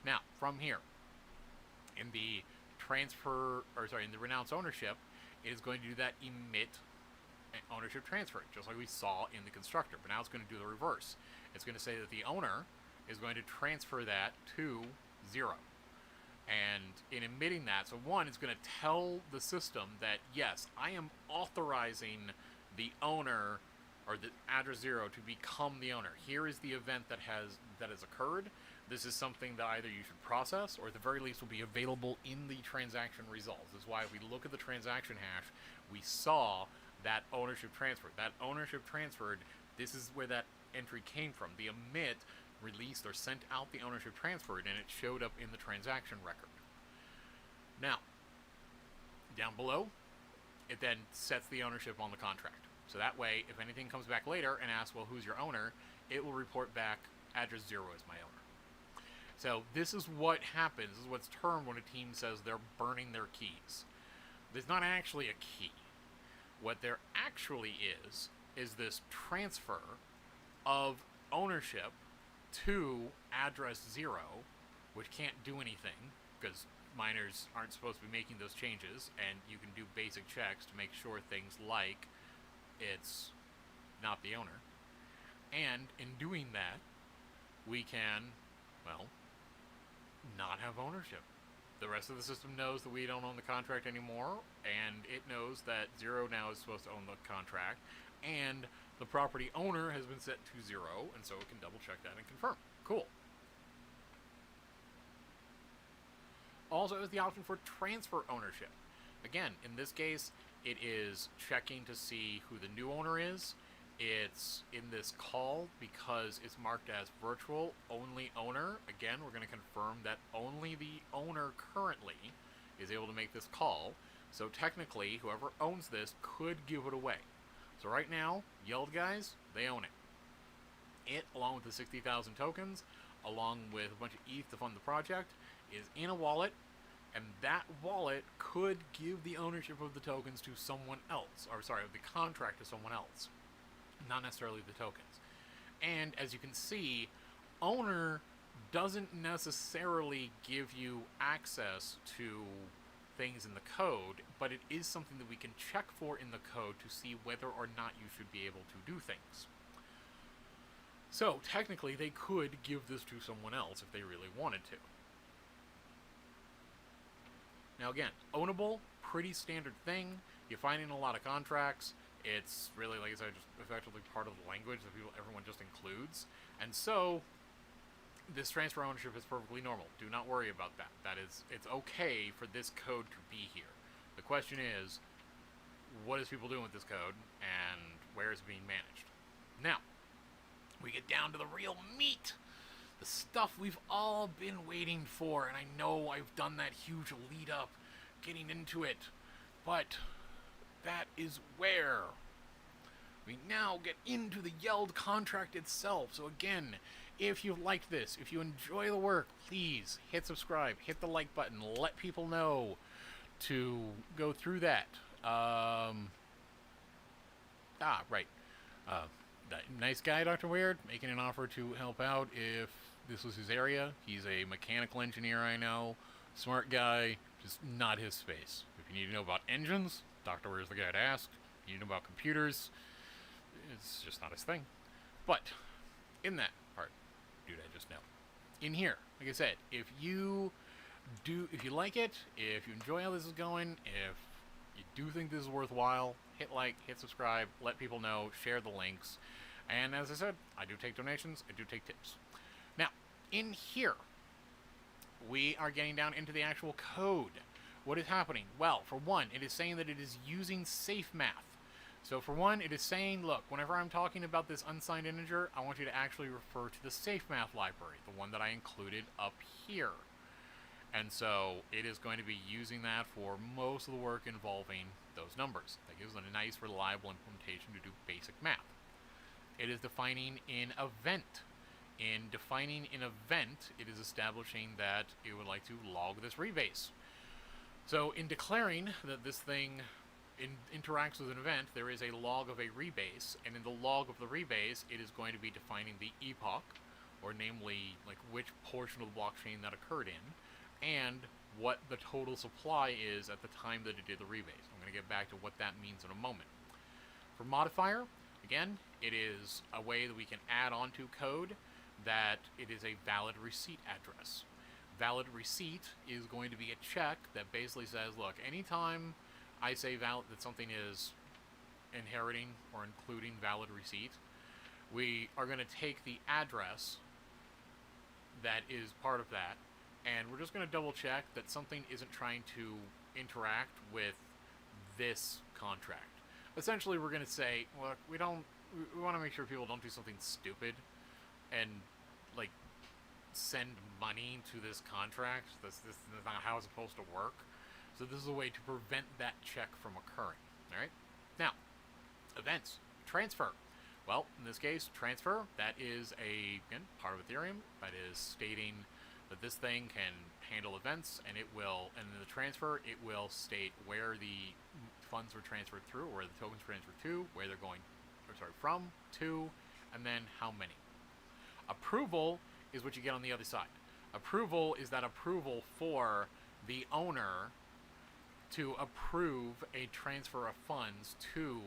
Now, from here, in the in the renounce ownership, it is going to do that emit ownership transfer, just like we saw in the constructor. But now it's going to do the reverse. It's going to say that the owner is going to transfer that to 0. And in emitting that, so one, it's going to tell the system that, yes, I am authorizing the owner, or the address 0, to become the owner. Here is the event that has occurred. This is something that either you should process, or at the very least will be available in the transaction results. That's why if we look at the transaction hash, we saw that ownership transferred. That ownership transferred, this is where that entry came from. The emit released or sent out the ownership transferred, and it showed up in the transaction record. Now, down below, it then sets the ownership on the contract. So that way, if anything comes back later and asks, well, who's your owner, it will report back address 0 is my owner. So this is what happens. This is what's termed when a team says they're burning their keys. There's not actually a key. What there actually is this transfer of ownership to address 0, which can't do anything because miners aren't supposed to be making those changes, and you can do basic checks to make sure things like it's not the owner. And in doing that, we can, well, not have ownership. The rest of the system knows that we don't own the contract anymore, and it knows that 0 now is supposed to own the contract, and the property owner has been set to 0, and so it can double check that and confirm. Cool. Also has the option for transfer ownership. Again, in this case, it is checking to see who the new owner is. It's in this call because it's marked as virtual only owner. Again, we're going to confirm that only the owner currently is able to make this call. So technically, whoever owns this could give it away. So right now, YELD guys, they own it. It, along with the 60,000 tokens, along with a bunch of ETH to fund the project, is in a wallet, and that wallet could give the ownership of the tokens to someone else, or sorry, the contract to someone else, not necessarily the tokens. And as you can see, owner doesn't necessarily give you access to things in the code, but it is something that we can check for in the code to see whether or not you should be able to do things. So technically they could give this to someone else if they really wanted to. Now again, ownable, pretty standard thing. You find in a lot of contracts. It's really, like I said, just effectively part of the language that everyone just includes. And so this transfer ownership is perfectly normal. Do not worry about that. It's okay for this code to be here. The question is, what is people doing with this code, and where is it being managed? Now, we get down to the real meat. The stuff we've all been waiting for, and I know I've done that huge lead up getting into it, but that is where we now get into the YELD contract itself. So again, if you've liked this, if you enjoy the work, please hit subscribe, hit the like button, let people know to go through that. That nice guy, Dr. Weird, making an offer to help out if this was his area. He's a mechanical engineer, I know. Smart guy, just not his space. If you need to know about engines, Dr. Weird's the guy to ask. If you need to know about computers, it's just not his thing. But in that part, dude, I just know. In here, like I said, if you like it, if you enjoy how this is going, if you do think this is worthwhile, hit like, hit subscribe, let people know, share the links. And as I said, I do take donations, I do take tips. Now, in here, we are getting down into the actual code. What is happening? Well, for one, it is saying that it is using safe math. So for one, it is saying, look, whenever I'm talking about this unsigned integer, I want you to actually refer to the safe math library, the one that I included up here. And so it is going to be using that for most of the work involving those numbers. That gives it a nice, reliable implementation to do basic math. It is defining an event. In defining an event, it is establishing that it would like to log this rebase. So in declaring that this thing interacts with an event, there is a log of a rebase, and in the log of the rebase, it is going to be defining the epoch, or namely, like which portion of the blockchain that occurred in, and what the total supply is at the time that it did the rebase. I'm going to get back to what that means in a moment. For modifier, again, it is a way that we can add on to code that it is a valid receipt address. Valid receipt is going to be a check that basically says, look, anytime I say valid that something is inheriting or including valid receipt, we are going to take the address that is part of that, and we're just going to double check that something isn't trying to interact with this contract. Essentially, we're going to say, look, we want to make sure people don't do something stupid and like send money to this contract. This is not how it's supposed to work. So this is a way to prevent that check from occurring. All right. Now, events, transfer. Well, in this case, transfer, that is again, part of Ethereum. That is stating that this thing can handle events, and it will, and in the transfer, it will state where the funds were transferred through, or where the tokens were transferred to, where they're going, from, to, and then how many. Approval is what you get on the other side. Approval is that approval for the owner to approve a transfer of funds to,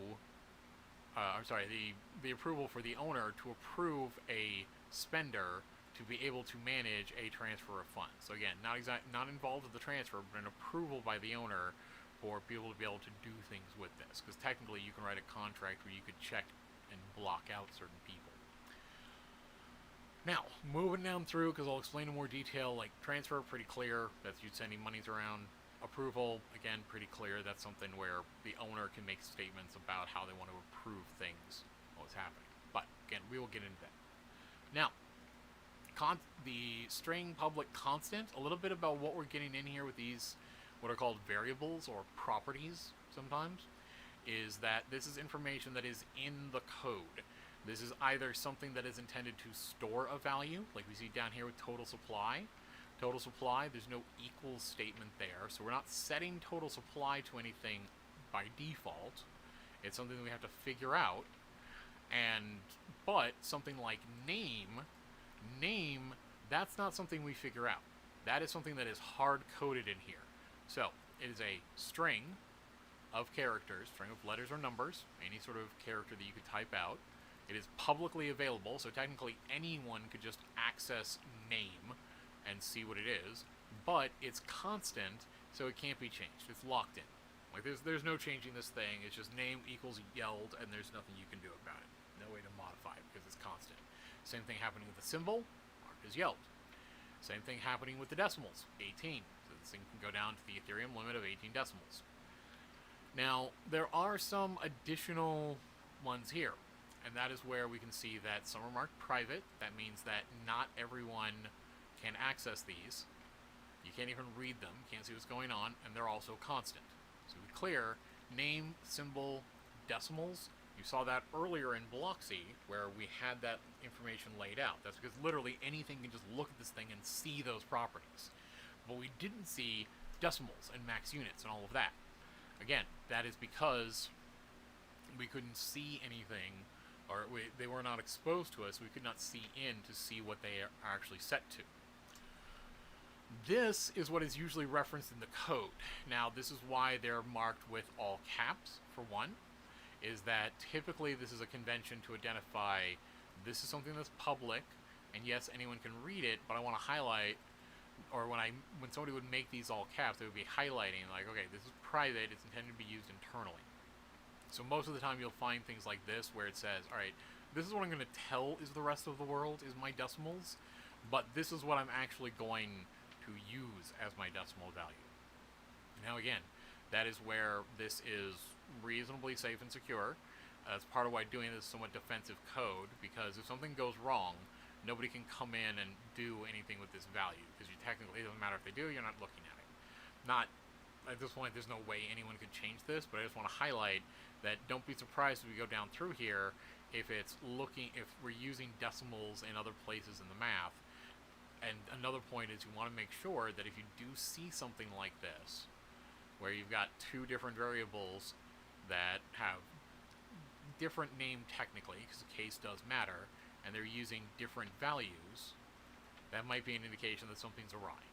the approval for the owner to approve a spender to be able to manage a transfer of funds. So again, not involved with the transfer, but an approval by the owner for people to be able to do things with this. Because technically you can write a contract where you could check and block out certain people. Now, moving down through, because I'll explain in more detail, like transfer, pretty clear, that's you sending monies around. Approval, again, pretty clear, that's something where the owner can make statements about how they want to approve things, what's happening. But, again, we will get into that. Now, the string public constant, a little bit about what we're getting in here with these, what are called variables or properties sometimes, is that this is information that is in the code. This is either something that is intended to store a value, like we see down here with total supply. Total supply, there's no equals statement there, so we're not setting total supply to anything by default. It's something that we have to figure out. But something like name, that's not something we figure out. That is something that is hard-coded in here. So, it is a string of characters, string of letters or numbers, any sort of character that you could type out. It is publicly available, so technically anyone could just access name and see what it is, but it's constant, so it can't be changed. It's locked in. Like there's no changing this thing. It's just name equals YELD, and there's nothing you can do about it. No way to modify it because it's constant. Same thing happening with the symbol, marked as YELD. Same thing happening with the decimals, 18. So this thing can go down to the Ethereum limit of 18 decimals. Now, there are some additional ones here, and that is where we can see that some are marked private. That means that not everyone can access these. You can't even read them, can't see what's going on, and they're also constant. So we clear name, symbol, decimals. You saw that earlier in Bloxy, where we had that information laid out. That's because literally anything can just look at this thing and see those properties. But we didn't see decimals and max units and all of that. Again, that is because we couldn't see anything, or they were not exposed to us. We could not see in to see what they are actually set to. This is what is usually referenced in the code. Now, this is why they're marked with all caps, for one, is that typically this is a convention to identify this is something that's public, and yes, anyone can read it, but I want to highlight, or when somebody would make these all caps, they would be highlighting, like, okay, this is private, it's intended to be used internally. So most of the time you'll find things like this, where it says, alright, this is what I'm going to tell is the rest of the world, is my decimals, but this is what I'm actually going to use as my decimal value. Now again, that is where this is reasonably safe and secure. That's part of why doing this is somewhat defensive code, because if something goes wrong, nobody can come in and do anything with this value, because it doesn't matter if they do, you're not looking at it. At this point, there's no way anyone could change this, but I just want to highlight that don't be surprised as we go down through here if we're using decimals in other places in the math. And another point is you want to make sure that if you do see something like this, where you've got two different variables that have different name technically, because the case does matter, and they're using different values, that might be an indication that something's awry.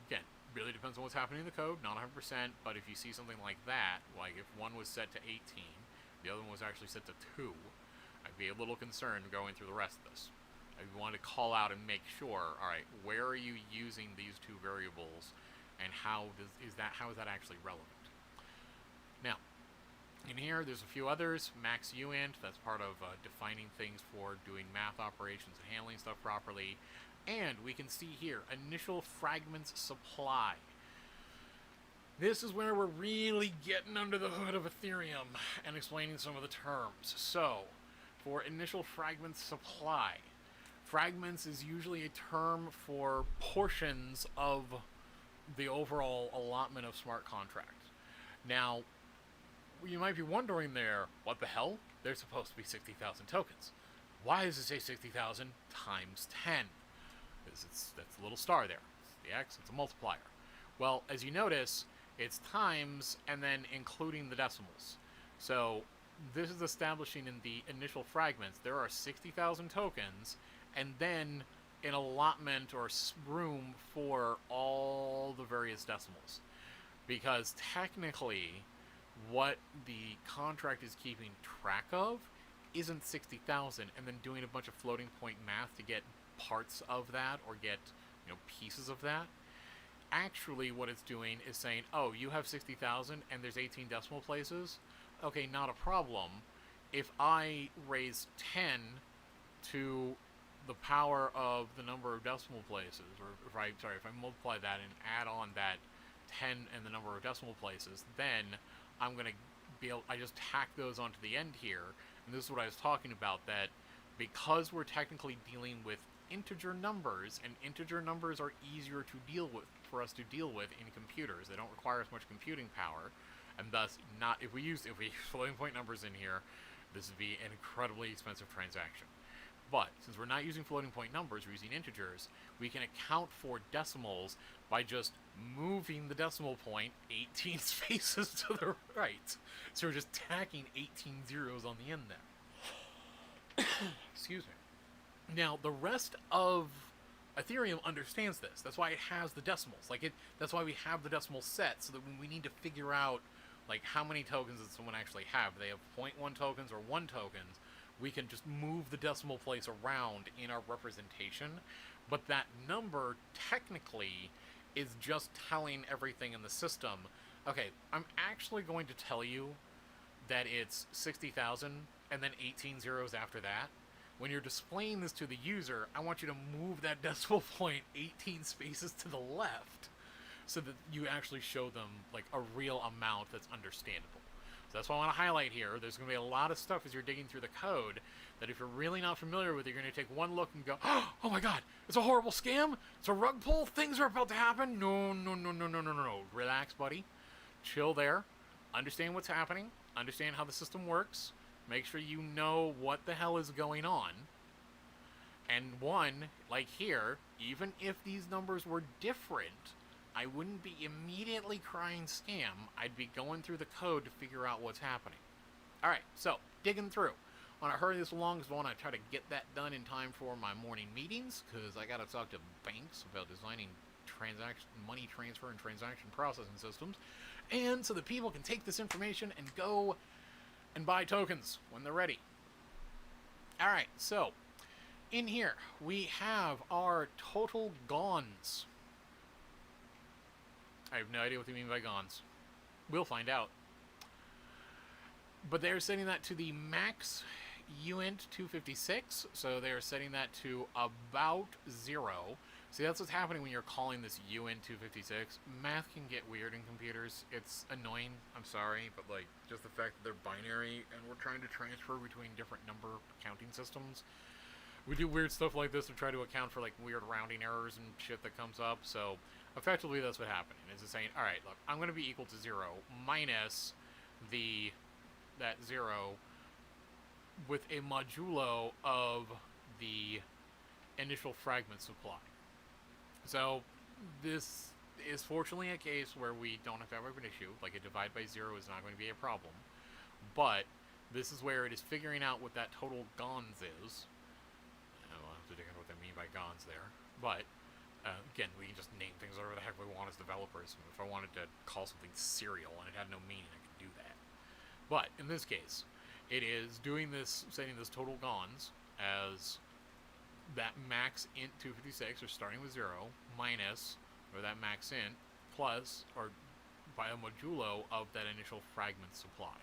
Again, really depends on what's happening in the code, not 100%, but if you see something like that, like if one was set to 18, the other one was actually set to 2, I'd be a little concerned going through the rest of this. I want to call out and make sure, alright, where are you using these two variables, and how is that actually relevant? Now, in here, there's a few others. Max uint, that's part of defining things for doing math operations and handling stuff properly. And we can see here, initial fragments supply. This is where we're really getting under the hood of Ethereum and explaining some of the terms. So, for initial fragments supply, fragments is usually a term for portions of the overall allotment of smart contracts. Now, you might be wondering there, what the hell? There's supposed to be 60,000 tokens. Why does it say 60,000 times 10? That's a little star there. It's the X, it's a multiplier. Well, as you notice, it's times and then including the decimals. So this is establishing in the initial fragments there are 60,000 tokens, and then an allotment or room for all the various decimals. Because technically, what the contract is keeping track of isn't 60,000 and then doing a bunch of floating point math to get parts of that or get, pieces of that. Actually, what it's doing is saying, oh, you have 60,000 and there's 18 decimal places. Okay, not a problem. If I raise 10 to the power of the number of decimal places, or if I multiply that and add on that 10 and the number of decimal places, then I'm going to be able, I just tack those onto the end here. And this is what I was talking about, that because we're technically dealing with integer numbers, and integer numbers are easier to deal with, for us to deal with in computers. They don't require as much computing power, and thus, if we use floating point numbers in here, this would be an incredibly expensive transaction. But since we're not using floating point numbers, we're using integers, we can account for decimals by just moving the decimal point 18 spaces to the right. So we're just tacking 18 zeros on the end there. Excuse me. Now, the rest of Ethereum understands this. That's why it has the decimals. That's why we have the decimal set, so that when we need to figure out how many tokens does someone actually have, they have 0.1 tokens or 1 tokens, we can just move the decimal place around in our representation. But that number technically is just telling everything in the system, okay, I'm actually going to tell you that it's 60,000 and then 18 zeros after that. When you're displaying this to the user, I want you to move that decimal point 18 spaces to the left so that you actually show them a real amount that's understandable. So that's what I want to highlight here. There's going to be a lot of stuff as you're digging through the code that if you're really not familiar with, you're going to take one look and go, oh my god, it's a horrible scam, it's a rug pull, things are about to happen. No. Relax, buddy. Chill there. Understand what's happening. Understand how the system works. Make sure you know what the hell is going on. And one, like here, even if these numbers were different, I wouldn't be immediately crying scam. I'd be going through the code to figure out what's happening. Alright, so, digging through. I want to hurry this along because I want to try to get that done in time for my morning meetings, because I got to talk to banks about designing money transfer and transaction processing systems, and so that people can take this information and go and buy tokens when they're ready. Alright, so, in here, we have our total gons. I have no idea what they mean by gons. We'll find out. But they're setting that to the max uint 256, so they're setting that to about 0. See, that's what's happening when you're calling this uint 256. Math can get weird in computers. It's annoying, I'm sorry, but just the fact that they're binary and we're trying to transfer between different number counting systems. We do weird stuff like this to try to account for weird rounding errors and shit that comes up, so effectively that's what's happening. It's just saying, alright, look, I'm going to be equal to 0 minus that 0 with a modulo of the initial fragment supply. So this is fortunately a case where we don't have to have an issue. A divide by 0 is not going to be a problem. But this is where it is figuring out what that total gons is. I'll have to dig into what they mean by gons there. But again, we can just name things whatever the heck we want as developers. If I wanted to call something serial and it had no meaning, I could do that. But in this case, it is doing this, setting this total gons as that max int 256, or starting with 0, minus, or that max int, plus, or by a modulo of that initial fragment supply.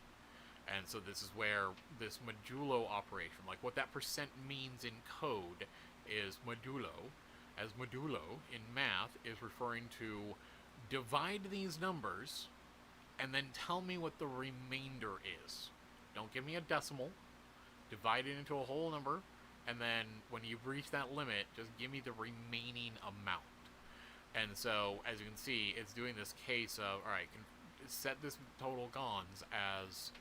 And so this is where this modulo operation, what that percent means in code is modulo, as modulo in math is referring to divide these numbers and then tell me what the remainder is. Don't give me a decimal. Divide it into a whole number, and then when you reach that limit, just give me the remaining amount. And so, as you can see, it's doing this case of, alright, set this total gons as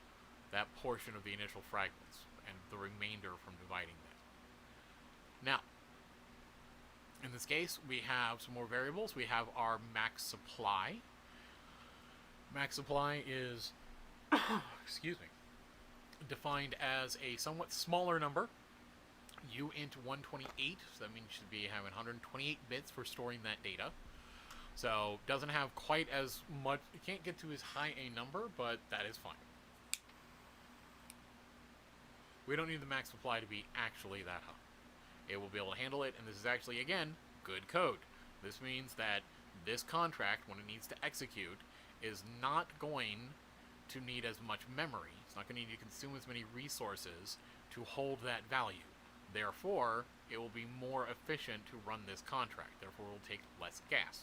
that portion of the initial fragments, and the remainder from dividing that. Now, in this case, we have some more variables. We have our max supply. Max supply is, excuse me, defined as a somewhat smaller number, uint 128, so that means you should be having 128 bits for storing that data. So, doesn't have quite as much, it can't get to as high a number, but that is fine. We don't need the max supply to be actually that high. it will be able to handle it, and this is actually, again, good code. This means that this contract, when it needs to execute, is not going to need as much memory. It's not going to need to consume as many resources to hold that value. Therefore, it will be more efficient to run this contract. Therefore, it will take less gas.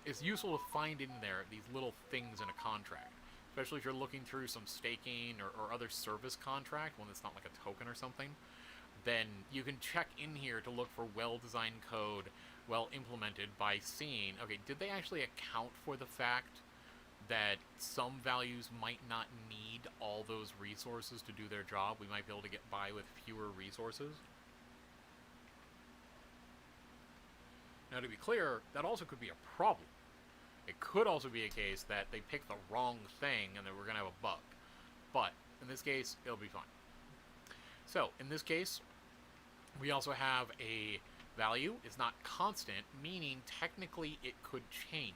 It's useful to find in there these little things in a contract, especially if you're looking through some staking or other service contract, one that's not like a token or something. Then you can check in here to look for well-designed code, well implemented, by seeing, okay, did they actually account for the fact that some values might not need all those resources to do their job? We might be able to get by with fewer resources. Now, to be clear, that also could be a problem. It could also be a case that they picked the wrong thing and that we're going to have a bug. But in this case, it'll be fine. So, in this case, we also have a value. It's not constant, meaning technically it could change.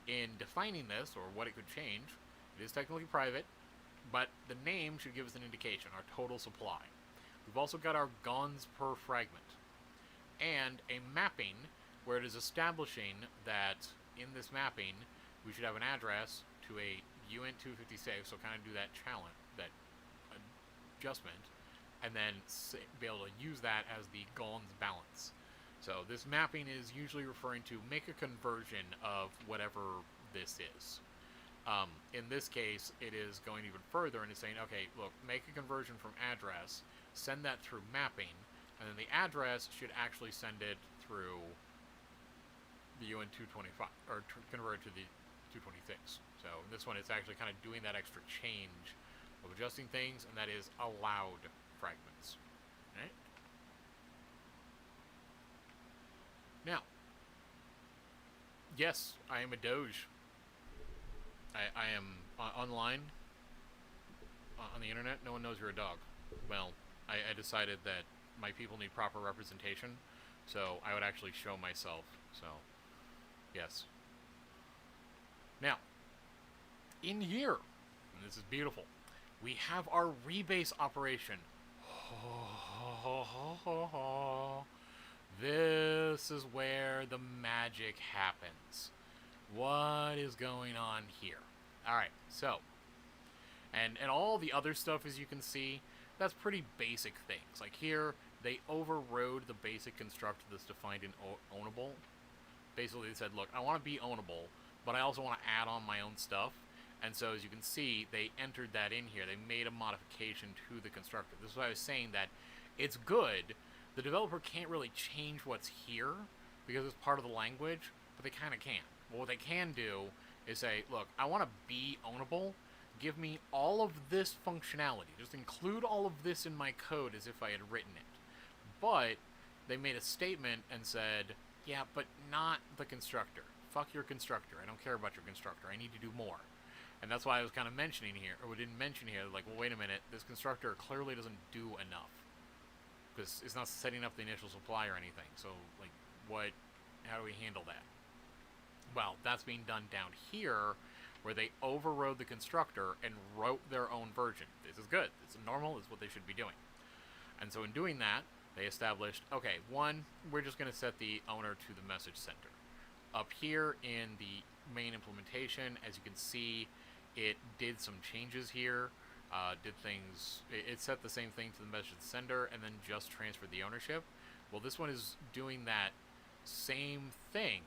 In defining this, or what it could change, it is technically private, but the name should give us an indication, our total supply. We've also got our GONS per fragment, and a mapping where it is establishing that in this mapping we should have an address to a uint256, so kind of do that challenge, that adjustment, and then be able to use that as the GONS balance. So this mapping is usually referring to make a conversion of whatever this is. In this case, it is going even further and is saying, okay, look, make a conversion from address, send that through mapping, and then the address should actually send it through the UN225, or convert it to the 226. So in this one, it's actually kind of doing that extra change of adjusting things, and that is allowed fragments. Right? Now, yes, I am a Doge. I am online on the internet. No one knows you're a dog. Well, I decided that my people need proper representation, so I would actually show myself. So, yes. Now, in here, and this is beautiful, we have our rebase operation. This is where the magic happens. What is going on here? Alright, so, and all the other stuff, as you can see, that's pretty basic things. Like here, they overrode the basic constructor that's defined in ownable. Basically, they said, look, I want to be ownable, but I also want to add on my own stuff. And so, as you can see, they entered that in here. They made a modification to the constructor. This is why I was saying that it's good. The developer can't really change what's here because it's part of the language, but they kind of can. Well, what they can do is say, look, I want to be ownable. Give me all of this functionality. Just include all of this in my code as if I had written it. But they made a statement and said, yeah, but not the constructor. Fuck your constructor. I don't care about your constructor. I need to do more. And that's why I was kind of mentioning here, or we didn't mention here, like, well, wait a minute, this constructor clearly doesn't do enough. Because it's not setting up the initial supply or anything. So, like, how do we handle that? Well, that's being done down here, where they overrode the constructor and wrote their own version. This is good. This is normal. This is what they should be doing. And so in doing that, they established, okay, one, we're just going to set the owner to the message center. Up here in the main implementation, as you can see, it did some changes here. It set the same thing to the message sender and then just transferred the ownership. Well, this one is doing that same thing.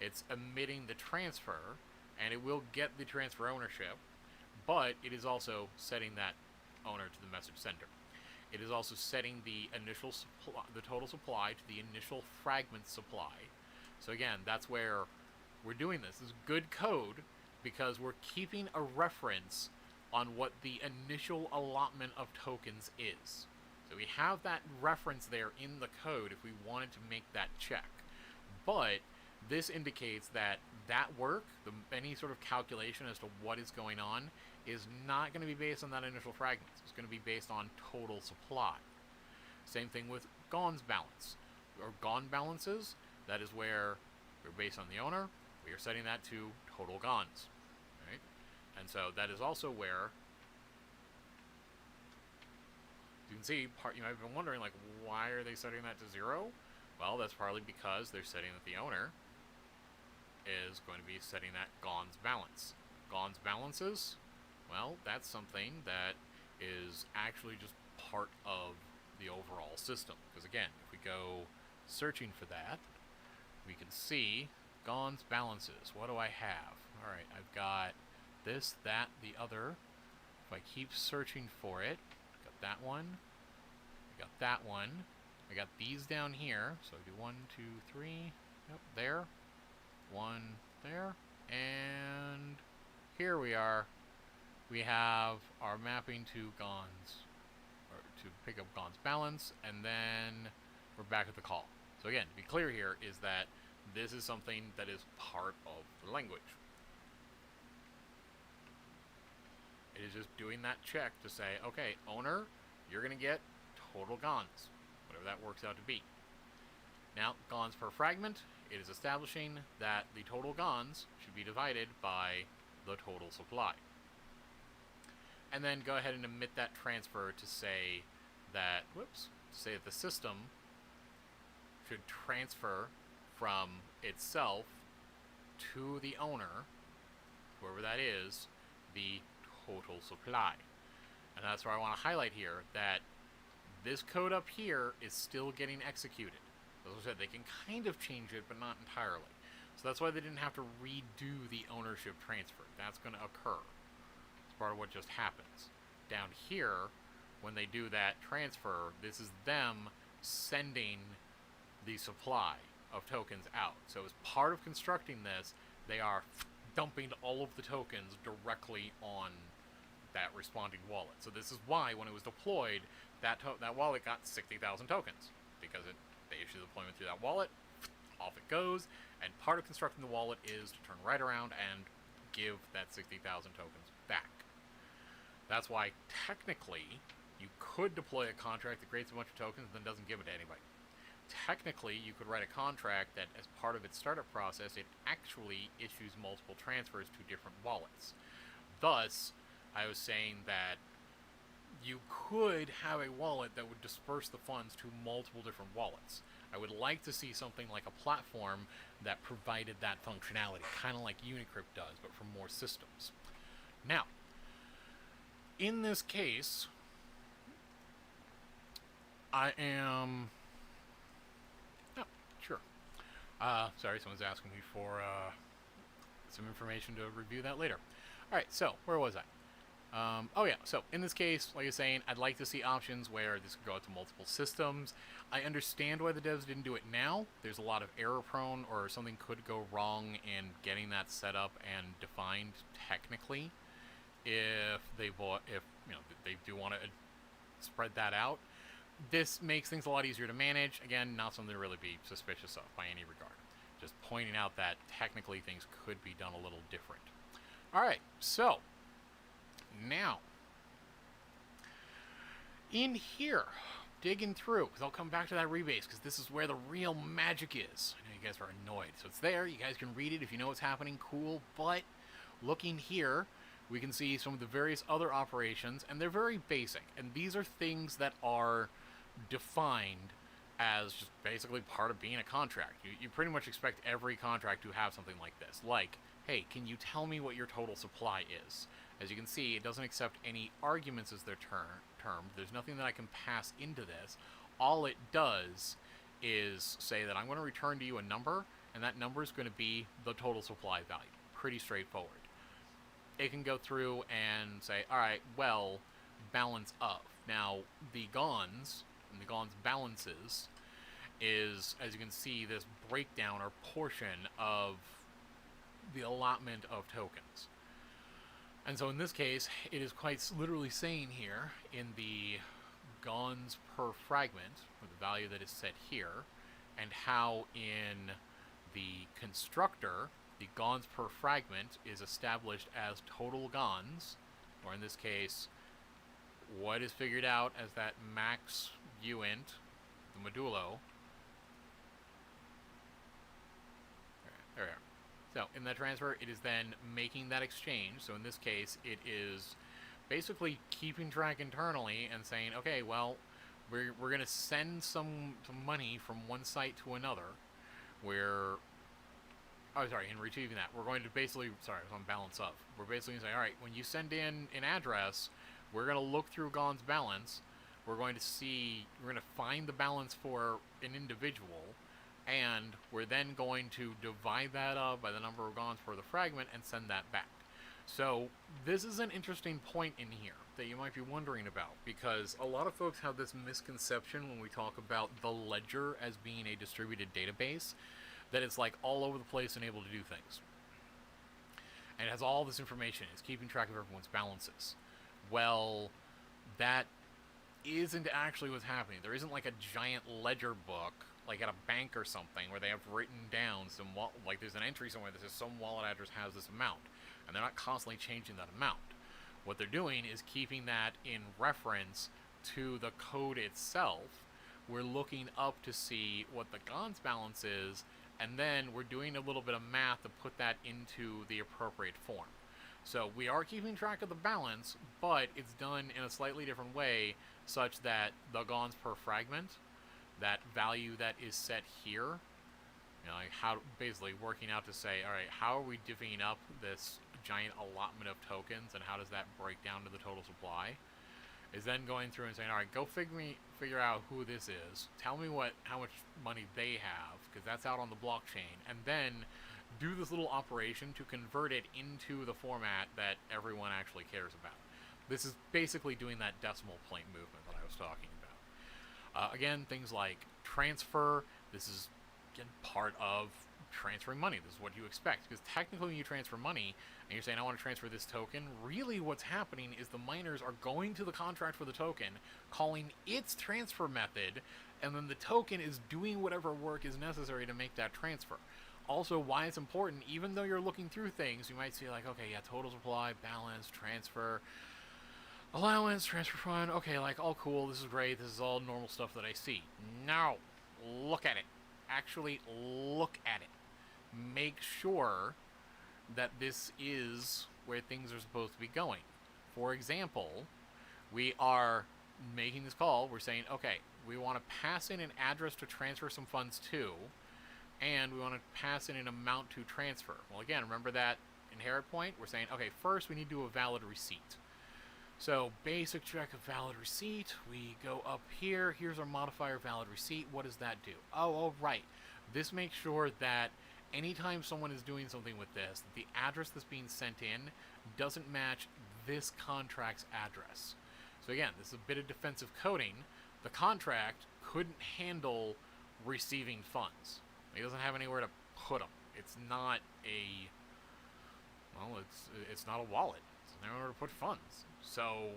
It's emitting the transfer, and it will get the transfer ownership, but it is also setting that owner to the message sender. It is also setting the initial supply, the total supply, to the initial fragment supply. So again, that's where we're doing this. This is good code because we're keeping a reference on what the initial allotment of tokens is. So we have that reference there in the code if we wanted to make that check. But this indicates that work, any sort of calculation as to what is going on, is not going to be based on that initial fragment. It's going to be based on total supply. Same thing with GONS balance, or GON balances. That is where we're based on the owner. We are setting that to total GONS. Right? And so that is also where You can see, you might have been wondering, like, why are they setting that to 0? Well, that's partly because they're setting that the owner is going to be setting that GONS balance. GONS balances, well, that's something that is actually just part of the overall system. Because again, if we go searching for that, we can see GONS balances. What do I have? Alright, I've got this, that, the other. If I keep searching for it, got that one, I got that one, I got these down here, so I do 1, 2, 3, yep, there, 1 there, and here we are. We have our mapping to GONS, or to pick up GONS balance, and then we're back at the call. So again, to be clear here, is that this is something that is part of the language. It is just doing that check to say, okay, owner, you're going to get total GONS, whatever that works out to be. Now, GONS per fragment, it is establishing that the total GONS should be divided by the total supply. And then go ahead and emit that transfer to say that, the system should transfer from itself to the owner, whoever that is, the total supply. And that's where I want to highlight here that this code up here is still getting executed. As I said, they can kind of change it, but not entirely. So that's why they didn't have to redo the ownership transfer. That's going to occur. It's part of what just happens. Down here, when they do that transfer, this is them sending the supply of tokens out. So as part of constructing this, they are dumping all of the tokens directly on that responding wallet. So this is why, when it was deployed, that wallet got 60,000 tokens, because they issue the deployment through that wallet, off it goes, and part of constructing the wallet is to turn right around and give that 60,000 tokens back. That's why, technically, you could deploy a contract that creates a bunch of tokens and then doesn't give it to anybody. Technically, you could write a contract that, as part of its startup process, it actually issues multiple transfers to different wallets. Thus, I was saying that you could have a wallet that would disperse the funds to multiple different wallets. I would like to see something like a platform that provided that functionality, kind of like Unicrypt does, but for more systems. Now, in this case, I am... Oh, sure. Sorry, someone's asking me for some information to review that later. Alright, so, where was I? Oh yeah, so in this case, like I was saying, I'd like to see options where this could go out to multiple systems. I understand why the devs didn't do it now. There's a lot of error prone, or something could go wrong in getting that set up and defined technically. If they do want to spread that out. This makes things a lot easier to manage. Again, not something to really be suspicious of by any regard. Just pointing out that technically things could be done a little different. Alright, so now, in here, digging through, because I'll come back to that rebase, because this is where the real magic is. I know you guys are annoyed. So it's there. You guys can read it if you know what's happening. Cool. But looking here, we can see some of the various other operations, and they're very basic. And these are things that are defined as just basically part of being a contract. You pretty much expect every contract to have something like this. Like, hey, can you tell me what your total supply is? As you can see, it doesn't accept any arguments as their term. There's nothing that I can pass into this. All it does is say that I'm going to return to you a number, and that number is going to be the total supply value. Pretty straightforward. It can go through and say, alright, well, balance of. Now, the GONS, and the GONS balances, is, as you can see, this breakdown or portion of the allotment of tokens. And so in this case, it is quite literally saying here in the GONS per fragment, or the value that is set here, and how in the constructor, the GONS per fragment is established as total GONS, or in this case, what is figured out as that max uint, the modulo. There we are. So in that transfer, it is then making that exchange. So in this case, it is basically keeping track internally and saying, okay, well, we're going to send some money from one site to another. We're in retrieving that, we're going to basically, it's on balance of. We're basically going to say, all right, when you send in an address, we're going to look through Gon's balance. We're going to find the balance for an individual, and we're then going to divide that up by the number of Gons for the fragment and send that back. So this is an interesting point in here that you might be wondering about, because a lot of folks have this misconception when we talk about the ledger as being a distributed database, that it's like all over the place and able to do things. And it has all this information. It's keeping track of everyone's balances. Well, that isn't actually what's happening. There isn't like a giant ledger book, like at a bank or something, where they have written down some, like there's an entry somewhere that says some wallet address has this amount, and they're not constantly changing that amount. What they're doing is keeping that in reference to the code itself. We're looking up to see what the Gon's balance is, and then we're doing a little bit of math to put that into the appropriate form. So we are keeping track of the balance, but it's done in a slightly different way, such that the Gons per fragment, that value that is set here, like how basically working out to say, all right, how are we divvying up this giant allotment of tokens, and how does that break down to the total supply? Is then going through and saying, all right, go figure out who this is. Tell me how much money they have, because that's out on the blockchain, and then do this little operation to convert it into the format that everyone actually cares about. This is basically doing that decimal point movement that I was talking about. Again, things like transfer. This is again part of transferring money. This is what you expect, because technically when you transfer money and you're saying, I want to transfer this token, really what's happening is the miners are going to the contract for the token, calling its transfer method, and then the token is doing whatever work is necessary to make that transfer. Also, why it's important, even though you're looking through things, you might see like, okay, yeah, total supply, balance, transfer, allowance, transfer fund, okay, like, all cool, this is great, this is all normal stuff that I see. No, look at it. Actually look at it. Make sure that this is where things are supposed to be going. For example, we are making this call. We're saying, okay, we want to pass in an address to transfer some funds to, and we want to pass in an amount to transfer. Well, again, remember that inherit point? We're saying, okay, first we need to do a valid receipt. So basic check of valid receipt. We go up here. Here's our modifier valid receipt. What does that do? Oh, right. This makes sure that anytime someone is doing something with this, the address that's being sent in doesn't match this contract's address. So again, this is a bit of defensive coding. The contract couldn't handle receiving funds. It doesn't have anywhere to put them. It's not a, well, it's not a wallet. It's nowhere to put funds. So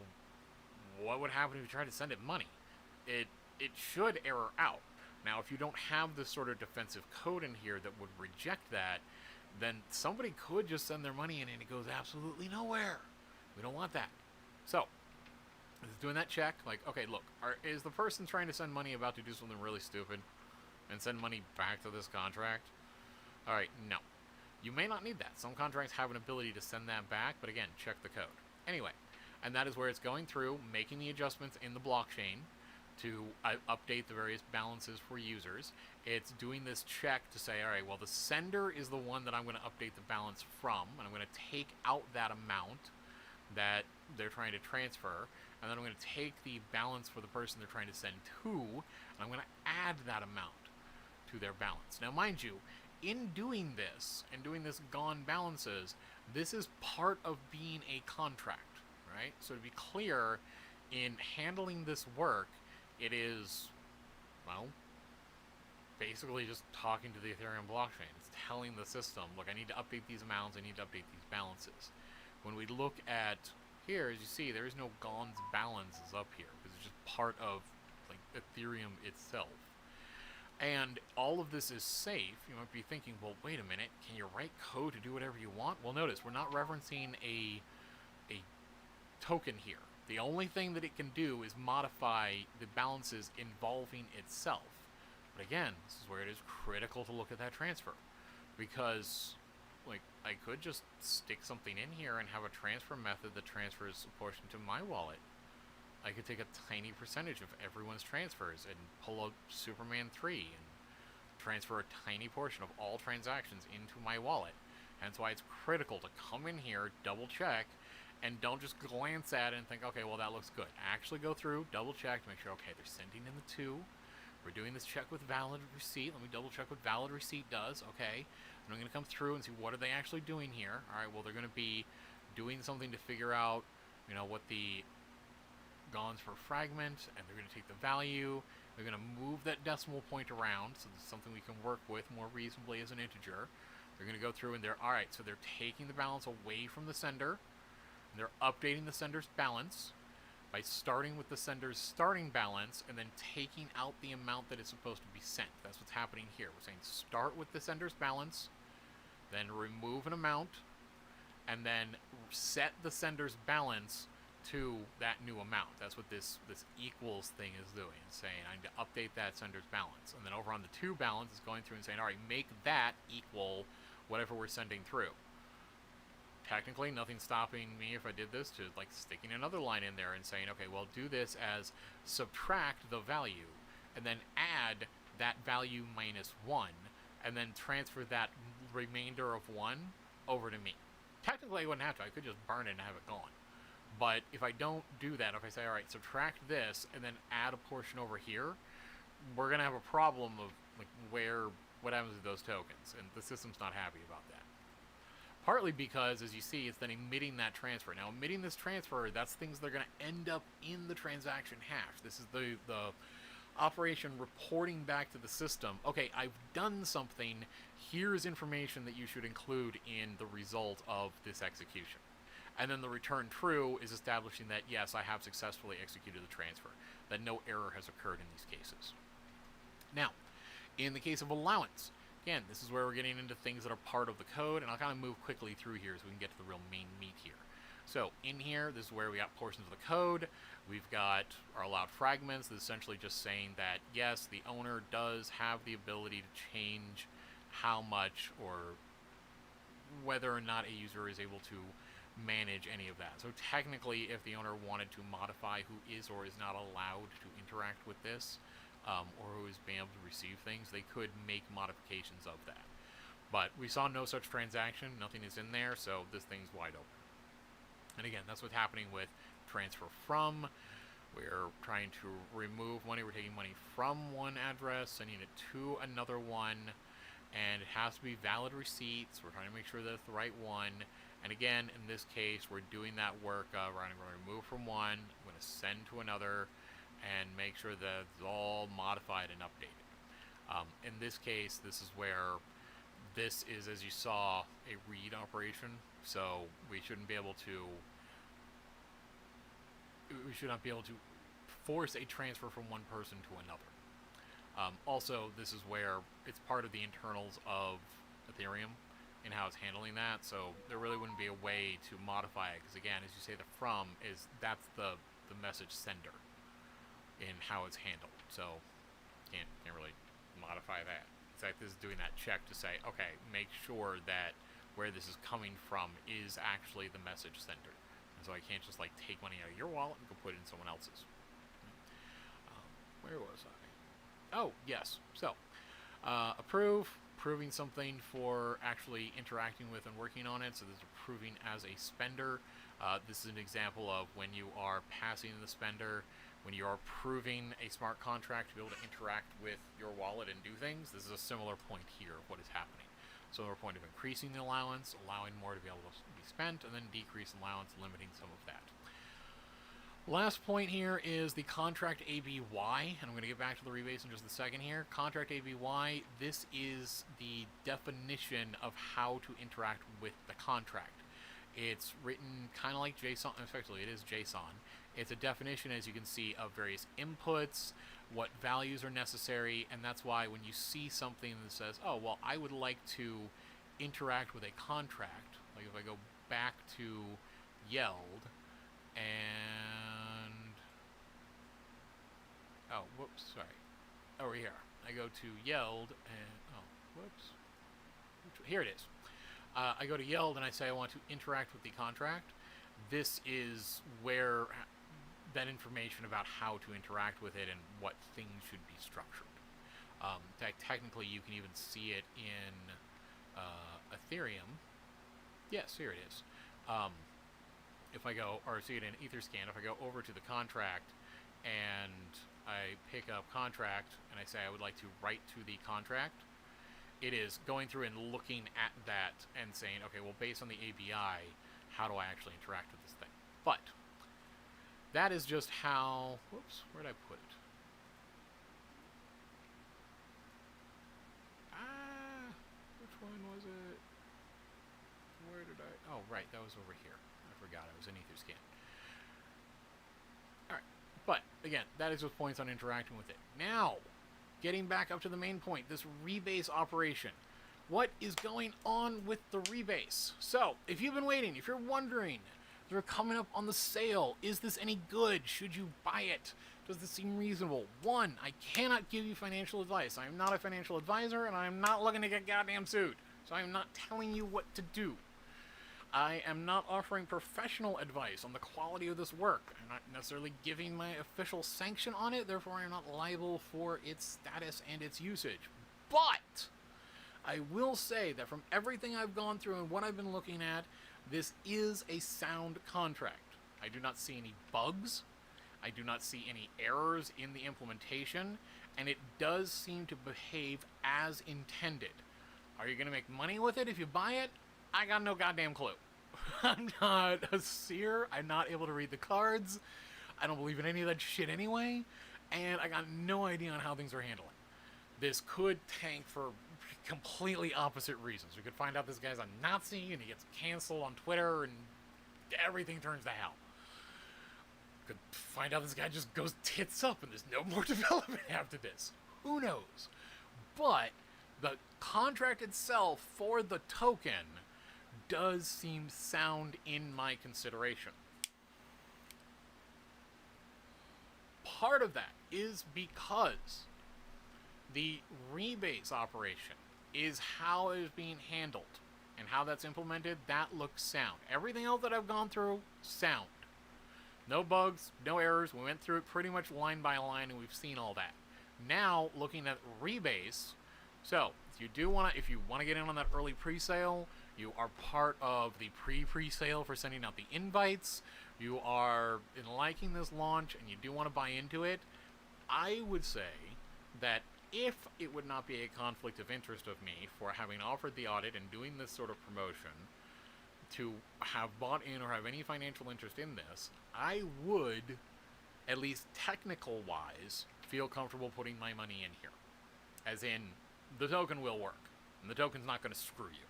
what would happen if you tried to send it money? It should error out. Now, if you don't have this sort of defensive code in here that would reject that, then somebody could just send their money in and it goes absolutely nowhere. We don't want that. So, it's doing that check, like, okay, look, is the person trying to send money about to do something really stupid and send money back to this contract? Alright, no. You may not need that. Some contracts have an ability to send that back, but again, check the code. Anyway, and that is where it's going through, making the adjustments in the blockchain to update the various balances for users. It's doing this check to say, all right, well, the sender is the one that I'm going to update the balance from, and I'm going to take out that amount that they're trying to transfer, and then I'm going to take the balance for the person they're trying to send to, and I'm going to add that amount to their balance. Now, mind you, in doing this, and doing this Gon balances, this is part of being a contract, right? So to be clear, in handling this work, it is, well, basically just talking to the Ethereum blockchain. It's telling the system, look, I need to update these amounts, I need to update these balances. When we look at here, as you see, there is no Gon's balances up here, because it's just part of like Ethereum itself. And all of this is safe. You might be thinking, well, wait a minute, can you write code to do whatever you want? Well, notice, we're not referencing a token here. The only thing that it can do is modify the balances involving itself. But again, this is where it is critical to look at that transfer. Because like, I could just stick something in here and have a transfer method that transfers a portion to my wallet. I could take a tiny percentage of everyone's transfers and pull out Superman 3 and transfer a tiny portion of all transactions into my wallet. Hence why it's critical to come in here, double check, and don't just glance at it and think, okay, well, that looks good. Actually go through, double check to make sure, okay, they're sending in the 2. We're doing this check with valid receipt. Let me double check what valid receipt does. Okay. And I'm going to come through and see what are they actually doing here. All right, well, they're going to be doing something to figure out, what the gons per fragment, and they're going to take the value. They're going to move that decimal point around, so this is something we can work with more reasonably as an integer. They're going to go through and alright, so they're taking the balance away from the sender, and they're updating the sender's balance by starting with the sender's starting balance and then taking out the amount that is supposed to be sent. That's what's happening here. We're saying start with the sender's balance, then remove an amount, and then set the sender's balance to that new amount. That's what this equals thing is doing. It's saying I need to update that sender's balance. And then over on the to balance, it's going through and saying, all right, make that equal whatever we're sending through. Technically, nothing's stopping me if I did this to like sticking another line in there and saying, okay, well, do this as subtract the value and then add that value minus 1 and then transfer that remainder of 1 over to me. Technically, I wouldn't have to. I could just burn it and have it gone. But if I don't do that, if I say, all right, subtract this and then add a portion over here, we're going to have a problem of like what happens with those tokens, and the system's not happy about that. Partly because, as you see, it's then emitting that transfer. Now, emitting this transfer, that's things that are going to end up in the transaction hash. This is the operation reporting back to the system, okay, I've done something, here's information that you should include in the result of this execution. And then the return true is establishing that, yes, I have successfully executed the transfer, that no error has occurred in these cases. Now, in the case of allowance, again, this is where we're getting into things that are part of the code, and I'll kind of move quickly through here so we can get to the real main meat here. So in here, this is where we got portions of the code. We've got our allowed fragments. This is essentially just saying that, yes, the owner does have the ability to change how much or whether or not a user is able to manage any of that. So technically, if the owner wanted to modify who is or is not allowed to interact with this, or who is being able to receive things, they could make modifications of that. But we saw no such transaction. Nothing is in there, so this thing's wide open. And again, that's what's happening with transfer from. We're trying to remove money. We're taking money from one address, sending it to another one, and it has to be valid receipts. We're trying to make sure that it's the right one. And again, in this case, we're doing that work. We're going to remove from one, I'm going to send to another, and make sure that it's all modified and updated. In this case, this is where this is, as you saw, a read operation. So we shouldn't be able to. We should not be able to force a transfer from one person to another. Also, this is where it's part of the internals of Ethereum and how it's handling that, so there really wouldn't be a way to modify it, because again, as you say, the from is, that's the message sender in how it's handled, so can't really modify that. In fact, this is doing that check to say, okay, make sure that where this is coming from is actually the message sender. And so I can't just like take money out of your wallet and go put it in someone else's. Where was I? Oh, yes. So, approving something for actually interacting with and working on it. So this is approving as a spender. This is an example of when you are passing the spender, when you are approving a smart contract to be able to interact with your wallet and do things. This is a similar point here of what is happening. Similar point of increasing the allowance, allowing more to be able to be spent, and then decrease allowance, limiting some of that. Last point here is the contract ABY, and I'm going to get back to the rebase in just a second here. Contract ABY, this is the definition of how to interact with the contract. It's written kind of like JSON, effectively it is JSON. It's a definition, as you can see, of various inputs, what values are necessary, and that's why when you see something that says, oh, well, I would like to interact with a contract, like if I go back to YELD, and, oh, whoops, sorry, over here, I go to YELD, and, oh, whoops, here it is. I go to YELD and I say I want to interact with the contract. This is where that information about how to interact with it and what things should be structured. Technically, you can even see it in Ethereum. Yes, here it is. If I go, or see it in Etherscan, if I go over to the contract and I pick up contract and I say I would like to write to the contract, it is going through and looking at that and saying, okay, well, based on the API, how do I actually interact with this thing? But that is just how, whoops, where'd I put it? Which one was it? Where did I, oh, right, that was over here. I forgot, I was in Etherscan. Alright, but, again, that is just points on interacting with it. Now, getting back up to the main point, this rebase operation. What is going on with the rebase? So, if you've been waiting, if you're wondering, they're coming up on the sale. Is this any good? Should you buy it? Does this seem reasonable? One, I cannot give you financial advice. I am not a financial advisor, and I am not looking to get goddamn sued. So I am not telling you what to do. I am not offering professional advice on the quality of this work. I'm not necessarily giving my official sanction on it, therefore I am not liable for its status and its usage. But I will say that from everything I've gone through and what I've been looking at, this is a sound contract. I do not see any bugs. I do not see any errors in the implementation, and it does seem to behave as intended. Are you going to make money with it if you buy it? I got no goddamn clue. I'm not a seer. I'm not able to read the cards. I don't believe in any of that shit anyway, and I got no idea on how things are handling. This could tank for completely opposite reasons. We could find out this guy's a Nazi and he gets canceled on Twitter and everything turns to hell. Could find out this guy just goes tits up and there's no more development after this. Who knows? But the contract itself for the token does seem sound in my consideration. Part of that is because the rebase operation is how it is being handled and how that's implemented. That looks sound. Everything else that I've gone through, sound. No bugs, no errors. We went through it pretty much line by line and we've seen all that. Now, looking at rebase, so if you want to get in on that early pre-sale, you are part of the pre-sale for sending out the invites, you are liking this launch and you do want to buy into it, I would say that if it would not be a conflict of interest of me for having offered the audit and doing this sort of promotion to have bought in or have any financial interest in this, I would, at least technical-wise, feel comfortable putting my money in here. As in, the token will work, and the token's not going to screw you.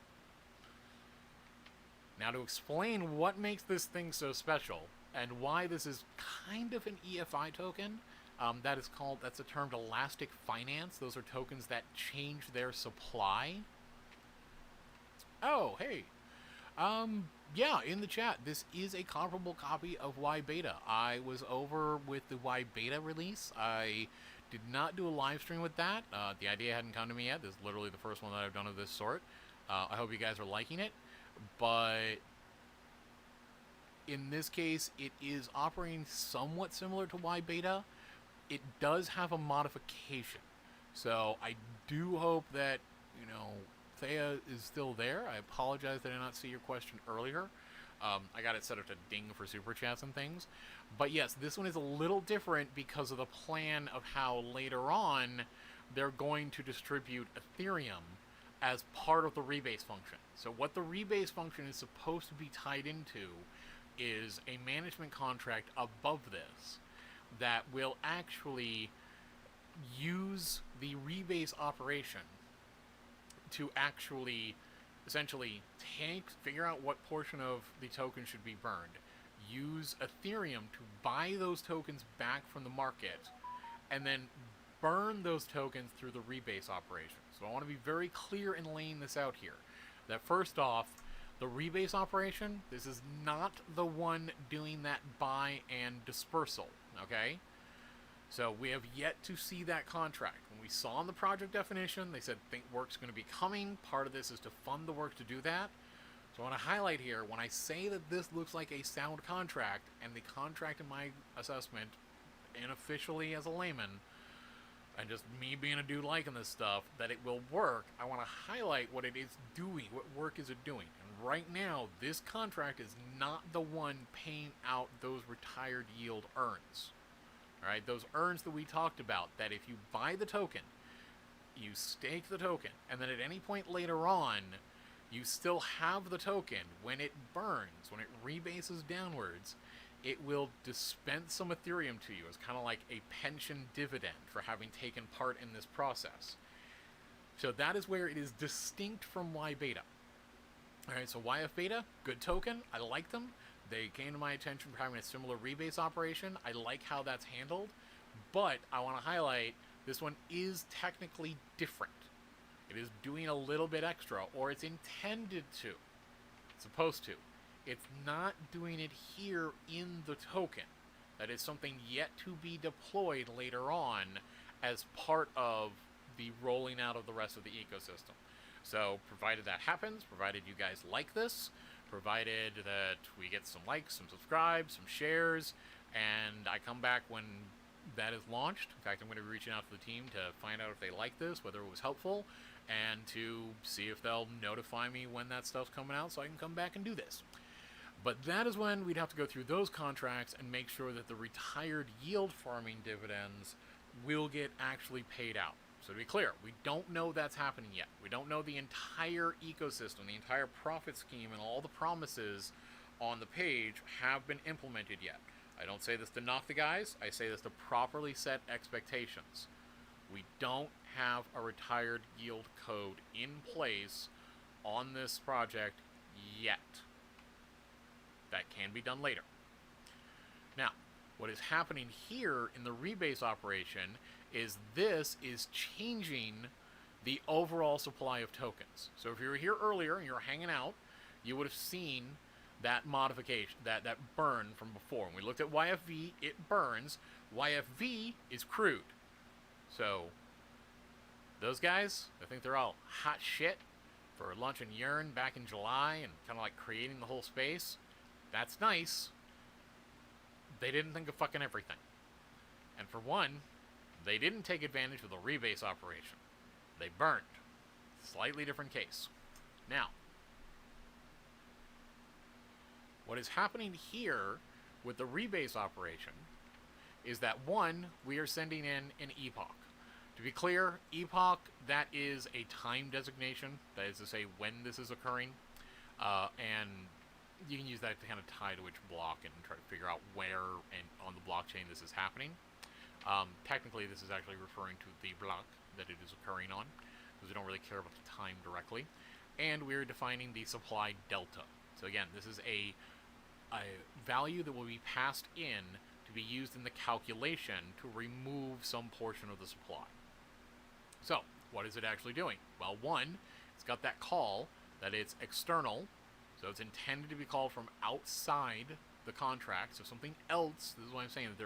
Now, to explain what makes this thing so special, and why this is kind of an EFI token, that's a term elastic finance. Those are tokens that change their supply. Oh, hey. Yeah, in the chat, this is a comparable copy of YEBETA. I was over with the YEBETA release. I did not do a live stream with that. The idea hadn't come to me yet. This is literally the first one that I've done of this sort. I hope you guys are liking it. But in this case, it is operating somewhat similar to YEBETA. It does have a modification. So I do hope that, Thea is still there. I apologize that I did not see your question earlier. I got it set up to ding for super chats and things. But yes, this one is a little different because of the plan of how later on they're going to distribute Ethereum as part of the rebase function. So what the rebase function is supposed to be tied into is a management contract above this that will actually use the rebase operation to actually essentially figure out what portion of the token should be burned, use Ethereum to buy those tokens back from the market, and then burn those tokens through the rebase operation. So I want to be very clear in laying this out here. That first off, the rebase operation, this is not the one doing that buy and dispersal, okay? So we have yet to see that contract. When we saw in the project definition, they said think work's going to be coming. Part of this is to fund the work to do that. So I want to highlight here, when I say that this looks like a sound contract, and the contract in my assessment, unofficially as a layman, and just me being a dude liking this stuff, that it will work, I want to highlight what it is doing, what work is it doing. And right now, this contract is not the one paying out those retired yield earns. Alright, those earns that we talked about, that if you buy the token, you stake the token, and then at any point later on, you still have the token. When it burns, when it rebases downwards, it will dispense some Ethereum to you as kind of like a pension dividend for having taken part in this process. So that is where it is distinct from YBETA. Alright, so YFBETA, good token. I like them. They came to my attention for having a similar rebase operation. I like how that's handled. But I want to highlight, this one is technically different. It is doing a little bit extra, or it's intended to. It's supposed to. It's not doing it here in the token. That is something yet to be deployed later on as part of the rolling out of the rest of the ecosystem. So, provided that happens, provided you guys like this, provided that we get some likes, some subscribes, some shares, and I come back when that is launched. In fact, I'm going to be reaching out to the team to find out if they like this, whether it was helpful, and to see if they'll notify me when that stuff's coming out so I can come back and do this. But that is when we'd have to go through those contracts and make sure that the retired yield farming dividends will get actually paid out. So to be clear, we don't know that's happening yet. We don't know the entire ecosystem, the entire profit scheme, and all the promises on the page have been implemented yet. I don't say this to knock the guys. I say this to properly set expectations. We don't have a retired yield code in place on this project yet. That can be done later. Now, what is happening here in the rebase operation is this is changing the overall supply of tokens. So if you were here earlier and you were hanging out, you would have seen that modification, that burn from before. When we looked at YFV, it burns. YFV is crude. So those guys, I think they're all hot shit for launching Yearn back in July and kind of like creating the whole space. That's nice. They didn't think of fucking everything. And for one, they didn't take advantage of the rebase operation. They burned. Slightly different case. Now, what is happening here with the rebase operation is that, one, we are sending in an epoch. To be clear, epoch, that is a time designation. That is to say when this is occurring. And you can use that to kind of tie to which block and try to figure out where and on the blockchain this is happening. Technically, this is actually referring to the block that it is occurring on, because we don't really care about the time directly. And we're defining the supply delta. So again, this is a value that will be passed in to be used in the calculation to remove some portion of the supply. So, what is it actually doing? Well, one, it's got that call that it's external, so it's intended to be called from outside the contract. So something else, this is what I'm saying, that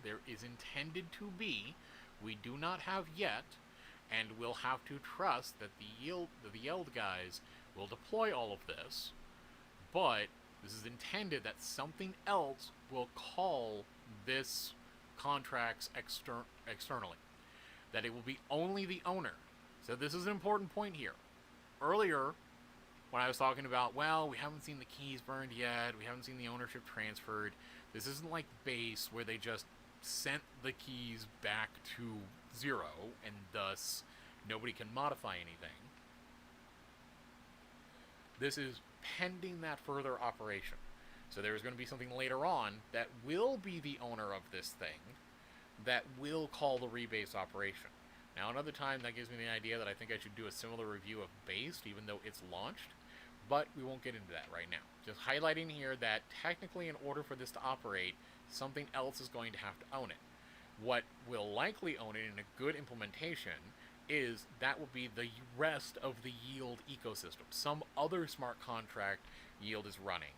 there is intended to be, we do not have yet, and we'll have to trust that the YELD guys will deploy all of this, but this is intended that something else will call this contracts externally. That it will be only the owner. So this is an important point here. Earlier, when I was talking about, well, we haven't seen the keys burned yet, we haven't seen the ownership transferred, this isn't like base where they just sent the keys back to 0 and thus nobody can modify anything. This is pending that further operation. So there's going to be something later on that will be the owner of this thing that will call the rebase operation. Now, another time, that gives me the idea that I think I should do a similar review of Based, even though it's launched, but we won't get into that right now. Just highlighting here that technically, in order for this to operate, something else is going to have to own it. What will likely own it in a good implementation is that will be the rest of the YELD ecosystem. Some other smart contract YELD is running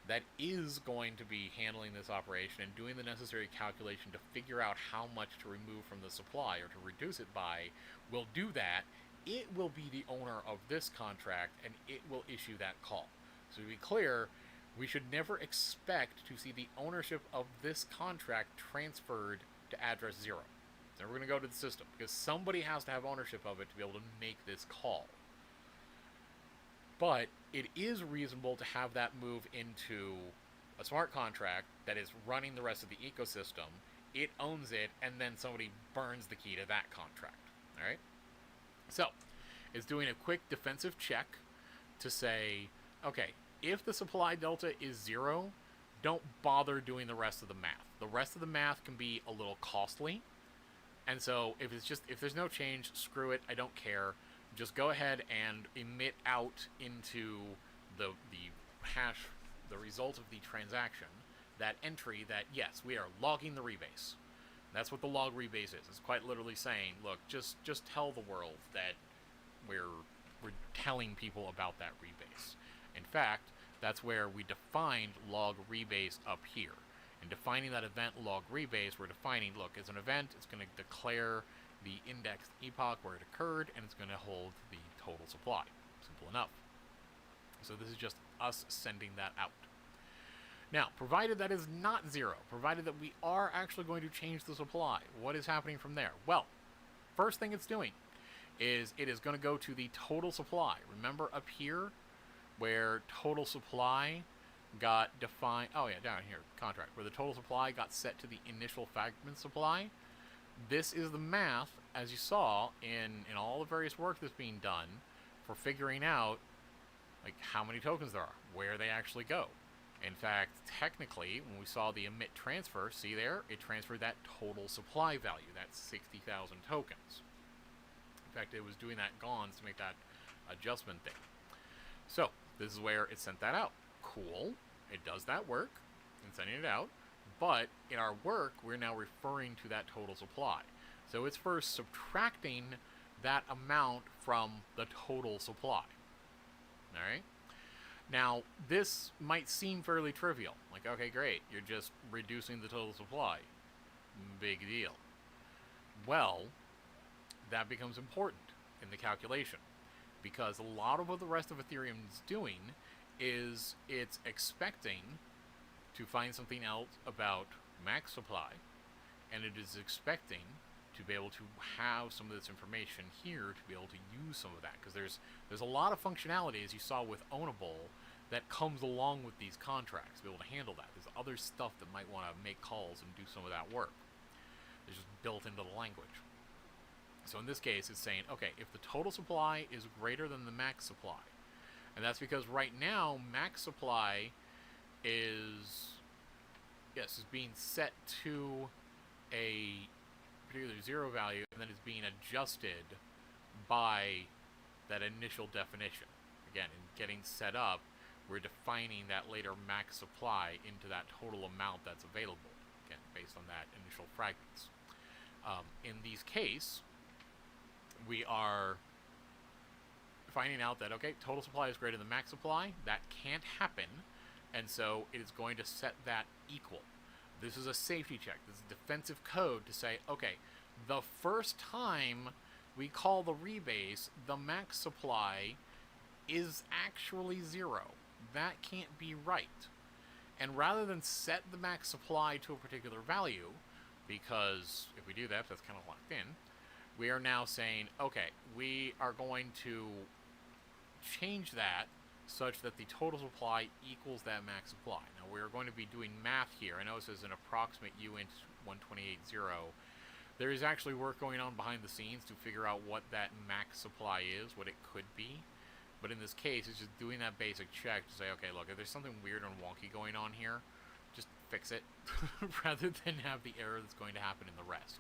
that is going to be handling this operation and doing the necessary calculation to figure out how much to remove from the supply or to reduce it by, will do that. It will be the owner of this contract and it will issue that call. So to be clear, we should never expect to see the ownership of this contract transferred to address 0. It's never going to go to the system, because somebody has to have ownership of it to be able to make this call. But it is reasonable to have that move into a smart contract that is running the rest of the ecosystem. It owns it, and then somebody burns the key to that contract. All right? So, it's doing a quick defensive check to say, okay, if the supply delta is 0, don't bother doing the rest of the math. The rest of the math can be a little costly. And so if there's no change, screw it, I don't care. Just go ahead and emit out into the hash, the result of the transaction, that entry that, yes, we are logging the rebase. That's what the log rebase is. It's quite literally saying, look, just tell the world that we're telling people about that rebase. In fact, that's where we defined log rebase up here. In defining that event log rebase, we're defining, look, as an event, it's going to declare the indexed epoch where it occurred, and it's going to hold the total supply. Simple enough. So this is just us sending that out. Now, provided that is not 0, provided that we are actually going to change the supply, what is happening from there? Well, first thing it's doing is it is going to go to the total supply. Remember up here where total supply got defined, oh yeah, down here, contract, where the total supply got set to the initial fragment supply. This is the math, as you saw, in all the various work that's being done for figuring out like how many tokens there are, where they actually go. In fact, technically, when we saw the emit transfer, see there, it transferred that total supply value, that's 60,000 tokens. In fact, it was doing that GONS to make that adjustment thing. So, this is where it sent that out. Cool. It does that work in sending it out, but in our work, we're now referring to that total supply. So it's first subtracting that amount from the total supply. All right? Now, this might seem fairly trivial. Like, okay, great, you're just reducing the total supply. Big deal. Well, that becomes important in the calculation, because a lot of what the rest of Ethereum is doing is it's expecting to find something else about max supply, and it is expecting to be able to have some of this information here to be able to use some of that, because there's a lot of functionality, as you saw with Ownable, that comes along with these contracts to be able to handle that. There's other stuff that might want to make calls and do some of that work. It's just built into the language. So in this case, it's saying, okay, if the total supply is greater than the max supply, and that's because right now, max supply is being set to a particular 0 value, and then it's being adjusted by that initial definition. Again, in getting set up, we're defining that later max supply into that total amount that's available, again, based on that initial fragments. In these case, we are finding out that, okay, total supply is greater than max supply. That can't happen, and so it is going to set that equal. This is a safety check. This is defensive code to say, okay, the first time we call the rebase, the max supply is actually 0. That can't be right. And rather than set the max supply to a particular value, because if we do that, that's kind of locked in, we are now saying, okay, we are going to change that such that the total supply equals that max supply. Now, we're going to be doing math here. I know it says an approximate uint 128.0. There is actually work going on behind the scenes to figure out what that max supply is, what it could be. But in this case, it's just doing that basic check to say, okay, look, if there's something weird and wonky going on here, just fix it, rather than have the error that's going to happen in the rest.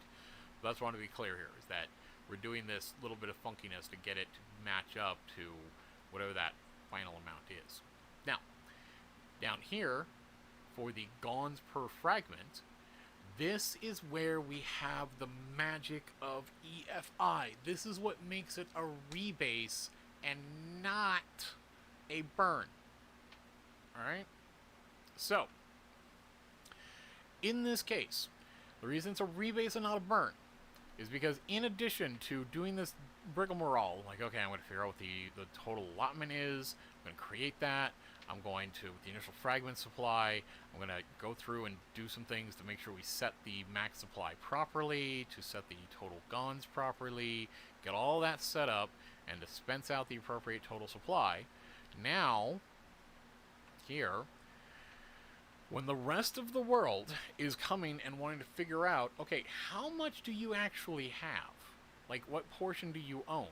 But that's what I want to be clear here, is that we're doing this little bit of funkiness to get it to match up to whatever that final amount is. Now, down here, for the GONS per fragment, this is where we have the magic of EFI. This is what makes it a rebase and not a burn. Alright? So, in this case, the reason it's a rebase and not a burn is because in addition to doing this rigmarole, like, okay, I'm going to figure out what the total allotment is, I'm going to create that, I'm going to, with the initial fragment supply, I'm going to go through and do some things to make sure we set the max supply properly, to set the total guns properly, get all that set up, and dispense out the appropriate total supply. Now, here, when the rest of the world is coming and wanting to figure out, okay, how much do you actually have? Like, what portion do you own?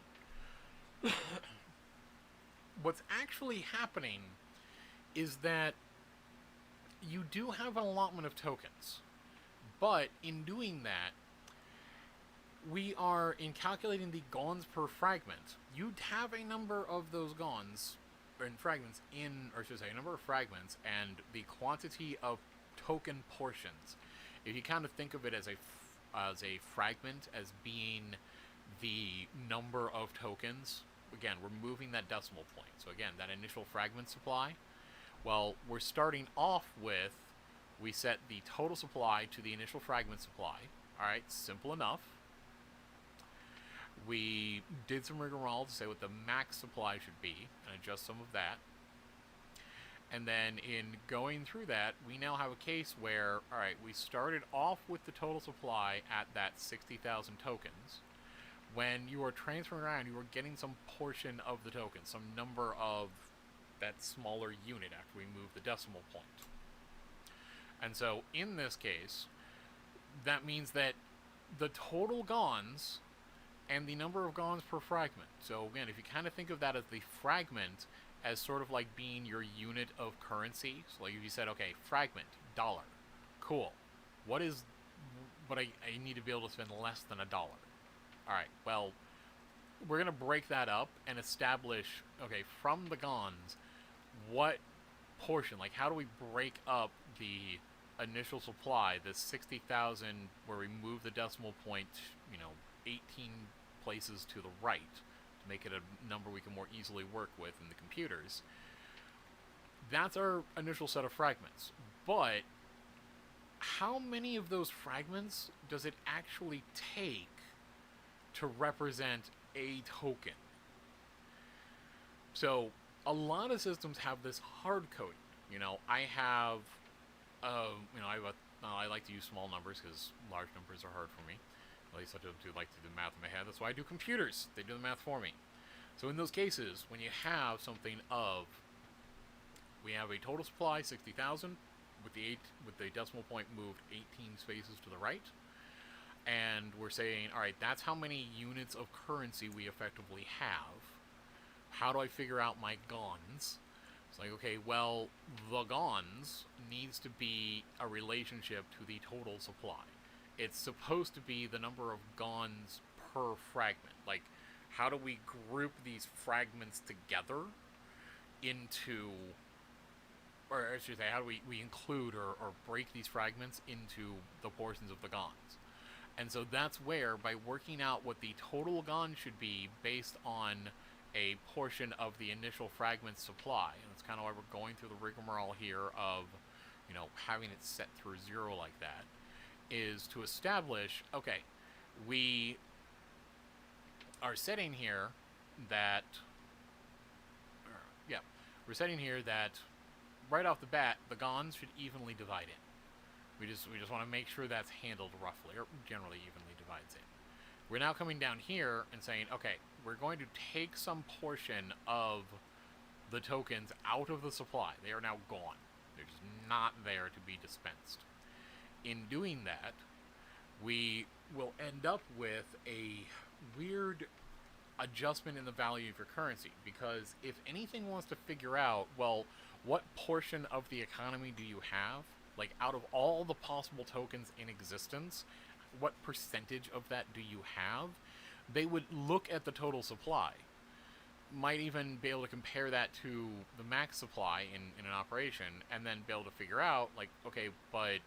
What's actually happening is that you do have an allotment of tokens, but in doing that, we are, in calculating the gons per fragment, you'd have a number of those gons, or in fragments, or I should say, a number of fragments, and the quantity of token portions. If you kind of think of it as a fragment as being the number of tokens, again, we're moving that decimal point. So again, that initial fragment supply, well, we're starting off with, we set the total supply to the initial fragment supply. All right, simple enough. We did some rigmarole to say what the max supply should be and adjust some of that. And then in going through that, we now have a case where, all right, we started off with the total supply at that 60,000 tokens. When you are transferring around, you are getting some portion of the token, some number of that smaller unit after we move the decimal point. And so in this case, that means that the total gons and the number of gons per fragment. So again, if you kind of think of that as the fragment as sort of like being your unit of currency. So like if you said, okay, fragment, $1. Cool. What I need to be able to spend less than $1. Alright, well, we're going to break that up and establish, okay, from the gons, what portion, like how do we break up the initial supply, the 60,000 where we move the decimal point, 18 places to the right to make it a number we can more easily work with in the computers. That's our initial set of fragments. But how many of those fragments does it actually take to represent a token? So a lot of systems have this hard coding. I like to use small numbers because large numbers are hard for me. At least I do like to do math in my head. That's why I do computers. They do the math for me. So in those cases, when you have something of, we have a total supply 60,000 with the decimal point moved 18 spaces to the right, and we're saying, all right, that's how many units of currency we effectively have. How do I figure out my gons? It's like, okay, well, the gons needs to be a relationship to the total supply. It's supposed to be the number of gons per fragment. Like, how do we group these fragments together into, or I should say, how do we include or break these fragments into the portions of the gons? And so that's where, by working out what the total gon should be based on a portion of the initial fragment supply, and that's kind of why we're going through the rigmarole here of, having it set through 0 like that, is to establish, okay, we are setting here that, we're setting here that right off the bat, the gons should evenly divide in. We just want to make sure that's handled roughly, or generally evenly divides in. We're now coming down here and saying, okay, we're going to take some portion of the tokens out of the supply. They are now gone. They're just not there to be dispensed. In doing that, we will end up with a weird adjustment in the value of your currency, because if anything wants to figure out, well, what portion of the economy do you have? Like, out of all the possible tokens in existence, what percentage of that do you have? They would look at the total supply. Might even be able to compare that to the max supply in an operation, and then be able to figure out, like, okay, but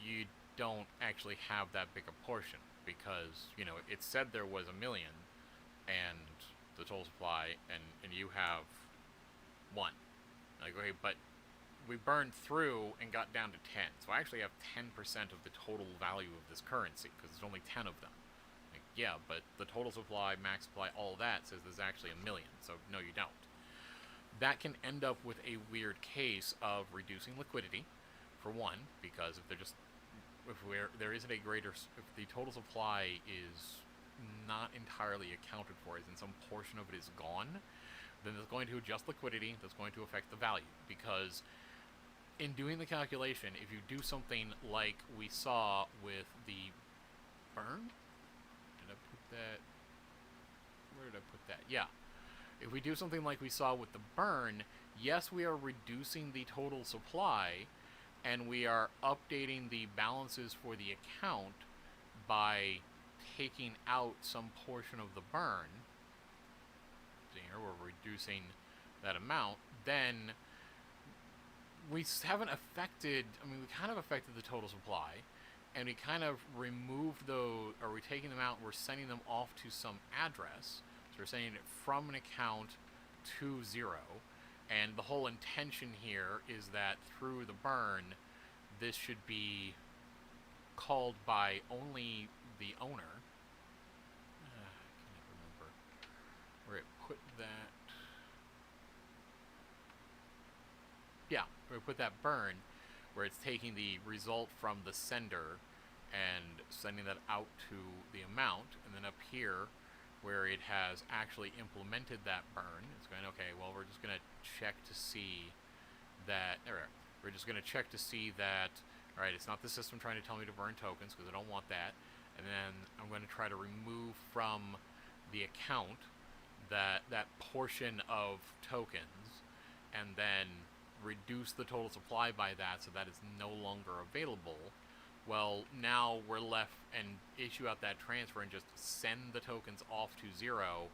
you don't actually have that big a portion, because, it said there was 1 million, and the total supply, and you have 1. Like, okay, but we burned through and got down to 10. So I actually have 10% of the total value of this currency, because there's only 10 of them. Like, yeah, but the total supply, max supply, all that says there's actually 1 million. So no, you don't. that can end up with a weird case of reducing liquidity, for one, because if they're just there isn't a greater, if the total supply is not entirely accounted for, as in some portion of it is gone, then it's going to adjust liquidity. That's going to affect the value, because in doing the calculation, if you do something like we saw with the burn, did I put that? Where did I put that? Yeah. If we do something like we saw with the burn, yes, we are reducing the total supply, and we are updating the balances for the account by taking out some portion of the burn. So here we're reducing that amount. Then we haven't affected, I mean, we kind of affected the total supply, and we kind of removed those, or we're taking them out, and we're sending them off to some address. So we're sending it from an account to 0. And the whole intention here is that through the burn, this should be called by only the owner. I can't remember where it put that. Yeah, where it put that burn, where it's taking the result from the sender and sending that out to the amount, and then up here, where it has actually implemented that burn, it's going, okay, well, we're just going to check to see that, we're just going to check to see that, all right, it's not the system trying to tell me to burn tokens, because I don't want that, and then I'm going to try to remove from the account that portion of tokens, and then reduce the total supply by that, so that it's no longer available. Well, now we're left and issue out that transfer and just send the tokens off to 0.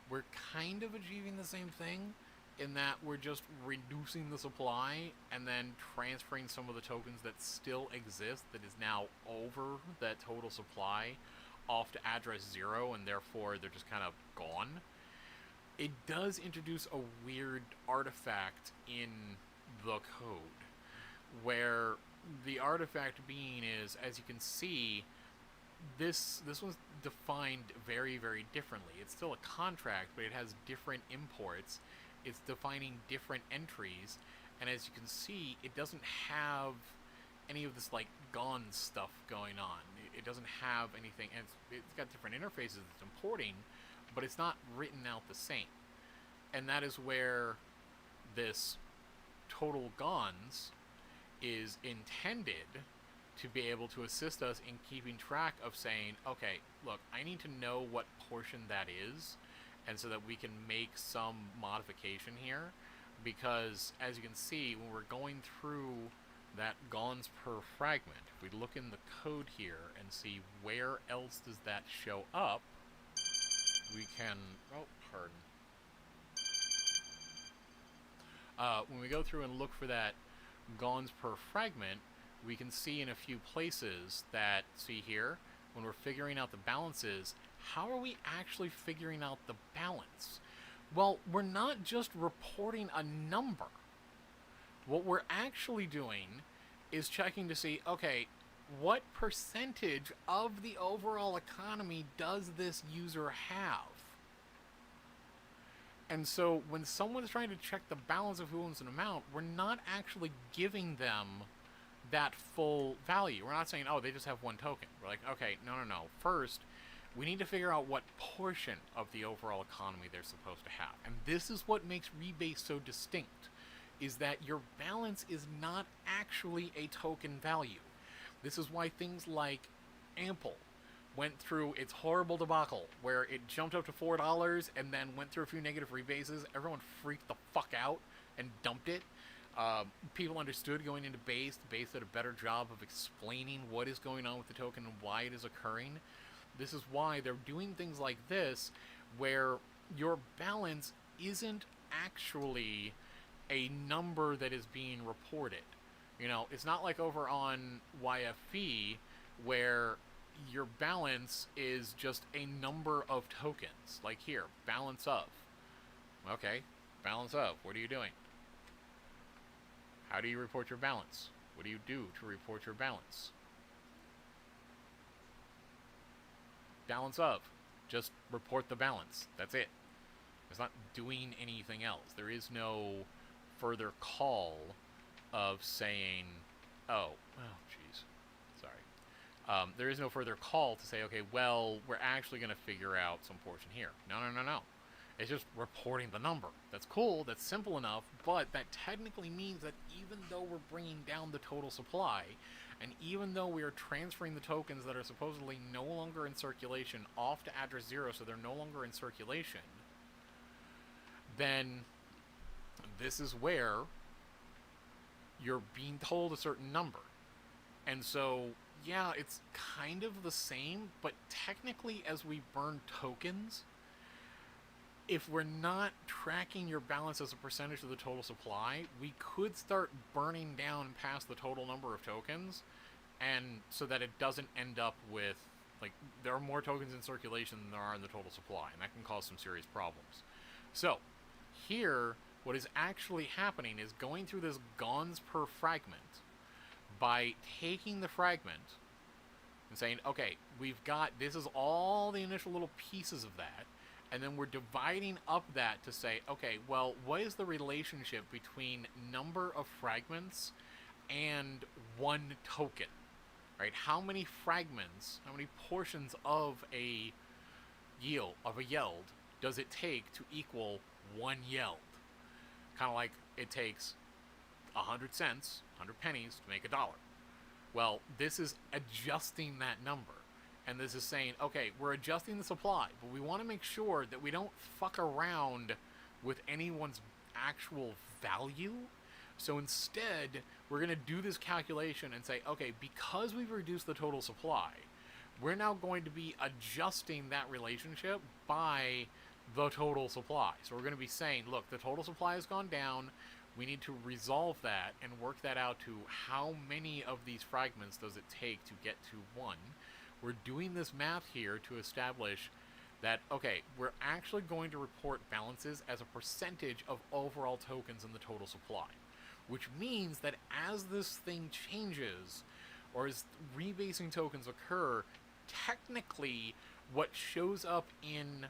We're kind of achieving the same thing in that we're just reducing the supply and then transferring some of the tokens that still exist, that is now over that total supply, off to address 0, and therefore they're just kind of gone. It does introduce a weird artifact in the code, where the artifact being is, as you can see, this one's defined very, very differently. It's still a contract, but it has different imports. It's defining different entries, and as you can see, it doesn't have any of this like gone stuff going on. It doesn't have anything, and it's got different interfaces it's importing, but it's not written out the same. And that is where this total GONS is intended to be able to assist us in keeping track of saying, okay, look, I need to know what portion that is, and so that we can make some modification here, because as you can see, when we're going through that GONS per fragment, if we look in the code here and see where else does that show up, we can, oh, pardon. When we go through and look for that GONS per fragment, we can see in a few places that, see here, when we're figuring out the balances, how are we actually figuring out the balance? Well, we're not just reporting a number. What we're actually doing is checking to see, okay, what percentage of the overall economy does this user have? And so when someone's trying to check the balance of who owns an amount, we're not actually giving them that full value. We're not saying, oh, they just have one token. We're like, okay, no. First, we need to figure out what portion of the overall economy they're supposed to have. And this is what makes Rebase so distinct, is that your balance is not actually a token value. This is why things like Ample went through its horrible debacle, where it jumped up to $4 and then went through a few negative rebases. Everyone freaked the fuck out and dumped it. People understood going into Base. Base did a better job of explaining what is going on with the token and why it is occurring. This is why they're doing things like this, where your balance isn't actually a number that is being reported. You know, it's not like over on YFB, where your balance is just a number of tokens. Like here, balance of. Okay, balance of. What are you doing? How do you report your balance? What do you do to report your balance? Balance of. Just report the balance. That's it. It's not doing anything else. There is no further call of saying, oh, jeez, sorry. There is no further call to say, okay, well, we're actually going to figure out some portion here. No. It's just reporting the number. That's cool, that's simple enough, but that technically means that even though we're bringing down the total supply, and even though we are transferring the tokens that are supposedly no longer in circulation off to address 0, so they're no longer in circulation, then this is where you're being told a certain number. And so, yeah, it's kind of the same, but technically as we burn tokens, if we're not tracking your balance as a percentage of the total supply, we could start burning down past the total number of tokens, and so that it doesn't end up with, like, there are more tokens in circulation than there are in the total supply, and that can cause some serious problems. So, here, what is actually happening is going through this GONS per fragment by taking the fragment and saying, okay, we've got, this is all the initial little pieces of that, and then we're dividing up that to say, okay, well, what is the relationship between number of fragments and one token, right? How many fragments, how many portions of a YELD does it take to equal one YELD? Kind of like it takes 100 cents, 100 pennies to make $1. Well, this is adjusting that number. And this is saying, okay, we're adjusting the supply, but we want to make sure that we don't fuck around with anyone's actual value. So instead, we're going to do this calculation and say, okay, because we've reduced the total supply, we're now going to be adjusting that relationship by the total supply. So we're going to be saying, look, the total supply has gone down. We need to resolve that and work that out to how many of these fragments does it take to get to 1. We're doing this math here to establish that, okay, we're actually going to report balances as a percentage of overall tokens in the total supply, which means that as this thing changes, or as rebasing tokens occur, technically what shows up in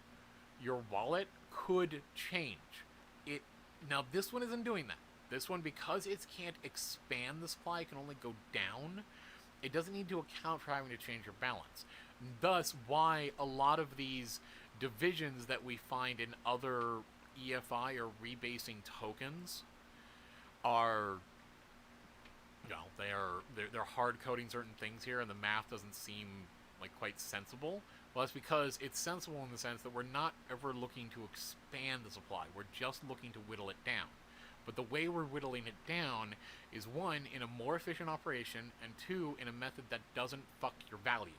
your wallet could change. Now, this one isn't doing that. This one, because it can't expand the supply, it can only go down, it doesn't need to account for having to change your balance. Thus, why a lot of these divisions that we find in other EFI or rebasing tokens are, they're hard coding certain things here, and the math doesn't seem like quite sensible. Well, that's because it's sensible in the sense that we're not ever looking to expand the supply. We're just looking to whittle it down. But the way we're whittling it down is, 1, in a more efficient operation, and 2, in a method that doesn't fuck your value.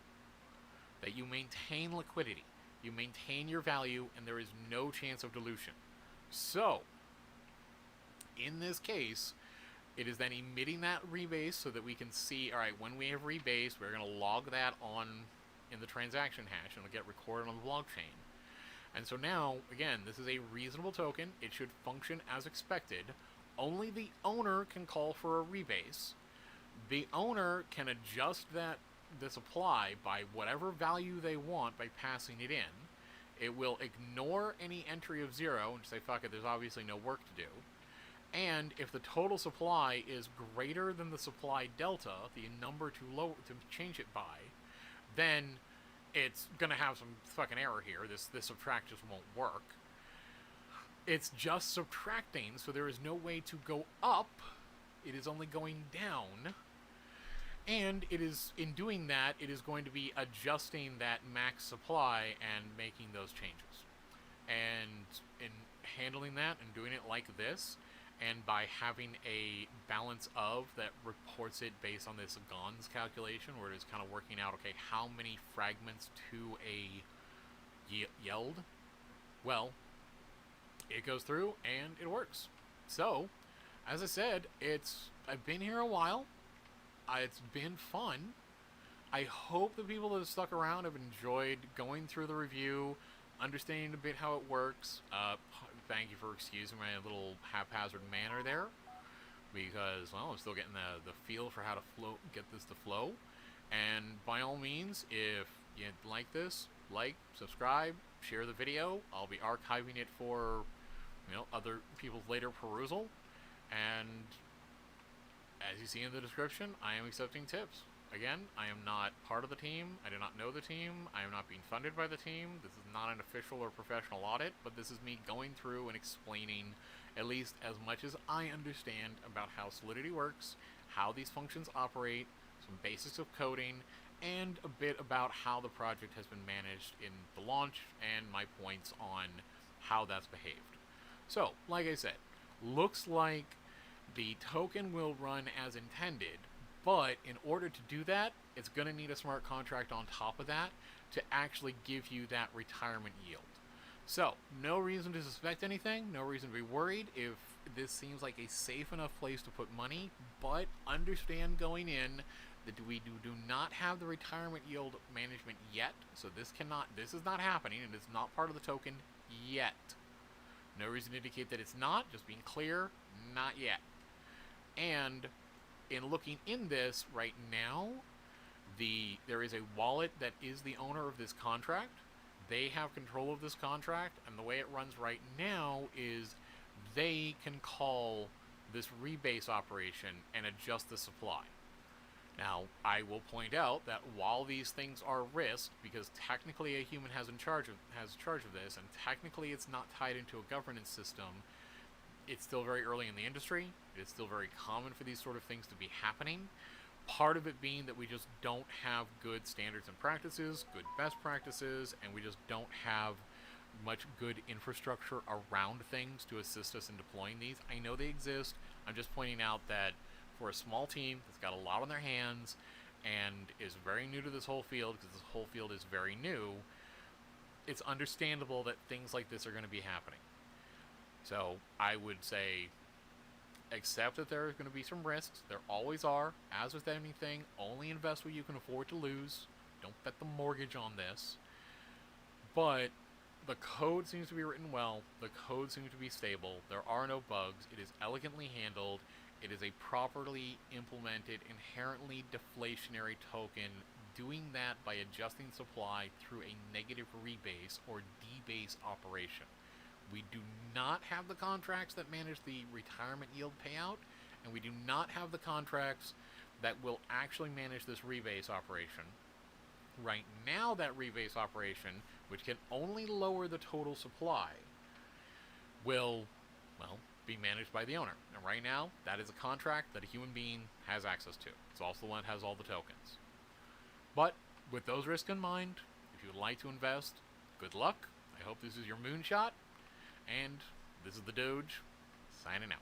That you maintain liquidity, you maintain your value, and there is no chance of dilution. So, in this case, it is then emitting that rebase so that we can see, alright, when we have rebased, we're going to log that on in the transaction hash, and it'll get recorded on the blockchain. And so now, again, this is a reasonable token. It should function as expected. Only the owner can call for a rebase. The owner can adjust the supply by whatever value they want by passing it in. It will ignore any entry of 0 and say, fuck it, there's obviously no work to do. And if the total supply is greater than the supply delta, the number to change it by, then it's gonna have some fucking error here. This subtract just won't work. It's just subtracting, so there is no way to go up. It is only going down. And it is, in doing that, it is going to be adjusting that max supply and making those changes. And in handling that and doing it like this, and by having a balance of that reports it based on this GONS calculation, where it is kind of working out, okay, how many fragments to a YELD? Well, it goes through and it works. So, as I said, I've been here a while. It's been fun. I hope the people that have stuck around have enjoyed going through the review, understanding a bit how it works. Thank you for excusing my little haphazard manner there, because, well, I'm still getting the feel for how to get this to flow. And by all means, if you like this, like, subscribe, share the video. I'll be archiving it for, other people's later perusal. And as you see in the description, I am accepting tips. Again, I am not part of the team. I do not know the team. I am not being funded by the team. This is not an official or professional audit, but this is me going through and explaining at least as much as I understand about how Solidity works, how these functions operate, some basics of coding, and a bit about how the project has been managed in the launch and my points on how that's behaved. So, like I said, looks like the token will run as intended, but in order to do that, it's going to need a smart contract on top of that to actually give you that retirement yield. So, no reason to suspect anything, no reason to be worried if this seems like a safe enough place to put money, but understand going in that we do not have the retirement yield management yet, so this is not happening, and it's not part of the token yet. No reason to indicate that it's not, just being clear, not yet. And in looking in this right now, there is a wallet that is the owner of this contract. They have control of this contract, and the way it runs right now is they can call this rebase operation and adjust the supply. Now, I will point out that while these things are risked, because technically a human has charge of this, and technically it's not tied into a governance system, it's still very early in the industry. It's still very common for these sort of things to be happening. Part of it being that we just don't have good standards and practices, good best practices, and we just don't have much good infrastructure around things to assist us in deploying these. I know they exist. I'm just pointing out that for a small team that's got a lot on their hands and is very new to this whole field, because this whole field is very new, it's understandable that things like this are going to be happening. So I would say accept that there are going to be some risks. There always are. As with anything, only invest what you can afford to lose. Don't bet the mortgage on this. But the code seems to be written well. The code seems to be stable. There are no bugs. It is elegantly handled. It is a properly implemented, inherently deflationary token, doing that by adjusting supply through a negative rebase or debase operation. We do not have the contracts that manage the retirement yield payout, and we do not have the contracts that will actually manage this rebase operation. Right now, that rebase operation, which can only lower the total supply, will, be managed by the owner. And right now, that is a contract that a human being has access to. It's also the one that has all the tokens. But with those risks in mind, if you would like to invest, good luck. I hope this is your moonshot. And this is the Doge, signing out.